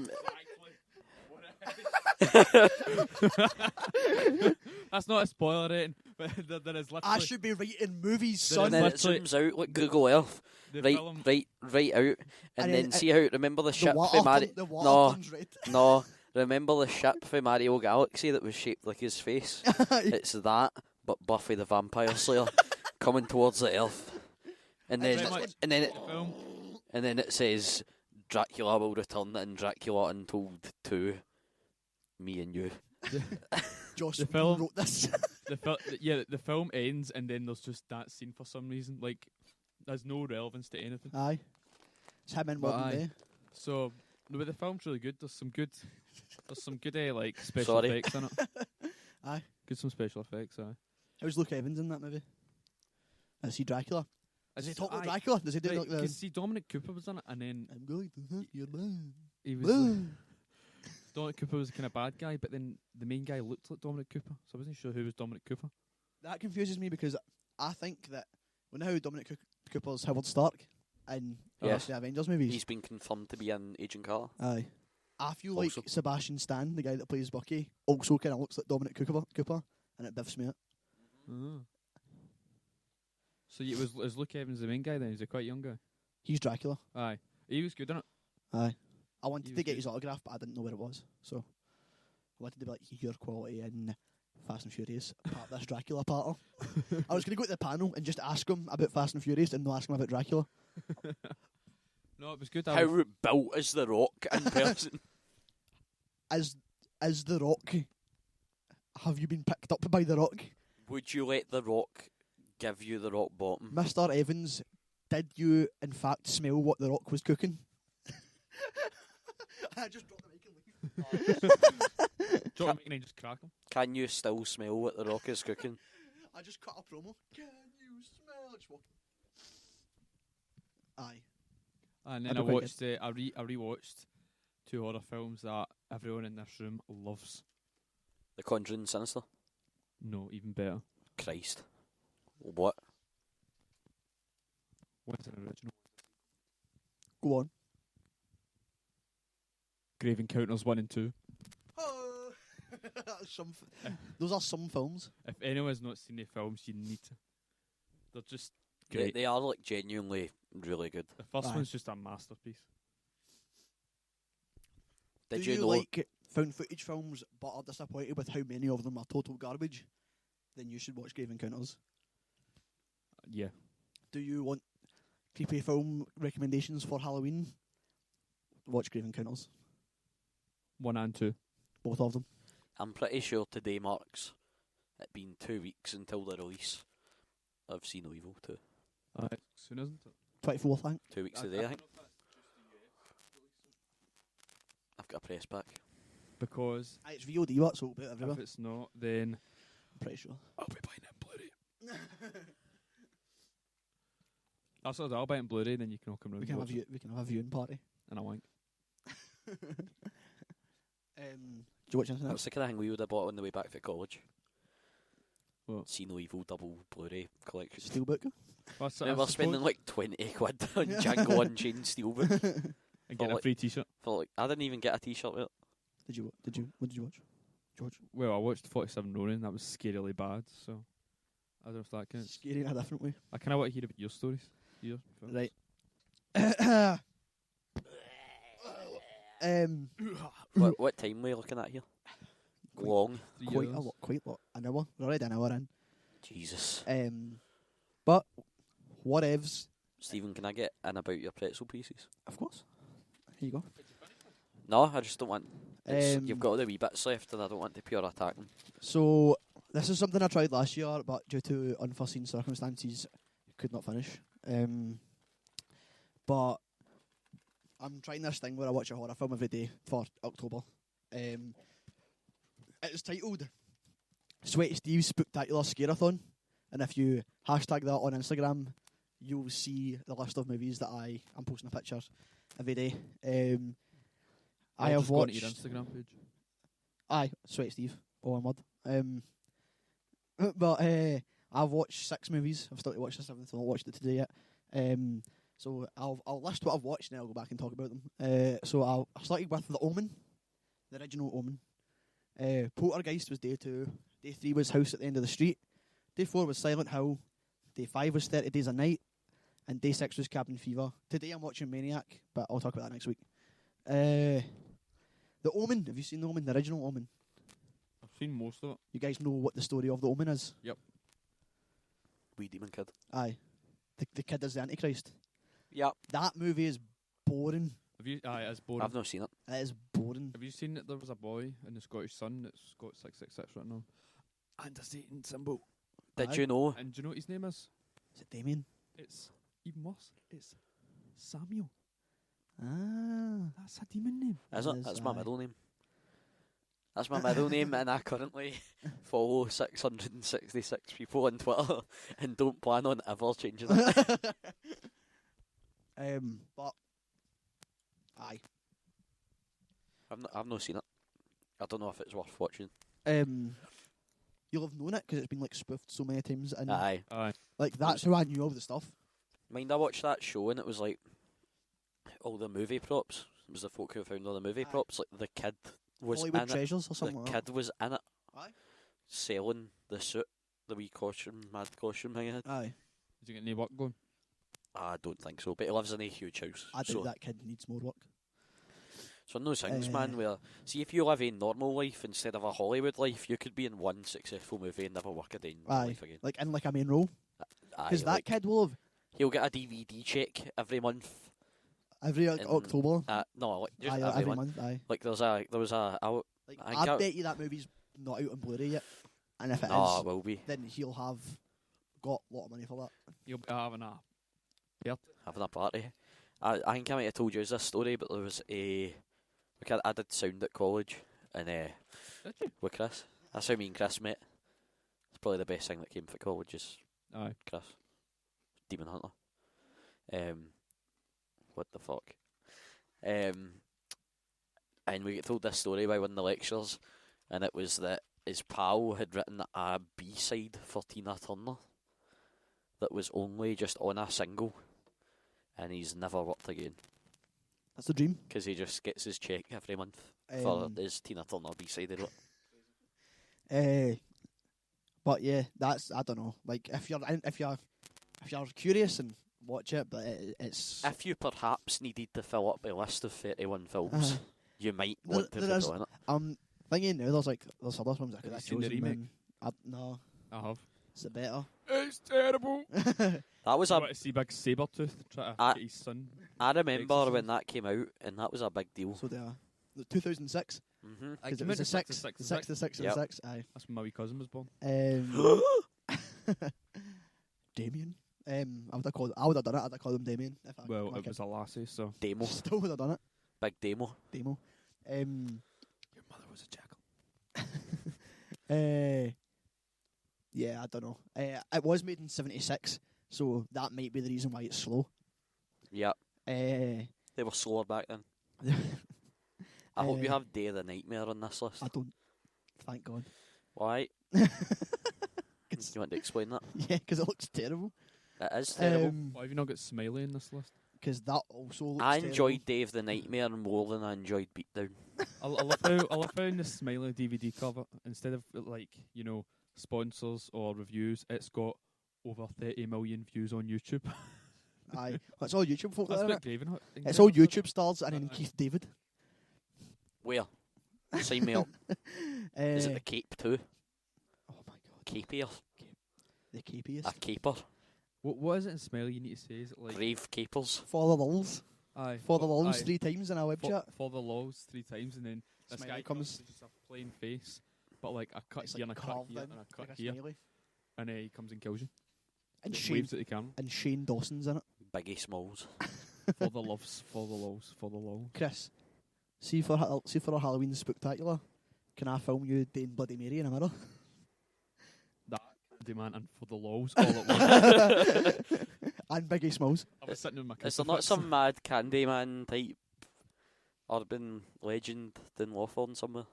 [SPEAKER 2] That's not a spoiler rating, but there is literally
[SPEAKER 1] I should be writing movies,
[SPEAKER 2] There
[SPEAKER 3] and
[SPEAKER 1] son.
[SPEAKER 3] then it
[SPEAKER 2] literally-
[SPEAKER 3] zooms out like Google Earth,
[SPEAKER 2] the
[SPEAKER 3] right,
[SPEAKER 2] film.
[SPEAKER 3] right out, and
[SPEAKER 1] And
[SPEAKER 3] then
[SPEAKER 1] then
[SPEAKER 3] see how remember the
[SPEAKER 1] The
[SPEAKER 3] ship
[SPEAKER 1] water,
[SPEAKER 3] from Mario.
[SPEAKER 1] the water
[SPEAKER 3] No.
[SPEAKER 1] turns red.
[SPEAKER 3] No, remember the ship from Mario Galaxy that was shaped like his face. It's that, but Buffy the Vampire Slayer coming towards the Earth, and then
[SPEAKER 2] Very much
[SPEAKER 3] and then it
[SPEAKER 2] the film.
[SPEAKER 3] and then it says Dracula will return in Dracula Untold 2. Me and you.
[SPEAKER 1] Joss
[SPEAKER 2] The film-
[SPEAKER 1] wrote this.
[SPEAKER 2] The film ends and then there's just that scene for some reason. Like, there's no relevance to anything.
[SPEAKER 1] Aye. It's him in
[SPEAKER 2] But
[SPEAKER 1] modern
[SPEAKER 2] aye.
[SPEAKER 1] day.
[SPEAKER 2] So, no, but the film's really good. There's some good like special
[SPEAKER 3] Sorry.
[SPEAKER 2] effects in it.
[SPEAKER 1] Aye.
[SPEAKER 2] Some special effects. Aye.
[SPEAKER 1] How's Luke Evans in that movie? Is he Dracula? Does he talk like
[SPEAKER 2] Aye.
[SPEAKER 1] Dracula? Does he do like the...
[SPEAKER 2] Because see, Dominic Cooper was in it, and then
[SPEAKER 1] I'm going to hunt your man.
[SPEAKER 2] he was. Dominic Cooper was a kind of bad guy, but then the main guy looked like Dominic Cooper, so I wasn't sure who was Dominic Cooper.
[SPEAKER 1] That confuses me because I think that we know how Dominic Cooper's Howard Stark in
[SPEAKER 3] Yes.
[SPEAKER 1] the Avengers movies.
[SPEAKER 3] He's been confirmed to be in Agent Carter.
[SPEAKER 1] Aye. I feel
[SPEAKER 3] Also-
[SPEAKER 1] like Sebastian Stan, the guy that plays Bucky, also kind of looks like Dominic Cooper, and it biffs me out.
[SPEAKER 2] Oh. So is Luke Evans the main guy then? He's a quite young guy.
[SPEAKER 1] He's Dracula.
[SPEAKER 2] Aye. He was good in it.
[SPEAKER 1] Aye. I wanted
[SPEAKER 2] He
[SPEAKER 1] to
[SPEAKER 2] was
[SPEAKER 1] get
[SPEAKER 2] good.
[SPEAKER 1] his autograph, but I didn't know where it was. So I wanted to be like, your quality in Fast and Furious, part of this Dracula part. I was going to go to the panel and just ask him about Fast and Furious and not ask him about Dracula.
[SPEAKER 2] No, it was good.
[SPEAKER 3] How built is The Rock in person?
[SPEAKER 1] As The Rock, have you been picked up by The Rock?
[SPEAKER 3] Would you let The Rock give you the rock bottom?
[SPEAKER 1] Mr. Evans, did you in fact smell what The Rock was cooking? I just dropped the mic and leave.
[SPEAKER 2] Drop him and just crack him.
[SPEAKER 3] Can you still smell what The Rock is cooking?
[SPEAKER 1] I just cut a promo. Can you smell? Just walk. Aye.
[SPEAKER 2] And then
[SPEAKER 1] That'd be quite
[SPEAKER 2] I rewatched 2 horror films that everyone in this room loves.
[SPEAKER 3] The Conjuring Sinister?
[SPEAKER 2] No, even better.
[SPEAKER 3] Christ. What?
[SPEAKER 2] What's an original?
[SPEAKER 1] Go on.
[SPEAKER 2] Grave Encounters 1 and 2.
[SPEAKER 1] Oh. Those are some films.
[SPEAKER 2] If anyone's not seen the films, you need to. They're just
[SPEAKER 3] They,
[SPEAKER 2] great.
[SPEAKER 3] they are like genuinely really good.
[SPEAKER 2] The first
[SPEAKER 1] Aye.
[SPEAKER 2] one's just a masterpiece.
[SPEAKER 3] Did
[SPEAKER 1] Do
[SPEAKER 3] you know?
[SPEAKER 1] like found footage films but are disappointed with how many of them are total garbage? Then you should watch Grave Encounters.
[SPEAKER 2] Yeah.
[SPEAKER 1] Do you want creepy film recommendations for Halloween? Watch Grave Encounters.
[SPEAKER 2] 1 and 2.
[SPEAKER 1] Both of them.
[SPEAKER 3] I'm pretty sure today marks it being 2 weeks until the release of See No Evil 2.
[SPEAKER 2] Soon, isn't it?
[SPEAKER 1] 24th, I think.
[SPEAKER 3] 2 weeks today, I think. I've got a press pack.
[SPEAKER 2] Because
[SPEAKER 1] It's VOD, what's all about everywhere.
[SPEAKER 2] if it's not, then
[SPEAKER 1] I'm pretty sure.
[SPEAKER 2] I'll be buying it in Blu-ray. That's what I'll buy it in Blu-ray, then you can all come round
[SPEAKER 1] We can
[SPEAKER 2] and
[SPEAKER 1] have
[SPEAKER 2] watch it.
[SPEAKER 1] we can have a viewing party.
[SPEAKER 2] And I wank.
[SPEAKER 1] Do you watch anything
[SPEAKER 3] That's
[SPEAKER 1] else?
[SPEAKER 3] the kind of thing we would have bought on the way back to college.
[SPEAKER 2] What?
[SPEAKER 3] See No Evil double Blu-ray collection.
[SPEAKER 1] Steelbook.
[SPEAKER 2] That's,
[SPEAKER 3] We were spending like 20 quid on Django Unchained Steelbook.
[SPEAKER 2] and getting a
[SPEAKER 3] like-
[SPEAKER 2] free T-shirt.
[SPEAKER 3] For like, I didn't even get a T-shirt with it.
[SPEAKER 1] What did you watch? George?
[SPEAKER 2] Well, I watched 47 Ronin. That was scarily bad. So I don't know if that counts.
[SPEAKER 1] Scary in a different way.
[SPEAKER 2] I kind of want to hear about your stories. Your films.
[SPEAKER 1] Right.
[SPEAKER 3] What time are we looking at here? Long.
[SPEAKER 2] 3
[SPEAKER 1] Quite
[SPEAKER 2] years.
[SPEAKER 1] a lot, an hour. We're already an hour in.
[SPEAKER 3] Jesus.
[SPEAKER 1] But what ifs?
[SPEAKER 3] Stephen, can I get in about your pretzel pieces?
[SPEAKER 1] Of course. Here you go.
[SPEAKER 3] No, I just don't want...
[SPEAKER 1] Um,
[SPEAKER 3] you've got the wee bits left and I don't want to pure attack them.
[SPEAKER 1] So this is something I tried last year, but due to unforeseen circumstances, could not finish. But I'm trying this thing where I watch a horror film every day for October. It's titled Sweaty Steve's Spooktacular Scareathon, and if you hashtag that on Instagram, you'll see the list of movies that I am posting a picture every day. I have
[SPEAKER 2] just gone to
[SPEAKER 1] watched.
[SPEAKER 2] your Instagram page.
[SPEAKER 1] Aye, Sweaty Steve, all one word. But I've watched 6 movies. I've still to watch the 7th. I've not watched it today yet. So I'll list what I've watched and then I'll go back and talk about them. So I started with The Omen, the original Omen. Poltergeist was day 2. Day 3 was House at the End of the Street. Day 4 was Silent Hill. Day 5 was 30 Days a Night. And day 6 was Cabin Fever. Today I'm watching Maniac, but I'll talk about that next week. The Omen, have you seen The Omen, the original Omen?
[SPEAKER 2] I've seen most of it.
[SPEAKER 1] You guys know what the story of The Omen is?
[SPEAKER 3] Wee demon kid.
[SPEAKER 1] Aye. The kid is the Antichrist.
[SPEAKER 3] Yep.
[SPEAKER 1] That movie is boring.
[SPEAKER 2] Have you? Aye, it's boring.
[SPEAKER 3] I've not seen it.
[SPEAKER 1] It is boring.
[SPEAKER 2] Have you seen that there was a boy in the Scottish Sun that's got 666 written on? And a Satan symbol.
[SPEAKER 3] Did
[SPEAKER 1] Aye.
[SPEAKER 3] you know?
[SPEAKER 2] And do you know what his name is?
[SPEAKER 1] Is it Damien?
[SPEAKER 2] It's even worse. It's Samuel.
[SPEAKER 1] Ah.
[SPEAKER 2] That's a demon name.
[SPEAKER 3] Is
[SPEAKER 1] It
[SPEAKER 3] it?
[SPEAKER 1] is,
[SPEAKER 3] That's my
[SPEAKER 1] aye.
[SPEAKER 3] middle name. That's my middle name, and I currently follow 666 people on Twitter and don't plan on ever changing it.
[SPEAKER 1] But aye.
[SPEAKER 3] I've not seen it. I don't know if it's worth watching.
[SPEAKER 1] You'll have known it because it's been like spoofed so many times, and
[SPEAKER 3] Aye.
[SPEAKER 2] Aye.
[SPEAKER 1] like that's how I knew all the stuff.
[SPEAKER 3] Mind, I watched that show and it was like all the movie props. It was the folk who found all the movie
[SPEAKER 1] Aye.
[SPEAKER 3] props. Like the kid was
[SPEAKER 1] Hollywood
[SPEAKER 3] in it.
[SPEAKER 1] Treasures or something
[SPEAKER 3] The
[SPEAKER 1] like that.
[SPEAKER 3] kid was in it,
[SPEAKER 1] Aye.
[SPEAKER 3] selling the suit, the wee costume, mad costume thing he had.
[SPEAKER 1] Aye.
[SPEAKER 2] Did you get any work going?
[SPEAKER 3] I don't think so, but he lives in a huge house.
[SPEAKER 1] I
[SPEAKER 3] so
[SPEAKER 1] think that kid needs more work.
[SPEAKER 3] it's one of those things, man, where, see, if you live a normal life instead of a Hollywood life, you could be in one successful movie and never work a day in your
[SPEAKER 1] Aye.
[SPEAKER 3] life again.
[SPEAKER 1] Like in like a main role,
[SPEAKER 3] Aye,
[SPEAKER 1] because that
[SPEAKER 3] like,
[SPEAKER 1] kid will have
[SPEAKER 3] he'll get a DVD check every month.
[SPEAKER 1] every like,
[SPEAKER 3] In-
[SPEAKER 1] October.
[SPEAKER 3] No, like, just
[SPEAKER 1] Aye,
[SPEAKER 3] every month.
[SPEAKER 1] Aye.
[SPEAKER 3] Like there was a
[SPEAKER 1] Like
[SPEAKER 3] I
[SPEAKER 1] I
[SPEAKER 3] got-
[SPEAKER 1] bet you that movie's not out on Blu-ray yet, and if it
[SPEAKER 3] no,
[SPEAKER 1] is,
[SPEAKER 3] it will be
[SPEAKER 1] then he'll have got a lot of money for that.
[SPEAKER 2] You'll be having a party.
[SPEAKER 3] having a party. I think I might have told you this story, but there was I did sound at college, and
[SPEAKER 2] Did you?
[SPEAKER 3] with Chris. That's how me and Chris met. It's probably the best thing that came for college is
[SPEAKER 2] Aye.
[SPEAKER 3] Chris, Demon Hunter. What the fuck? And we get told this story by one of the lecturers, and it was that his pal had written a B-side for Tina Turner that was only just on a single, and he's never worked again
[SPEAKER 1] That's the dream.
[SPEAKER 3] because he just gets his check every month for
[SPEAKER 1] Um,
[SPEAKER 3] his Tina Turner B-side.
[SPEAKER 1] But yeah, that's I don't know. Like if you're curious and watch it, but it's
[SPEAKER 3] If you perhaps needed to fill up a list of 31 films,
[SPEAKER 1] Uh-huh.
[SPEAKER 3] you might
[SPEAKER 1] There-
[SPEAKER 3] want to
[SPEAKER 1] there
[SPEAKER 3] put
[SPEAKER 1] is-
[SPEAKER 3] it on it.
[SPEAKER 1] thinking now. There's other films I could
[SPEAKER 2] Have
[SPEAKER 1] have
[SPEAKER 2] you seen the
[SPEAKER 1] chosen.
[SPEAKER 2] remake?
[SPEAKER 1] No,
[SPEAKER 2] I have.
[SPEAKER 1] is it better?
[SPEAKER 2] It's terrible.
[SPEAKER 3] That was
[SPEAKER 2] I
[SPEAKER 3] a.
[SPEAKER 2] want to see Big Sabretooth try to
[SPEAKER 3] I-
[SPEAKER 2] get his son.
[SPEAKER 3] I remember
[SPEAKER 2] Exorcism.
[SPEAKER 3] when that came out, and that was a big deal.
[SPEAKER 1] So they are. 2006.
[SPEAKER 3] Mm-hmm.
[SPEAKER 1] Because it was the 6, the 6, the 6, and
[SPEAKER 3] Yep.
[SPEAKER 1] the 6. Aye.
[SPEAKER 2] That's when my wee cousin was born.
[SPEAKER 1] Damien. I would have done it. I'd have called him Damien. If I
[SPEAKER 2] Well,
[SPEAKER 1] my
[SPEAKER 2] it
[SPEAKER 1] kid.
[SPEAKER 2] was a lassie, so.
[SPEAKER 3] Demo,
[SPEAKER 1] Still would have done it.
[SPEAKER 3] big demo.
[SPEAKER 1] Demo.
[SPEAKER 2] Your mother was a jackal.
[SPEAKER 1] Yeah, I don't know. It was made in 76, so that might be the reason why it's slow.
[SPEAKER 3] Yeah,
[SPEAKER 1] I
[SPEAKER 3] they were slower back then. I hope you have Day of the Nightmare on this list.
[SPEAKER 1] don't. Thank God.
[SPEAKER 3] Why?
[SPEAKER 1] 'Cause-
[SPEAKER 3] You want to explain that?
[SPEAKER 1] yeah, because it looks terrible.
[SPEAKER 3] It is terrible.
[SPEAKER 2] Why have you not got Smiley in this list?
[SPEAKER 1] Because that also looks
[SPEAKER 3] I
[SPEAKER 1] terrible.
[SPEAKER 3] enjoyed Day of the Nightmare more than I enjoyed Beatdown.
[SPEAKER 2] I love how in the Smiley DVD cover, instead of like, you know, sponsors or reviews, it's got over 30 million views on YouTube.
[SPEAKER 1] Aye, that's all YouTube folk.
[SPEAKER 2] That's
[SPEAKER 1] Isn't
[SPEAKER 2] what
[SPEAKER 1] it?
[SPEAKER 2] Graven.
[SPEAKER 1] It's all YouTube stars and then
[SPEAKER 2] Aye.
[SPEAKER 1] Keith David.
[SPEAKER 3] Where? Sign me up. Is it
[SPEAKER 1] Eh,
[SPEAKER 3] the Cape too?
[SPEAKER 1] oh my God,
[SPEAKER 3] Capier?
[SPEAKER 1] the capiest.
[SPEAKER 3] A caper?
[SPEAKER 2] What is it in Smiley you need to say? Is it like
[SPEAKER 3] Grave capers?
[SPEAKER 1] For the lulz.
[SPEAKER 2] aye
[SPEAKER 1] For the lulz
[SPEAKER 2] aye.
[SPEAKER 1] 3 times in our web chat.
[SPEAKER 2] For the laws 3 times, and then this
[SPEAKER 1] Smiley
[SPEAKER 2] guy
[SPEAKER 1] comes.
[SPEAKER 2] comes with just a plain face, but like a cut
[SPEAKER 1] It's
[SPEAKER 2] here
[SPEAKER 1] like
[SPEAKER 2] and a cut
[SPEAKER 1] carved
[SPEAKER 2] here
[SPEAKER 1] in,
[SPEAKER 2] and a cut
[SPEAKER 1] like a
[SPEAKER 2] here,
[SPEAKER 1] smiley.
[SPEAKER 2] and he comes and kills you.
[SPEAKER 1] And
[SPEAKER 2] Just
[SPEAKER 1] Shane,
[SPEAKER 2] waves at the camera.
[SPEAKER 1] and Shane Dawson's in it.
[SPEAKER 3] Biggie Smalls.
[SPEAKER 2] For the loves, for the lows, for the low.
[SPEAKER 1] Chris, see for our Halloween spectacular, can I film you doing Bloody Mary in a mirror?
[SPEAKER 2] That demand and for the lows all at once.
[SPEAKER 1] And Biggie Smalls.
[SPEAKER 2] I was sitting with my
[SPEAKER 3] Is there not
[SPEAKER 2] crucifix.
[SPEAKER 3] some mad Candyman type urban legend in Lawthorne somewhere?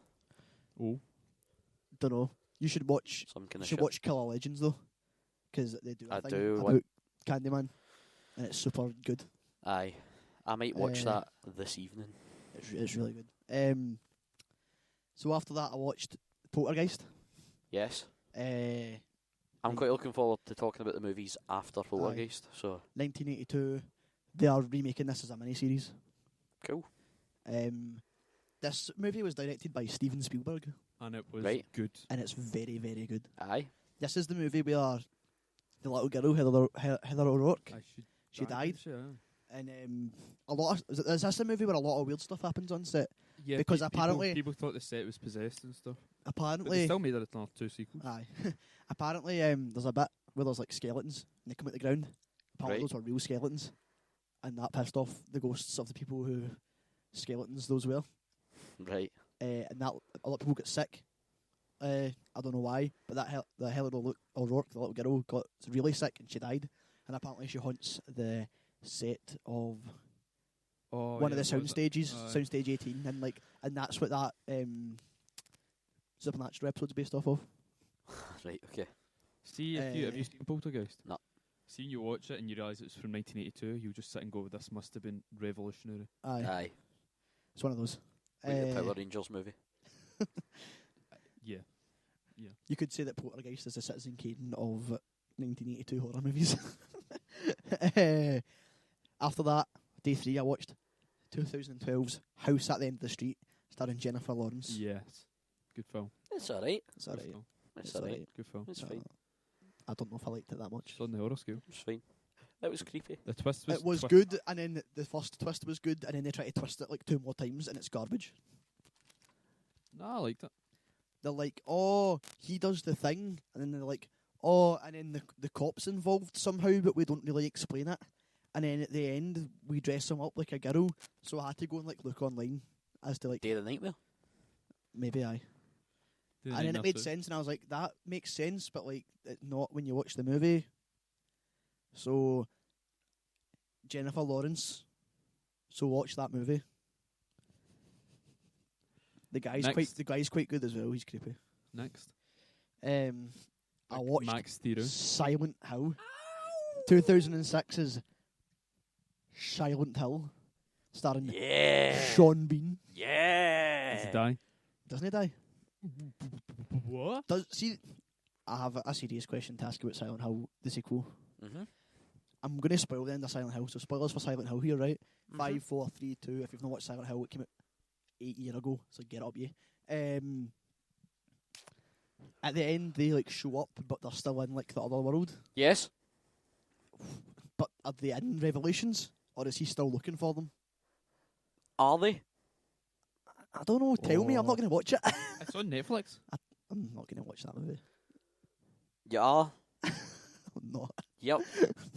[SPEAKER 2] Oh,
[SPEAKER 1] Don't know. You should watch.
[SPEAKER 3] Some kind
[SPEAKER 1] You
[SPEAKER 3] of
[SPEAKER 1] should
[SPEAKER 3] shit.
[SPEAKER 1] watch Killer Legends though, because they do. A
[SPEAKER 3] I
[SPEAKER 1] thing
[SPEAKER 3] do
[SPEAKER 1] about
[SPEAKER 3] want-
[SPEAKER 1] Candyman, and it's super good.
[SPEAKER 3] Aye. I might watch
[SPEAKER 1] Uh,
[SPEAKER 3] that this evening.
[SPEAKER 1] It's really good. So after that, I watched Poltergeist.
[SPEAKER 3] Yes.
[SPEAKER 1] Uh,
[SPEAKER 3] I'm quite looking forward to talking about the movies after Poltergeist. So
[SPEAKER 1] 1982. They are remaking this as a miniseries.
[SPEAKER 3] cool.
[SPEAKER 1] This movie was directed by Steven Spielberg,
[SPEAKER 2] and it was
[SPEAKER 3] Right.
[SPEAKER 2] good.
[SPEAKER 1] and it's very, very good.
[SPEAKER 3] Aye.
[SPEAKER 1] This is the movie where the little girl, Heather O'Rourke,
[SPEAKER 2] I should.
[SPEAKER 1] she died.
[SPEAKER 2] Sure.
[SPEAKER 1] and a lot of is this a movie where a lot of weird stuff happens on set?
[SPEAKER 2] Yeah,
[SPEAKER 1] Because apparently-
[SPEAKER 2] people thought the set was possessed and stuff. But they
[SPEAKER 1] Apparently,
[SPEAKER 2] still made it another 2 sequels.
[SPEAKER 1] aye. Apparently, there's a bit where there's like skeletons and they come out the ground. Apparently,
[SPEAKER 3] Right.
[SPEAKER 1] those were real skeletons, and that pissed off the ghosts of the people who skeletons those were.
[SPEAKER 3] Right.
[SPEAKER 1] And that a lot of people got sick. I don't know why, but the Helen O'Rourke, the little girl, got really sick and she died. And apparently, she haunts the set of
[SPEAKER 2] Oh,
[SPEAKER 1] one of the
[SPEAKER 2] yeah,
[SPEAKER 1] sound
[SPEAKER 2] was it?
[SPEAKER 1] stages,
[SPEAKER 2] Aye.
[SPEAKER 1] Soundstage 18, and that's what that Supernatural episode's based off of.
[SPEAKER 3] Right. Okay.
[SPEAKER 2] See, have you seen Poltergeist?
[SPEAKER 3] No.
[SPEAKER 2] Seeing you watch it and you realise it's from 1982, you just sit and go, "This must have been revolutionary."
[SPEAKER 1] Aye,
[SPEAKER 3] Aye.
[SPEAKER 1] it's one of those.
[SPEAKER 3] Like the
[SPEAKER 1] Uh,
[SPEAKER 3] Power Rangers movie.
[SPEAKER 2] Yeah.
[SPEAKER 1] You could say that Poltergeist is the Citizen Kane of 1982 horror movies. After that, day 3, I watched 2012's House at the End of the Street, starring Jennifer Lawrence.
[SPEAKER 2] Yes. Good film.
[SPEAKER 3] It's alright.
[SPEAKER 1] It's
[SPEAKER 2] Good
[SPEAKER 1] alright.
[SPEAKER 2] film.
[SPEAKER 3] It's alright.
[SPEAKER 2] Good film.
[SPEAKER 3] It's
[SPEAKER 1] Uh,
[SPEAKER 3] fine.
[SPEAKER 1] I don't know if I liked it that much.
[SPEAKER 2] It's on the horror scale.
[SPEAKER 3] It's fine. It was creepy.
[SPEAKER 2] The twist was.
[SPEAKER 1] It was good, and then the first twist was good, and then they try to twist it like 2 more times, and it's garbage.
[SPEAKER 2] No, I liked it.
[SPEAKER 1] They're like, oh, he does the thing, and then they're like, oh, and then the cop's involved somehow, but we don't really explain it. And then at the end, we dress him up like a girl, so I had to go and like look online as to like
[SPEAKER 3] Day of the Nightmare.
[SPEAKER 1] maybe I.
[SPEAKER 2] The
[SPEAKER 1] And then it
[SPEAKER 2] Nightmare
[SPEAKER 1] made
[SPEAKER 2] 2.
[SPEAKER 1] sense, and I was like, that makes sense, but like it not when you watch the movie. So Jennifer Lawrence. So watch that movie. The guy's
[SPEAKER 2] Next.
[SPEAKER 1] quite good as well. He's creepy.
[SPEAKER 2] Next.
[SPEAKER 1] I watched
[SPEAKER 2] Max Theroux.
[SPEAKER 1] Silent Hill. 2006's Silent Hill, starring
[SPEAKER 3] Yeah.
[SPEAKER 1] Sean Bean.
[SPEAKER 2] Does
[SPEAKER 3] Yeah.
[SPEAKER 2] he die?
[SPEAKER 1] Doesn't he die?
[SPEAKER 2] What?
[SPEAKER 1] I have a serious question to ask you about Silent Hill, the sequel.
[SPEAKER 3] Mhm.
[SPEAKER 1] I'm going to spoil the end of Silent Hill, so spoilers for Silent Hill here, right?
[SPEAKER 3] Mhm.
[SPEAKER 1] 5, 4, 3, 2. If you've not watched Silent Hill, it came out 8 years ago, so get up, you. At the end, they like show up, but they're still in like the other world.
[SPEAKER 3] Yes.
[SPEAKER 1] But are they in Revelations, or is he still looking for them?
[SPEAKER 3] Are they?
[SPEAKER 1] I don't know. Tell me. I'm
[SPEAKER 2] Oh.
[SPEAKER 1] not going to watch it.
[SPEAKER 2] It's on Netflix.
[SPEAKER 1] I'm not going to watch that movie.
[SPEAKER 3] You are.
[SPEAKER 1] I'm not.
[SPEAKER 3] Yep.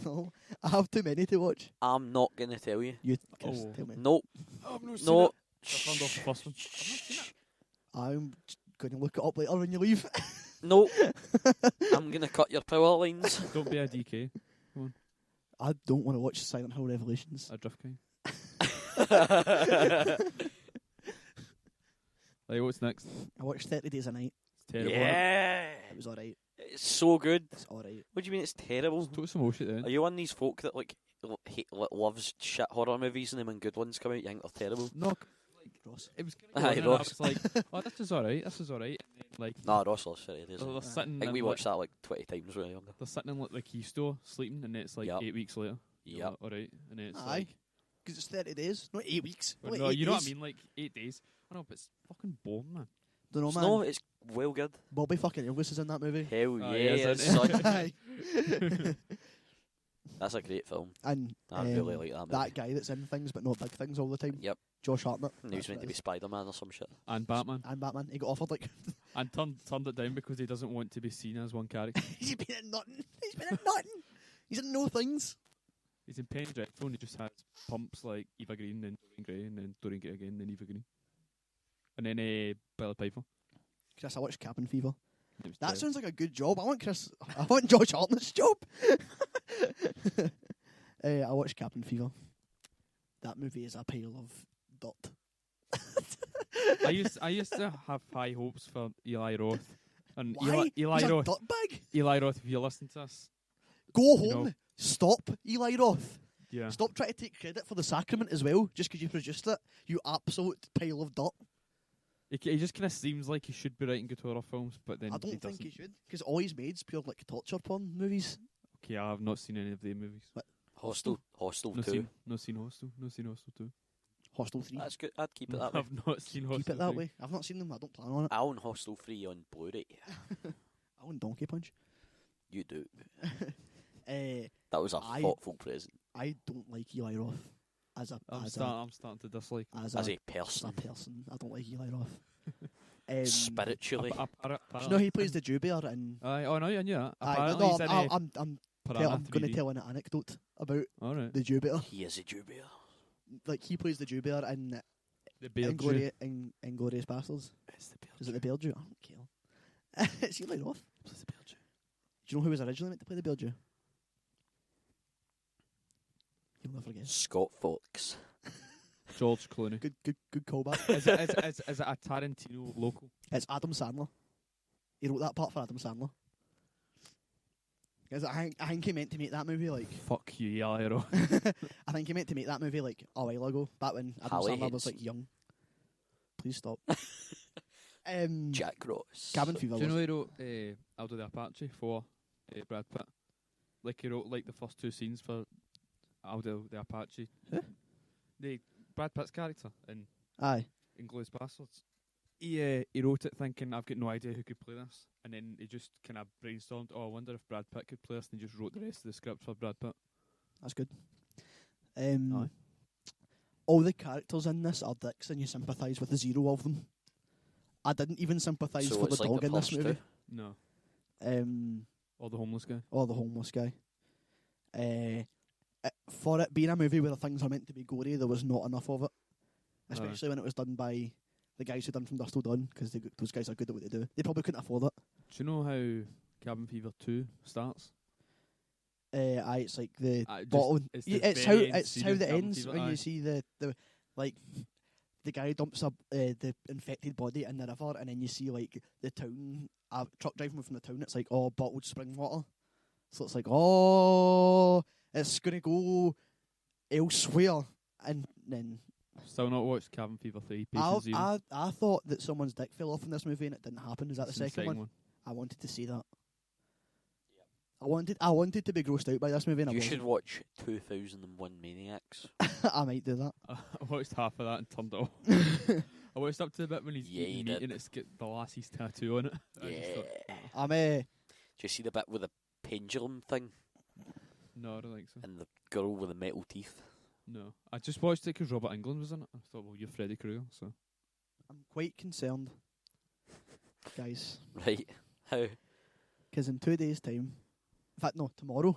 [SPEAKER 1] No. I have too many to watch.
[SPEAKER 3] I'm not gonna tell you.
[SPEAKER 1] You, Chris,
[SPEAKER 2] Oh.
[SPEAKER 1] tell me.
[SPEAKER 3] Nope.
[SPEAKER 2] I've not
[SPEAKER 3] No.
[SPEAKER 2] I turned off the first one. I've not seen it.
[SPEAKER 1] I'm going to look it up later when you leave.
[SPEAKER 3] Nope. I'm gonna cut your power lines.
[SPEAKER 2] Don't be a DK.
[SPEAKER 1] I don't want to watch Silent Hill Revelations.
[SPEAKER 2] A drift king. Like, what's next?
[SPEAKER 1] I watched 30 Days a Night.
[SPEAKER 2] It's terrible. isn't it?
[SPEAKER 3] Yeah.
[SPEAKER 1] It was alright.
[SPEAKER 3] It's so good.
[SPEAKER 1] It's alright.
[SPEAKER 3] What do you mean it's terrible?
[SPEAKER 2] Took some bullshit then.
[SPEAKER 3] Are you one of these folk that like loves shit horror movies and then when good ones come out you think they're terrible?
[SPEAKER 2] No,
[SPEAKER 1] Ross.
[SPEAKER 2] it was
[SPEAKER 3] Aye,
[SPEAKER 2] kind of I
[SPEAKER 3] Ross.
[SPEAKER 2] was like, oh, this is alright. This is alright. And then, like,
[SPEAKER 3] Nah, Ross loves shit.
[SPEAKER 2] they're
[SPEAKER 3] I
[SPEAKER 2] sitting.
[SPEAKER 3] think we
[SPEAKER 2] in,
[SPEAKER 3] watched that like 20 times when we were younger.
[SPEAKER 2] They're sitting in like the key store sleeping, and it's like
[SPEAKER 3] Yep.
[SPEAKER 2] 8 weeks later. You're
[SPEAKER 3] Yep.
[SPEAKER 2] like, alright, and then it's
[SPEAKER 1] Aye.
[SPEAKER 2] like,
[SPEAKER 1] Because it's 30 days, not 8 weeks.
[SPEAKER 2] well,
[SPEAKER 1] Only
[SPEAKER 2] no,
[SPEAKER 1] 8
[SPEAKER 2] you know what I
[SPEAKER 1] days.
[SPEAKER 2] mean? Like 8 days. I know, but it's fucking boring, man.
[SPEAKER 1] Don't know, man.
[SPEAKER 3] No, it's well good.
[SPEAKER 1] Bobby fucking Elvis is in that movie.
[SPEAKER 3] Hell
[SPEAKER 2] Aye,
[SPEAKER 3] yeah,
[SPEAKER 2] isn't
[SPEAKER 3] son.
[SPEAKER 2] it?
[SPEAKER 1] Aye.
[SPEAKER 3] That's a great film.
[SPEAKER 1] And
[SPEAKER 3] I really like that movie.
[SPEAKER 1] that guy that's in things but not big things all the time.
[SPEAKER 3] Yep.
[SPEAKER 1] Josh Hartnett.
[SPEAKER 3] And he was
[SPEAKER 1] That's
[SPEAKER 3] meant
[SPEAKER 1] what
[SPEAKER 3] to
[SPEAKER 1] it
[SPEAKER 3] be
[SPEAKER 1] is.
[SPEAKER 3] Spider-Man or some shit.
[SPEAKER 2] And Batman.
[SPEAKER 1] And Batman. He got offered like
[SPEAKER 2] And turned it down because he doesn't want to be seen as one character.
[SPEAKER 1] he's been in nothing. He's been in nothing. He's in no things.
[SPEAKER 2] He's in Penny Dreadful and he just has pumps like Eva Green, then Dorian Gray, and then Dorian Gray again, then Eva Green. And then Billy Piper.
[SPEAKER 1] Chris, I watched Cabin Fever.
[SPEAKER 2] It was
[SPEAKER 1] That
[SPEAKER 2] terrible.
[SPEAKER 1] sounds like a good job. I want Josh Hartnett's job. I watched Cabin Fever. That movie is a pile of dirt.
[SPEAKER 2] I used to have high hopes for Eli Roth. And
[SPEAKER 1] Why?
[SPEAKER 2] Eli
[SPEAKER 1] He's a
[SPEAKER 2] Roth.
[SPEAKER 1] dirtbag.
[SPEAKER 2] Eli Roth, if you listen to us,
[SPEAKER 1] Go
[SPEAKER 2] You
[SPEAKER 1] home.
[SPEAKER 2] know.
[SPEAKER 1] Stop, Eli Roth.
[SPEAKER 2] yeah.
[SPEAKER 1] Stop trying to take credit for The Sacrament as well, just because you produced it. You absolute pile of dirt.
[SPEAKER 2] He just kind of seems like he should be writing good horror films, but then
[SPEAKER 1] I
[SPEAKER 2] he
[SPEAKER 1] don't
[SPEAKER 2] doesn't.
[SPEAKER 1] think he should, because all he's made's pure like torture porn movies.
[SPEAKER 2] Okay, I have not seen any of the movies.
[SPEAKER 3] Hostel 2.
[SPEAKER 2] No seen Hostel 2.
[SPEAKER 1] Hostel 3.
[SPEAKER 3] That's good. I'd keep it that way.
[SPEAKER 2] I've not seen Hostel
[SPEAKER 1] Keep it that
[SPEAKER 2] 3.
[SPEAKER 1] way. I've not seen them. I don't plan on it.
[SPEAKER 3] I own Hostel 3 on Blu-ray.
[SPEAKER 1] I own Donkey Punch.
[SPEAKER 3] You do.
[SPEAKER 1] Uh,
[SPEAKER 3] That was a
[SPEAKER 1] I-
[SPEAKER 3] thoughtful present.
[SPEAKER 1] I don't like Eli Roth as a
[SPEAKER 2] I'm starting to dislike him.
[SPEAKER 1] as
[SPEAKER 3] As
[SPEAKER 1] a
[SPEAKER 3] a person,
[SPEAKER 1] person. I don't like Eli Roth.
[SPEAKER 3] spiritually.
[SPEAKER 1] Do you know he plays the Jew bear in?
[SPEAKER 2] Aye, oh no, I knew that.
[SPEAKER 1] Aye,
[SPEAKER 2] Apparently
[SPEAKER 1] no,
[SPEAKER 2] he's in
[SPEAKER 1] I'm
[SPEAKER 2] Piranha
[SPEAKER 1] going to
[SPEAKER 2] 3D.
[SPEAKER 1] tell an anecdote about
[SPEAKER 2] Alright.
[SPEAKER 1] the Jew bear.
[SPEAKER 3] He is a Jew bear.
[SPEAKER 1] Like he plays the Jew bear in
[SPEAKER 2] The bear Jew.
[SPEAKER 1] Inglorious Bastards.
[SPEAKER 3] It's the bear.
[SPEAKER 1] Is it the bear Jew? I don't care. It's Eli Roth.
[SPEAKER 3] Plays the bear Jew.
[SPEAKER 1] Do you know who was originally meant to play the bear Jew? You'll never guess.
[SPEAKER 3] Scott Fox.
[SPEAKER 2] George Clooney.
[SPEAKER 1] Good callback.
[SPEAKER 2] is it a Tarantino local?
[SPEAKER 1] It's Adam Sandler. He wrote that part for Adam Sandler. 'Cause I think he meant to make that movie like.
[SPEAKER 2] Fuck you, Eli Roth.
[SPEAKER 1] I think he meant to make that movie like a while ago, back when Adam
[SPEAKER 3] Hallie
[SPEAKER 1] Sandler was
[SPEAKER 3] Hits.
[SPEAKER 1] like young. Please stop.
[SPEAKER 3] Jack Ross.
[SPEAKER 1] Cabin Fever.
[SPEAKER 2] Do you know
[SPEAKER 1] was-
[SPEAKER 2] he wrote Aldo the Apache for Brad Pitt? Like he wrote like the first two scenes for Aldo the Apache.
[SPEAKER 1] Who?
[SPEAKER 2] The Brad Pitt's character in
[SPEAKER 1] Aye.
[SPEAKER 2] Inglourious Bastards. He wrote it thinking, I've got no idea who could play this. And then he just kind of brainstormed, I wonder if Brad Pitt could play this, and he just wrote the rest of the script for Brad Pitt.
[SPEAKER 1] That's good.
[SPEAKER 2] Aye.
[SPEAKER 1] All the characters in this are dicks, and you sympathise with the zero of them. I didn't even sympathise
[SPEAKER 3] So
[SPEAKER 1] for the
[SPEAKER 3] it's like
[SPEAKER 1] dog
[SPEAKER 3] the
[SPEAKER 1] in this
[SPEAKER 3] Purge
[SPEAKER 1] movie.
[SPEAKER 3] too?
[SPEAKER 2] No.
[SPEAKER 1] Or
[SPEAKER 2] Or the homeless guy.
[SPEAKER 1] the homeless guy. For it being a movie where things are meant to be gory, there was not enough of it. Especially when it was done by the guys who done From Dusk Till Dawn, because those guys are good at what they do. They probably couldn't afford it.
[SPEAKER 2] Do you know how Cabin Fever 2 starts?
[SPEAKER 1] It's like the
[SPEAKER 2] Just-
[SPEAKER 1] bottle.
[SPEAKER 2] it's
[SPEAKER 1] Yeah,
[SPEAKER 2] the
[SPEAKER 1] it's
[SPEAKER 2] very
[SPEAKER 1] how
[SPEAKER 2] end
[SPEAKER 1] it's
[SPEAKER 2] scene
[SPEAKER 1] how
[SPEAKER 2] of
[SPEAKER 1] the
[SPEAKER 2] Cabin
[SPEAKER 1] ends
[SPEAKER 2] Fever,
[SPEAKER 1] when
[SPEAKER 2] aye.
[SPEAKER 1] you see the like the guy dumps up the infected body in the river, and then you see like the town truck driving from the town. It's like bottled spring water. So it's like it's gonna go elsewhere, and then
[SPEAKER 2] Still not watched Cabin Fever 3, Patient Zero.
[SPEAKER 1] I thought that someone's dick fell off in this movie, and it didn't happen. Is that the
[SPEAKER 2] It's in
[SPEAKER 1] second one?
[SPEAKER 2] one?
[SPEAKER 1] I wanted to see that. I wanted to be grossed out by this movie, and
[SPEAKER 3] You
[SPEAKER 1] I
[SPEAKER 3] should watch 2001 Maniacs.
[SPEAKER 1] wasn't. I might do that.
[SPEAKER 2] I watched half of that and turned it off. I watched up to the bit when he's
[SPEAKER 3] Yeah,
[SPEAKER 2] eating
[SPEAKER 3] you
[SPEAKER 2] meat
[SPEAKER 3] did.
[SPEAKER 2] and it's got the lassie's tattoo on it. I just
[SPEAKER 3] Yeah.
[SPEAKER 2] thought,
[SPEAKER 1] I'm
[SPEAKER 3] Do you see the bit with the pendulum thing
[SPEAKER 2] no, I don't think so.
[SPEAKER 3] and the girl with the metal teeth?
[SPEAKER 2] No. I just watched it because Robert Englund was in it. I thought, well, you're Freddy Krueger, so.
[SPEAKER 1] I'm quite concerned, guys,
[SPEAKER 3] Right. How?
[SPEAKER 1] because in 2 days' time, in fact, no, tomorrow,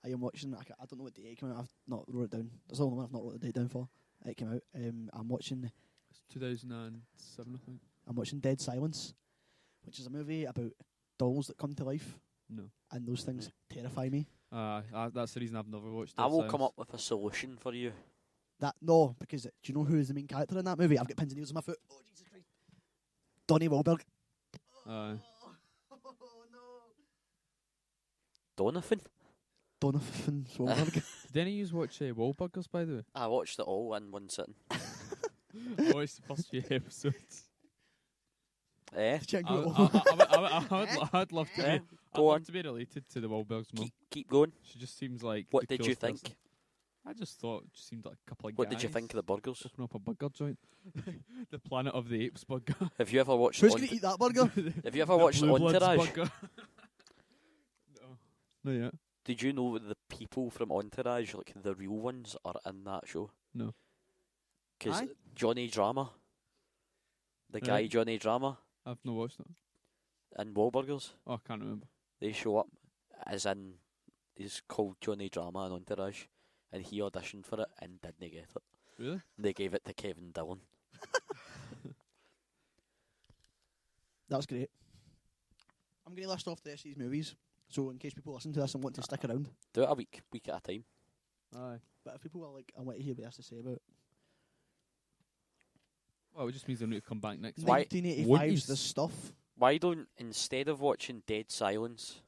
[SPEAKER 1] I am watching. I don't know what day it came out. I've not wrote it down. That's the only one I've not wrote the date down for. It came out. I'm watching.
[SPEAKER 2] It's 2007, I think.
[SPEAKER 1] I'm watching Dead Silence, which is a movie about dolls that come to life,
[SPEAKER 2] No.
[SPEAKER 1] and those things terrify me.
[SPEAKER 2] That's the reason I've never watched it.
[SPEAKER 3] I will come up with a solution for you.
[SPEAKER 1] Because do you know who is the main character in that movie? I've got pins and needles on my foot. Oh Jesus Christ! Donnie Wahlberg.
[SPEAKER 2] Aye.
[SPEAKER 1] Oh no!
[SPEAKER 3] Donovan?
[SPEAKER 1] Donovan Wahlberg.
[SPEAKER 2] Did any of you watch Wahlburgers, by the way?
[SPEAKER 3] I watched it all in one sitting.
[SPEAKER 2] I watched the first few episodes.
[SPEAKER 3] Eh?
[SPEAKER 1] Check
[SPEAKER 2] I
[SPEAKER 1] it
[SPEAKER 2] would-
[SPEAKER 1] out.
[SPEAKER 2] I'd love to
[SPEAKER 3] Eh?
[SPEAKER 2] be.
[SPEAKER 3] Go
[SPEAKER 2] I'd
[SPEAKER 3] on.
[SPEAKER 2] love to be related to the Wahlbergs mom.
[SPEAKER 3] Keep going.
[SPEAKER 2] She just seems like.
[SPEAKER 3] What
[SPEAKER 2] the
[SPEAKER 3] did you
[SPEAKER 2] coolest
[SPEAKER 3] think?
[SPEAKER 2] person. I just thought it just seemed like a couple of
[SPEAKER 3] What
[SPEAKER 2] guys.
[SPEAKER 3] did you think of the burgers?
[SPEAKER 2] Open up a burger joint. The Planet of the Apes burger.
[SPEAKER 3] Have you ever watched
[SPEAKER 1] Who's going to eat that burger?
[SPEAKER 3] Have you ever watched
[SPEAKER 2] Blue Bloods
[SPEAKER 3] Entourage?
[SPEAKER 2] burger. No. No, yeah.
[SPEAKER 3] Did you know that the people from Entourage, like the real ones, are in that show?
[SPEAKER 2] No.
[SPEAKER 3] Because
[SPEAKER 1] Aye.
[SPEAKER 3] Johnny Drama, the guy
[SPEAKER 2] Right.
[SPEAKER 3] Johnny Drama,
[SPEAKER 2] I've not watched it.
[SPEAKER 3] and Wahlburgers,
[SPEAKER 2] Oh, I can't remember.
[SPEAKER 3] they show up as in, he's called Johnny Drama in Entourage, and he auditioned for it and didn't get it.
[SPEAKER 2] Really?
[SPEAKER 3] They gave it to Kevin Dillon.
[SPEAKER 1] That was great. I'm going to list off the rest of these movies, so in case people listen to this and want to stick around.
[SPEAKER 3] Do it a week at a time.
[SPEAKER 2] Aye.
[SPEAKER 1] But if people are like, I want to hear what he has to say about it.
[SPEAKER 2] Well, it just means I need to come back next
[SPEAKER 3] Why-
[SPEAKER 2] week.
[SPEAKER 1] 1985's The Stuff.
[SPEAKER 3] Why don't, instead of watching Dead Silence,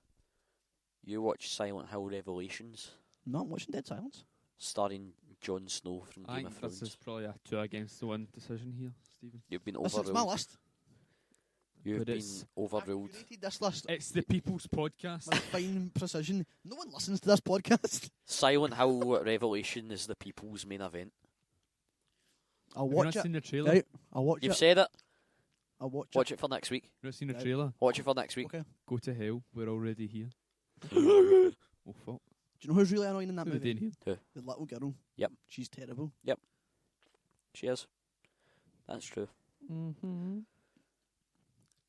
[SPEAKER 3] you watch Silent Hill Revelations,
[SPEAKER 1] No, I'm watching Dead Silence.
[SPEAKER 3] starring Jon Snow from
[SPEAKER 2] I
[SPEAKER 3] Game of
[SPEAKER 2] think this
[SPEAKER 3] Thrones?
[SPEAKER 2] is probably a 2-against-1 decision here, Stephen.
[SPEAKER 3] You've been
[SPEAKER 1] Listen, it's my
[SPEAKER 3] overruled.
[SPEAKER 1] list.
[SPEAKER 3] You've
[SPEAKER 2] But
[SPEAKER 3] been
[SPEAKER 2] it's-
[SPEAKER 3] overruled.
[SPEAKER 1] I've curated this list
[SPEAKER 2] It's the People's Podcast.
[SPEAKER 1] with fine precision. No one listens to this podcast.
[SPEAKER 3] Silent Hill Revelation is the people's main event.
[SPEAKER 1] I'll
[SPEAKER 2] Have you
[SPEAKER 1] watch
[SPEAKER 2] not
[SPEAKER 1] it.
[SPEAKER 2] seen the trailer?
[SPEAKER 1] Right, I'll watch
[SPEAKER 3] You've
[SPEAKER 1] it.
[SPEAKER 3] said it.
[SPEAKER 1] I'll watch
[SPEAKER 3] Watch it for next week.
[SPEAKER 2] You've not seen the
[SPEAKER 1] Right.
[SPEAKER 2] trailer?
[SPEAKER 3] Watch it for next week.
[SPEAKER 1] Okay.
[SPEAKER 2] Go to hell. We're already here. Oh, fuck.
[SPEAKER 1] Do you know who's really annoying in that
[SPEAKER 2] Who
[SPEAKER 1] movie?
[SPEAKER 2] didn't hear?
[SPEAKER 1] The little girl.
[SPEAKER 3] Yep.
[SPEAKER 1] She's terrible.
[SPEAKER 3] She is. That's true.
[SPEAKER 2] Mm-hmm.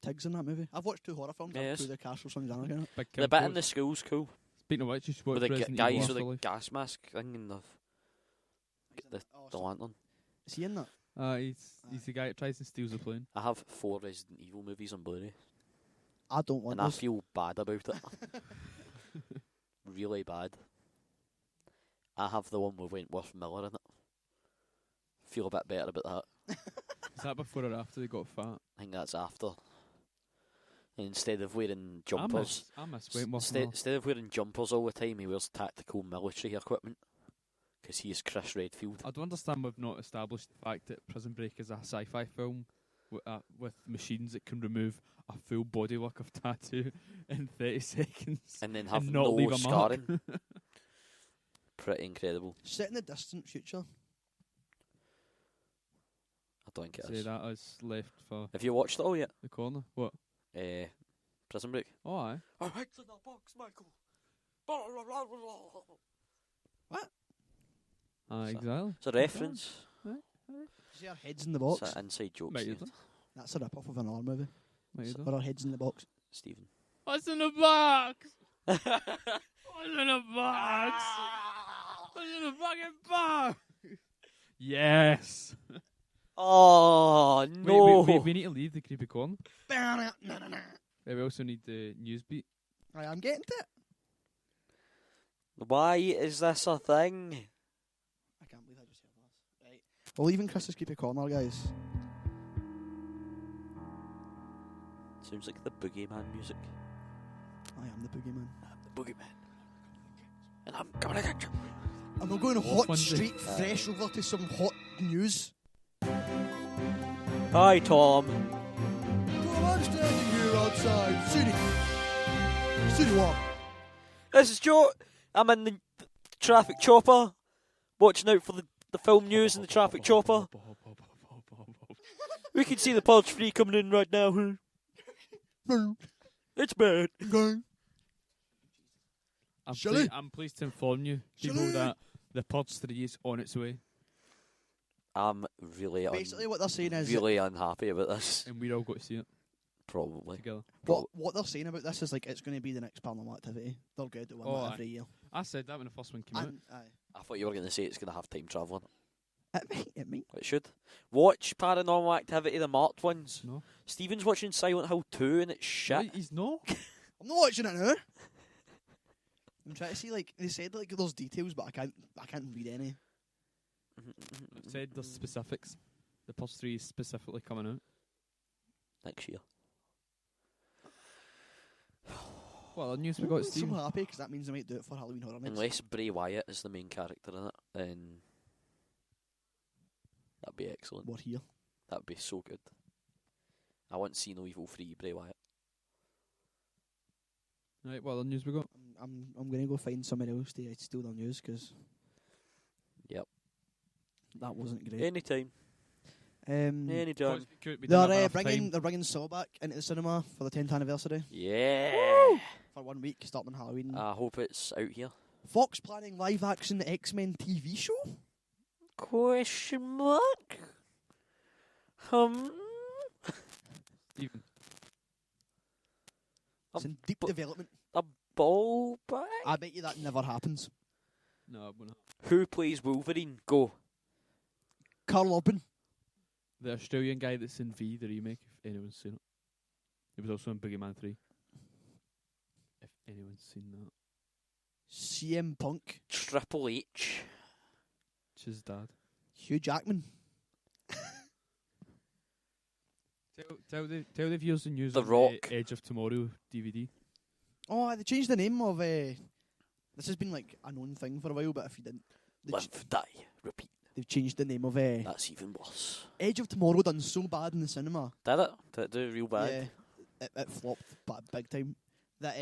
[SPEAKER 1] Tig's in that movie. I've watched 2 horror films.
[SPEAKER 3] Yes.
[SPEAKER 1] I've the Castle Songs Anarchy.
[SPEAKER 3] The bit in the school's cool.
[SPEAKER 2] Speaking of which, you should watch
[SPEAKER 3] With the
[SPEAKER 2] Resident
[SPEAKER 3] guys
[SPEAKER 2] Evil
[SPEAKER 3] with the
[SPEAKER 2] Afterlife.
[SPEAKER 3] gas mask thing and the lantern.
[SPEAKER 1] Is he in that?
[SPEAKER 2] He's the guy that tries and steals a plane.
[SPEAKER 3] I have 4 Resident Evil movies on Blu-ray,
[SPEAKER 1] I don't want
[SPEAKER 3] and I
[SPEAKER 1] those.
[SPEAKER 3] feel bad about it. Really bad. I have the one with Wentworth Miller in it. Feel a bit better about that.
[SPEAKER 2] Is that before or after they got fat?
[SPEAKER 3] I think that's after. And instead of wearing jumpers,
[SPEAKER 2] I miss Wentworth Miller.
[SPEAKER 3] instead of wearing jumpers all the time, he wears tactical military equipment. Because he is Chris Redfield.
[SPEAKER 2] I don't understand we've not established the fact that Prison Break is a sci-fi film with machines that can remove a full bodywork of tattoo in 30 seconds.
[SPEAKER 3] And then have
[SPEAKER 2] not leave
[SPEAKER 3] no
[SPEAKER 2] a mark.
[SPEAKER 3] scarring. Pretty incredible.
[SPEAKER 1] Set in the distant future.
[SPEAKER 3] I don't think it
[SPEAKER 2] Say
[SPEAKER 3] is.
[SPEAKER 2] that as left for
[SPEAKER 3] Have you watched it all yet?
[SPEAKER 2] the corner. What?
[SPEAKER 3] Prison Break?
[SPEAKER 2] Oh, aye.
[SPEAKER 3] Our heads in a box, Michael.
[SPEAKER 2] Aye, exactly.
[SPEAKER 3] It's a reference.
[SPEAKER 1] See our heads in the box.
[SPEAKER 3] It's an inside joke,
[SPEAKER 2] Might you
[SPEAKER 3] Stephen.
[SPEAKER 1] That's a rip-off of another movie.
[SPEAKER 2] Might you do?
[SPEAKER 1] Or our heads in the box.
[SPEAKER 3] Stephen.
[SPEAKER 2] What's in the box? What's in the box? What's in the fucking box? Yes.
[SPEAKER 3] Oh, no.
[SPEAKER 2] Wait, we need to leave the creepy corner. We also need the news beat.
[SPEAKER 1] I am getting to it.
[SPEAKER 3] Why is this a thing?
[SPEAKER 1] I can't believe I just heard this. Right. We're leaving Chris's creepy corner, guys.
[SPEAKER 3] Sounds like the boogeyman music.
[SPEAKER 1] I am the boogeyman.
[SPEAKER 3] I'm the boogeyman. And I'm gonna get you.
[SPEAKER 1] And we're going
[SPEAKER 2] Off
[SPEAKER 1] hot
[SPEAKER 2] one day.
[SPEAKER 1] straight fresh over to some hot news.
[SPEAKER 3] Hi, Tom.
[SPEAKER 1] I'm standing here outside. City Walk.
[SPEAKER 3] This is Joe. I'm in the traffic chopper, watching out for the film news in the traffic chopper. We can see the Purge 3 coming in right now. It's bad.
[SPEAKER 2] I'm pleased to inform you, people, that the Purge 3 is on its way,
[SPEAKER 3] I'm really,
[SPEAKER 1] Basically, what they're saying is
[SPEAKER 3] really unhappy about this.
[SPEAKER 2] and we're all got to see it
[SPEAKER 3] Probably.
[SPEAKER 2] together.
[SPEAKER 1] what they're saying about this is like it's going to be the next paranormal activity. They're good at one
[SPEAKER 2] Oh,
[SPEAKER 1] that
[SPEAKER 2] aye.
[SPEAKER 1] every year.
[SPEAKER 2] I said that when the first one came out.
[SPEAKER 1] And,
[SPEAKER 3] I thought you were going to say it's going to have time travel in it.
[SPEAKER 1] it might.
[SPEAKER 3] It should. Watch Paranormal Activity, the marked ones.
[SPEAKER 2] No,
[SPEAKER 3] Stephen's watching Silent Hill 2 and it's shit.
[SPEAKER 2] No, he's not.
[SPEAKER 1] I'm not watching it now. I'm trying to see like they said like those details, but I can't read any.
[SPEAKER 2] I said the specifics. The Purge 3 is specifically coming out.
[SPEAKER 3] Next year.
[SPEAKER 2] Well, the news we got,
[SPEAKER 1] I'm
[SPEAKER 2] Steve.
[SPEAKER 1] happy because that means they might do it for Halloween Horror Nights.
[SPEAKER 3] Unless Bray Wyatt is the main character in it, then that'd be excellent.
[SPEAKER 1] We're here.
[SPEAKER 3] That'd be so good. I want to see No Evil 3 Bray Wyatt.
[SPEAKER 2] Right, well, the news we got.
[SPEAKER 1] I'm going to go find somewhere else to steal their news because
[SPEAKER 3] Yep.
[SPEAKER 1] that wasn't great.
[SPEAKER 3] Anytime. Anytime.
[SPEAKER 1] They're bringing Saw back into the cinema for the 10th anniversary
[SPEAKER 3] Yeah.
[SPEAKER 1] for 1 week, starting on Halloween.
[SPEAKER 3] I hope it's out here.
[SPEAKER 1] Fox planning live action X-Men TV show.
[SPEAKER 3] Question mark?
[SPEAKER 2] Stephen.
[SPEAKER 1] It's in deep development.
[SPEAKER 3] A ball bag?
[SPEAKER 1] I bet you that never happens.
[SPEAKER 2] No, it won't.
[SPEAKER 3] Who plays Wolverine? Go.
[SPEAKER 1] Carl Urban.
[SPEAKER 2] The Australian guy that's in V, the remake, if anyone's seen it. He was also in Boogeyman 3. If anyone's seen that.
[SPEAKER 1] CM Punk.
[SPEAKER 3] Triple H.
[SPEAKER 2] It's his dad.
[SPEAKER 1] Hugh Jackman.
[SPEAKER 2] Tell the viewers and news
[SPEAKER 3] The
[SPEAKER 2] on
[SPEAKER 3] Rock.
[SPEAKER 2] the Edge of Tomorrow DVD.
[SPEAKER 1] Oh, they changed the name of... this has been like a known thing for a while, but if you didn't...
[SPEAKER 3] Live, die, repeat.
[SPEAKER 1] They've changed the name of...
[SPEAKER 3] That's even worse.
[SPEAKER 1] Edge of Tomorrow done so bad in the cinema.
[SPEAKER 3] Did it? Did it do real bad?
[SPEAKER 1] Yeah, it flopped big time. That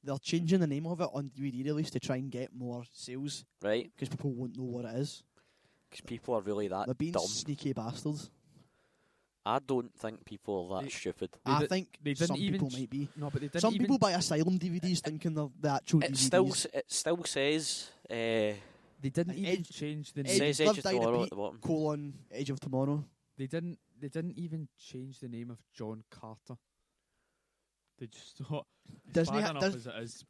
[SPEAKER 1] they're changing the name of it on DVD release to try and get more sales
[SPEAKER 3] Right?
[SPEAKER 1] because people won't know what it is.
[SPEAKER 3] Because people are really that
[SPEAKER 1] They're being
[SPEAKER 3] dumb.
[SPEAKER 1] sneaky bastards.
[SPEAKER 3] I don't think people are that stupid.
[SPEAKER 1] I think
[SPEAKER 2] they didn't
[SPEAKER 1] some
[SPEAKER 2] even
[SPEAKER 1] people might be.
[SPEAKER 2] No, but they didn't
[SPEAKER 1] Some
[SPEAKER 2] even,
[SPEAKER 1] people buy Asylum DVDs thinking they're the actual
[SPEAKER 3] It
[SPEAKER 1] DVDs.
[SPEAKER 3] still says
[SPEAKER 2] they didn't
[SPEAKER 1] Like
[SPEAKER 2] even
[SPEAKER 1] Edge-
[SPEAKER 2] change the
[SPEAKER 3] it
[SPEAKER 2] name.
[SPEAKER 3] says
[SPEAKER 1] Live,
[SPEAKER 3] Edge of
[SPEAKER 1] Die,
[SPEAKER 3] Tomorrow
[SPEAKER 1] Repeat.
[SPEAKER 3] at the bottom. :
[SPEAKER 1] Edge of Tomorrow.
[SPEAKER 2] They didn't even change the name of John Carter. They just thought it's
[SPEAKER 1] Disney
[SPEAKER 2] bad
[SPEAKER 1] ha-
[SPEAKER 2] enough
[SPEAKER 1] does-
[SPEAKER 2] as it is.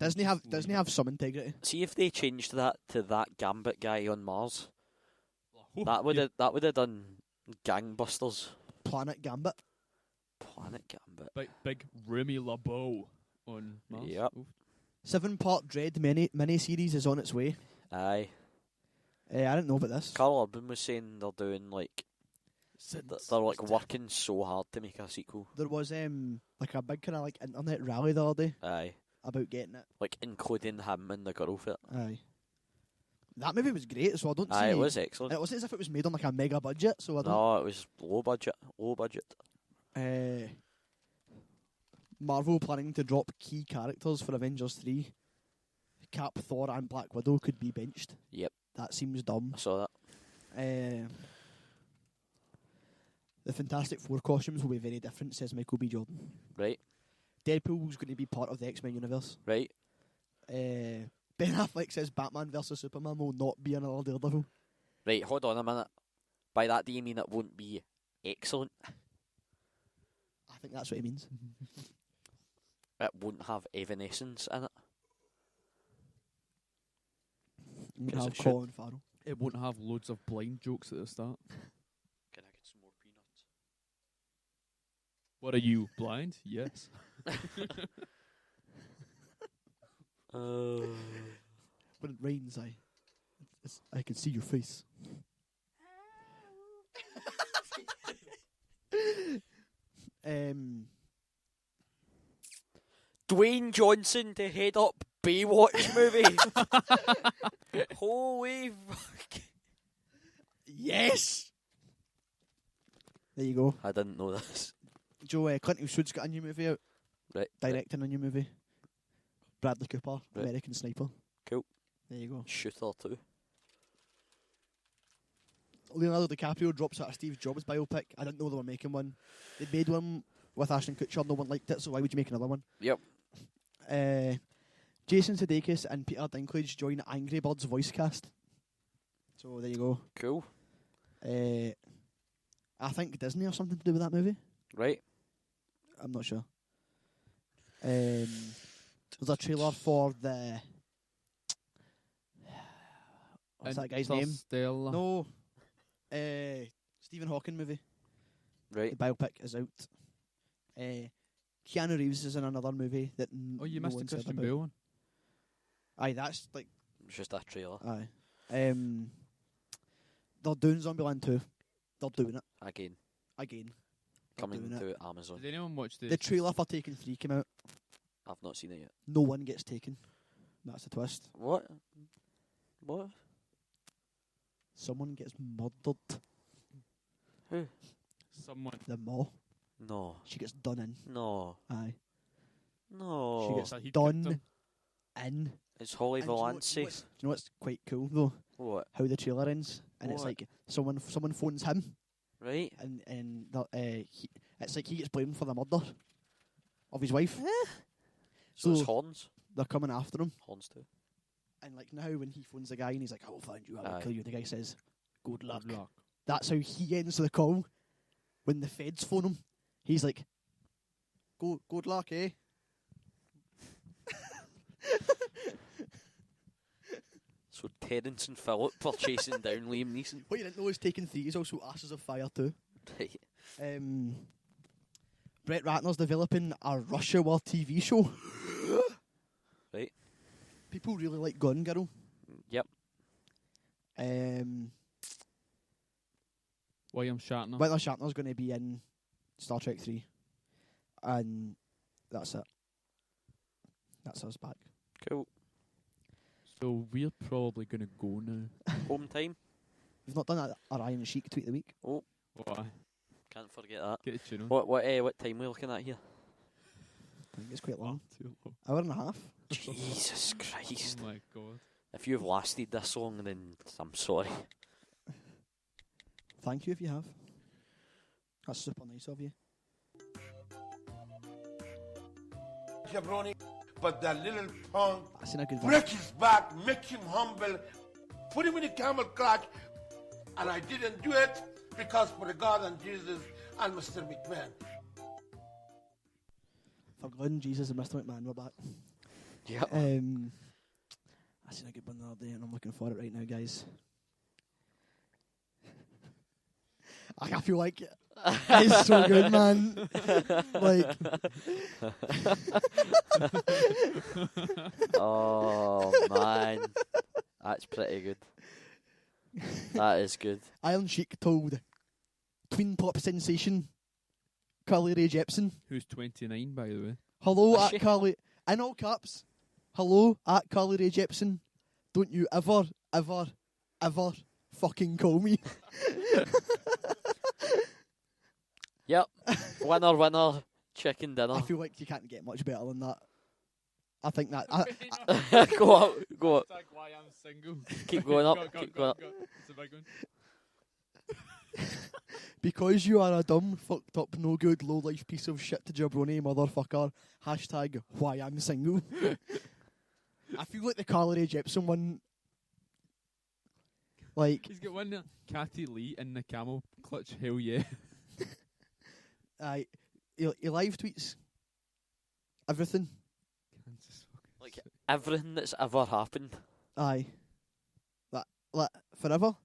[SPEAKER 1] Doesn't have some integrity.
[SPEAKER 3] See if they changed that to that Gambit guy on Mars.
[SPEAKER 2] Oh,
[SPEAKER 3] That would have done gangbusters.
[SPEAKER 1] Planet Gambit.
[SPEAKER 3] Planet Gambit.
[SPEAKER 2] big Remy LeBeau on Mars.
[SPEAKER 3] Yep.
[SPEAKER 2] Oof.
[SPEAKER 1] 7-part Dread mini series is on its way.
[SPEAKER 3] Aye.
[SPEAKER 1] I didn't know about this.
[SPEAKER 3] Carl Urban was saying they're doing like they're like working so hard to make a sequel.
[SPEAKER 1] There was like a big kind of like internet rally the other day
[SPEAKER 3] Aye.
[SPEAKER 1] about getting it.
[SPEAKER 3] Like including him and the girl fit.
[SPEAKER 1] Aye. That movie was great, so I don't see.
[SPEAKER 3] Aye, it was excellent.
[SPEAKER 1] And it wasn't as if it was made on like a mega budget, so I don't.
[SPEAKER 3] No, it was low budget.
[SPEAKER 1] Marvel planning to drop key characters for Avengers 3. Cap, Thor, and Black Widow could be benched.
[SPEAKER 3] Yep.
[SPEAKER 1] That seems dumb.
[SPEAKER 3] I saw that.
[SPEAKER 1] The Fantastic Four costumes will be very different, says Michael B. Jordan.
[SPEAKER 3] Right.
[SPEAKER 1] Deadpool's going to be part of the X-Men universe.
[SPEAKER 3] Right.
[SPEAKER 1] Ben Affleck says Batman vs Superman will not be another Daredevil.
[SPEAKER 3] Right, hold on a minute. By that, do you mean it won't be excellent?
[SPEAKER 1] I think that's what he means.
[SPEAKER 3] It won't have Evanescence in it?
[SPEAKER 1] You
[SPEAKER 3] Because
[SPEAKER 1] have
[SPEAKER 3] it should.
[SPEAKER 1] Colin Farrell.
[SPEAKER 2] It won't have loads of blind jokes at the start.
[SPEAKER 3] Can I get some more peanuts?
[SPEAKER 2] What are you, blind? Yes.
[SPEAKER 1] When it rains, I can see your face.
[SPEAKER 3] Dwayne Johnson to head up Baywatch movie. Holy fuck.
[SPEAKER 1] Yes! There you go.
[SPEAKER 3] I didn't know this.
[SPEAKER 1] Joe, Clint Eastwood's got a new movie out.
[SPEAKER 3] Right.
[SPEAKER 1] Directing a new movie. Bradley Cooper,
[SPEAKER 3] Right.
[SPEAKER 1] American Sniper.
[SPEAKER 3] Cool.
[SPEAKER 1] There you go.
[SPEAKER 3] Shooter too.
[SPEAKER 1] Leonardo DiCaprio drops out a Steve Jobs biopic. I didn't know they were making one. They made one with Ashton Kutcher. No one liked it, so why would you make another one?
[SPEAKER 3] Yep.
[SPEAKER 1] Jason Sudeikis and Peter Dinklage join Angry Birds voice cast. So there you go.
[SPEAKER 3] Cool.
[SPEAKER 1] I think Disney or something to do with that movie.
[SPEAKER 3] Right.
[SPEAKER 1] I'm not sure. There's a trailer for the... What's that guy's name?
[SPEAKER 2] Interstellar.
[SPEAKER 1] No. Stephen Hawking movie.
[SPEAKER 3] Right.
[SPEAKER 1] The biopic is out. Keanu Reeves is in another movie that
[SPEAKER 2] Oh, you
[SPEAKER 1] no
[SPEAKER 2] missed the
[SPEAKER 1] one said
[SPEAKER 2] Christian
[SPEAKER 1] about.
[SPEAKER 2] Bale one.
[SPEAKER 1] Aye, that's like...
[SPEAKER 3] It's just a trailer.
[SPEAKER 1] Aye. They're doing Zombieland 2. They're doing it.
[SPEAKER 3] Again.
[SPEAKER 1] Again. They're
[SPEAKER 3] Coming
[SPEAKER 1] doing it.
[SPEAKER 3] to Amazon.
[SPEAKER 2] Did anyone watch
[SPEAKER 1] The trailer for Taken 3 came out.
[SPEAKER 3] I've not seen it yet.
[SPEAKER 1] No one gets taken. That's the twist.
[SPEAKER 3] What? What?
[SPEAKER 1] Someone gets murdered.
[SPEAKER 3] Who?
[SPEAKER 2] Someone.
[SPEAKER 1] The maw.
[SPEAKER 3] No.
[SPEAKER 1] She gets done in.
[SPEAKER 3] No.
[SPEAKER 1] Aye.
[SPEAKER 3] No.
[SPEAKER 1] She gets
[SPEAKER 2] So he cooked
[SPEAKER 1] done
[SPEAKER 2] them.
[SPEAKER 1] in.
[SPEAKER 3] It's Holly
[SPEAKER 1] And do you know what-
[SPEAKER 3] Valance.
[SPEAKER 1] do you know what's quite cool though?
[SPEAKER 3] What?
[SPEAKER 1] How the trailer ends, and it's
[SPEAKER 3] What?
[SPEAKER 1] like someone phones him,
[SPEAKER 3] Right?
[SPEAKER 1] and it's like he gets blamed for the murder of his wife.
[SPEAKER 3] So it's
[SPEAKER 1] So-
[SPEAKER 3] Horns.
[SPEAKER 1] They're coming after him,
[SPEAKER 3] Horns too.
[SPEAKER 1] and like now when he phones the guy and he's like, "I will find you, I will
[SPEAKER 3] Aye.
[SPEAKER 1] kill you," the guy says, "Good luck."
[SPEAKER 2] Good luck.
[SPEAKER 1] That's how he ends the call. When the feds phone him, he's like, "Good luck, eh?"
[SPEAKER 3] So Terence and Philip were chasing down Liam Neeson.
[SPEAKER 1] What you didn't know is Taken 3 is also Ashes of Fire too.
[SPEAKER 3] Right.
[SPEAKER 1] Brett Ratner's developing a Russia War TV show.
[SPEAKER 3] Right.
[SPEAKER 1] People really like Gone Girl.
[SPEAKER 3] Yep.
[SPEAKER 2] William Shatner.
[SPEAKER 1] Whitler Shatner's going to be in Star Trek 3. And that's it. That's us back.
[SPEAKER 3] Cool.
[SPEAKER 2] So we're probably going to go now.
[SPEAKER 3] Home time.
[SPEAKER 1] We've not done a Ryan Sheik tweet of the week.
[SPEAKER 3] Oh,
[SPEAKER 2] Why?
[SPEAKER 3] can't forget that.
[SPEAKER 2] Get a tune on.
[SPEAKER 3] What time are we looking at here?
[SPEAKER 1] I think it's quite long.
[SPEAKER 2] Too long.
[SPEAKER 1] Hour and a half.
[SPEAKER 3] Jesus Christ.
[SPEAKER 2] Oh my god.
[SPEAKER 3] If you've lasted this long, then I'm sorry.
[SPEAKER 1] Thank you if you have. That's super nice of you.
[SPEAKER 4] Jabroni, but that little punk
[SPEAKER 1] That's in a good one.
[SPEAKER 4] break his back, make him humble, put him in the camel clutch, and I didn't do it because for the God and Jesus and Mr. McMahon.
[SPEAKER 1] For God, Jesus and Mr. McMahon, we're back.
[SPEAKER 3] Yeah.
[SPEAKER 1] I seen a good one the other day, and I'm looking for it right now, guys. I feel like it's so good, man. Like,
[SPEAKER 3] Oh man, that's pretty good. That is good.
[SPEAKER 1] Iron Sheik told twin pop sensation Carly Rae Jepsen,
[SPEAKER 2] Who's 29, by the way?
[SPEAKER 1] hello
[SPEAKER 3] Is
[SPEAKER 1] at
[SPEAKER 3] she?
[SPEAKER 1] Carly, in all caps, hello at Carly Rae Jepsen. Don't you ever, ever, ever fucking call me.
[SPEAKER 3] Yep. Winner, winner, chicken dinner.
[SPEAKER 1] I feel like you can't get much better than that. I think that.
[SPEAKER 3] Go up, go up.
[SPEAKER 2] Hashtag why I'm single.
[SPEAKER 3] Keep going up,
[SPEAKER 2] Go,
[SPEAKER 3] keep going up.
[SPEAKER 2] It's a big one.
[SPEAKER 1] Because you are a dumb, fucked up, no good, low life piece of shit to jabroni, motherfucker. Hashtag why I'm single. I feel like the Carly Rae Jepsen one. Like,
[SPEAKER 2] He's got one there. Cathy Lee in the camel clutch. Hell yeah.
[SPEAKER 1] he live tweets everything.
[SPEAKER 3] Like everything that's ever happened.
[SPEAKER 1] Aye. That forever.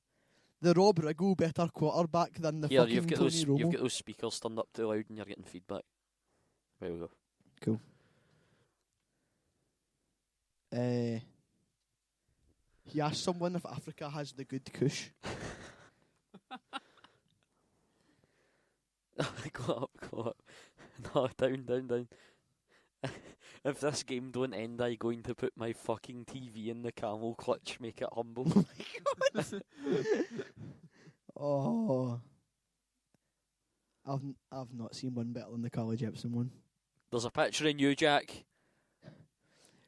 [SPEAKER 1] The Rob Riggle better quarterback than the
[SPEAKER 3] Here,
[SPEAKER 1] fucking
[SPEAKER 3] you've got
[SPEAKER 1] Tony
[SPEAKER 3] those.
[SPEAKER 1] Romo.
[SPEAKER 3] You've got those speakers turned up too loud, and you're getting feedback. There we go.
[SPEAKER 1] Cool. He asked someone if Africa has the good kush.
[SPEAKER 3] Go up, go up. No, down. If this game don't end, I'm going to put my fucking TV in the camel clutch, make it humble.
[SPEAKER 1] Oh. I've not seen one better than the Carly Jepsen one.
[SPEAKER 3] There's a picture in you, Jack.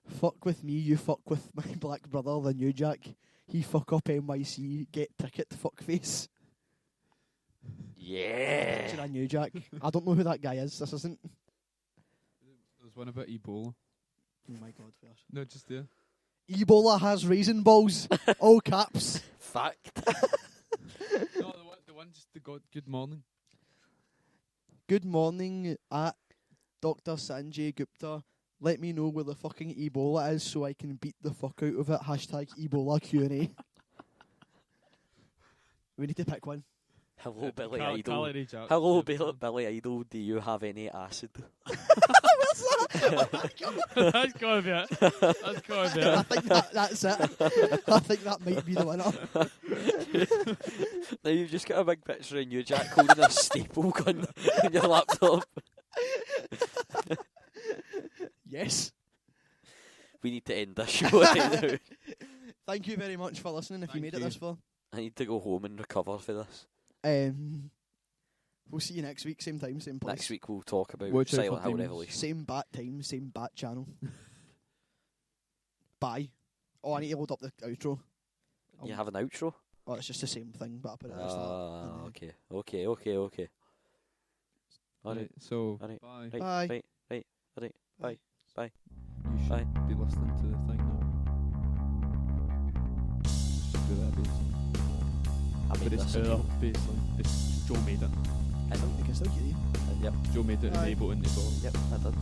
[SPEAKER 1] Fuck with me, you fuck with my black brother, the New Jack. He fuck up NYC, get ticket, fuckface.
[SPEAKER 3] Yeah.
[SPEAKER 1] Picture of New Jack. I don't know who that guy is. This isn't.
[SPEAKER 2] There's one about Ebola.
[SPEAKER 1] Oh my god, where's
[SPEAKER 2] No, just there.
[SPEAKER 1] Ebola has raisin balls. All caps.
[SPEAKER 3] Fact.
[SPEAKER 2] No, the one just the good morning.
[SPEAKER 1] Good morning at Dr. Sanjay Gupta. Let me know where the fucking Ebola is so I can beat the fuck out of it. Hashtag Ebola Q&A. We need to pick one.
[SPEAKER 3] Hello, Billy Idol.
[SPEAKER 2] Calorie Jack.
[SPEAKER 3] Hello, Billy Idol. Do you have any acid?
[SPEAKER 2] That's gotta be it. That's gotta be
[SPEAKER 1] I
[SPEAKER 2] it.
[SPEAKER 1] think that's it. I think that might be the winner.
[SPEAKER 3] Now you've just got a big picture of you, Jack, holding a staple gun in your laptop.
[SPEAKER 1] Yes.
[SPEAKER 3] We need to end this show right now.
[SPEAKER 1] Thank you very much for listening. If you
[SPEAKER 2] Thank
[SPEAKER 1] made it
[SPEAKER 2] you.
[SPEAKER 1] this far,
[SPEAKER 3] I need to go home and recover for this.
[SPEAKER 1] we'll see you next week. Same time, same place.
[SPEAKER 3] Next week we'll talk about
[SPEAKER 2] Watch out
[SPEAKER 3] Silent
[SPEAKER 2] for
[SPEAKER 3] Hill
[SPEAKER 2] demons.
[SPEAKER 3] Revolution.
[SPEAKER 1] Same bat time, same bat channel. Bye. Oh, I need to load up the outro.
[SPEAKER 3] You have an outro?
[SPEAKER 1] Oh, it's just the same thing, but I put it at the start. and then-
[SPEAKER 3] Okay. Alright.
[SPEAKER 2] So,
[SPEAKER 3] Alright.
[SPEAKER 2] bye.
[SPEAKER 3] Right.
[SPEAKER 1] Bye.
[SPEAKER 3] Bye. Bye.
[SPEAKER 2] You should
[SPEAKER 3] Bye.
[SPEAKER 2] be listening to the thing now. Just do that bass.
[SPEAKER 3] I
[SPEAKER 2] But
[SPEAKER 3] made
[SPEAKER 2] it's
[SPEAKER 3] this
[SPEAKER 2] better
[SPEAKER 3] again.
[SPEAKER 2] bass line. It's Joe made it.
[SPEAKER 3] I know.
[SPEAKER 1] You can still hear you.
[SPEAKER 3] Yep.
[SPEAKER 2] Joe made it in
[SPEAKER 1] Aye.
[SPEAKER 2] Ableton as well.
[SPEAKER 3] Yep, I did.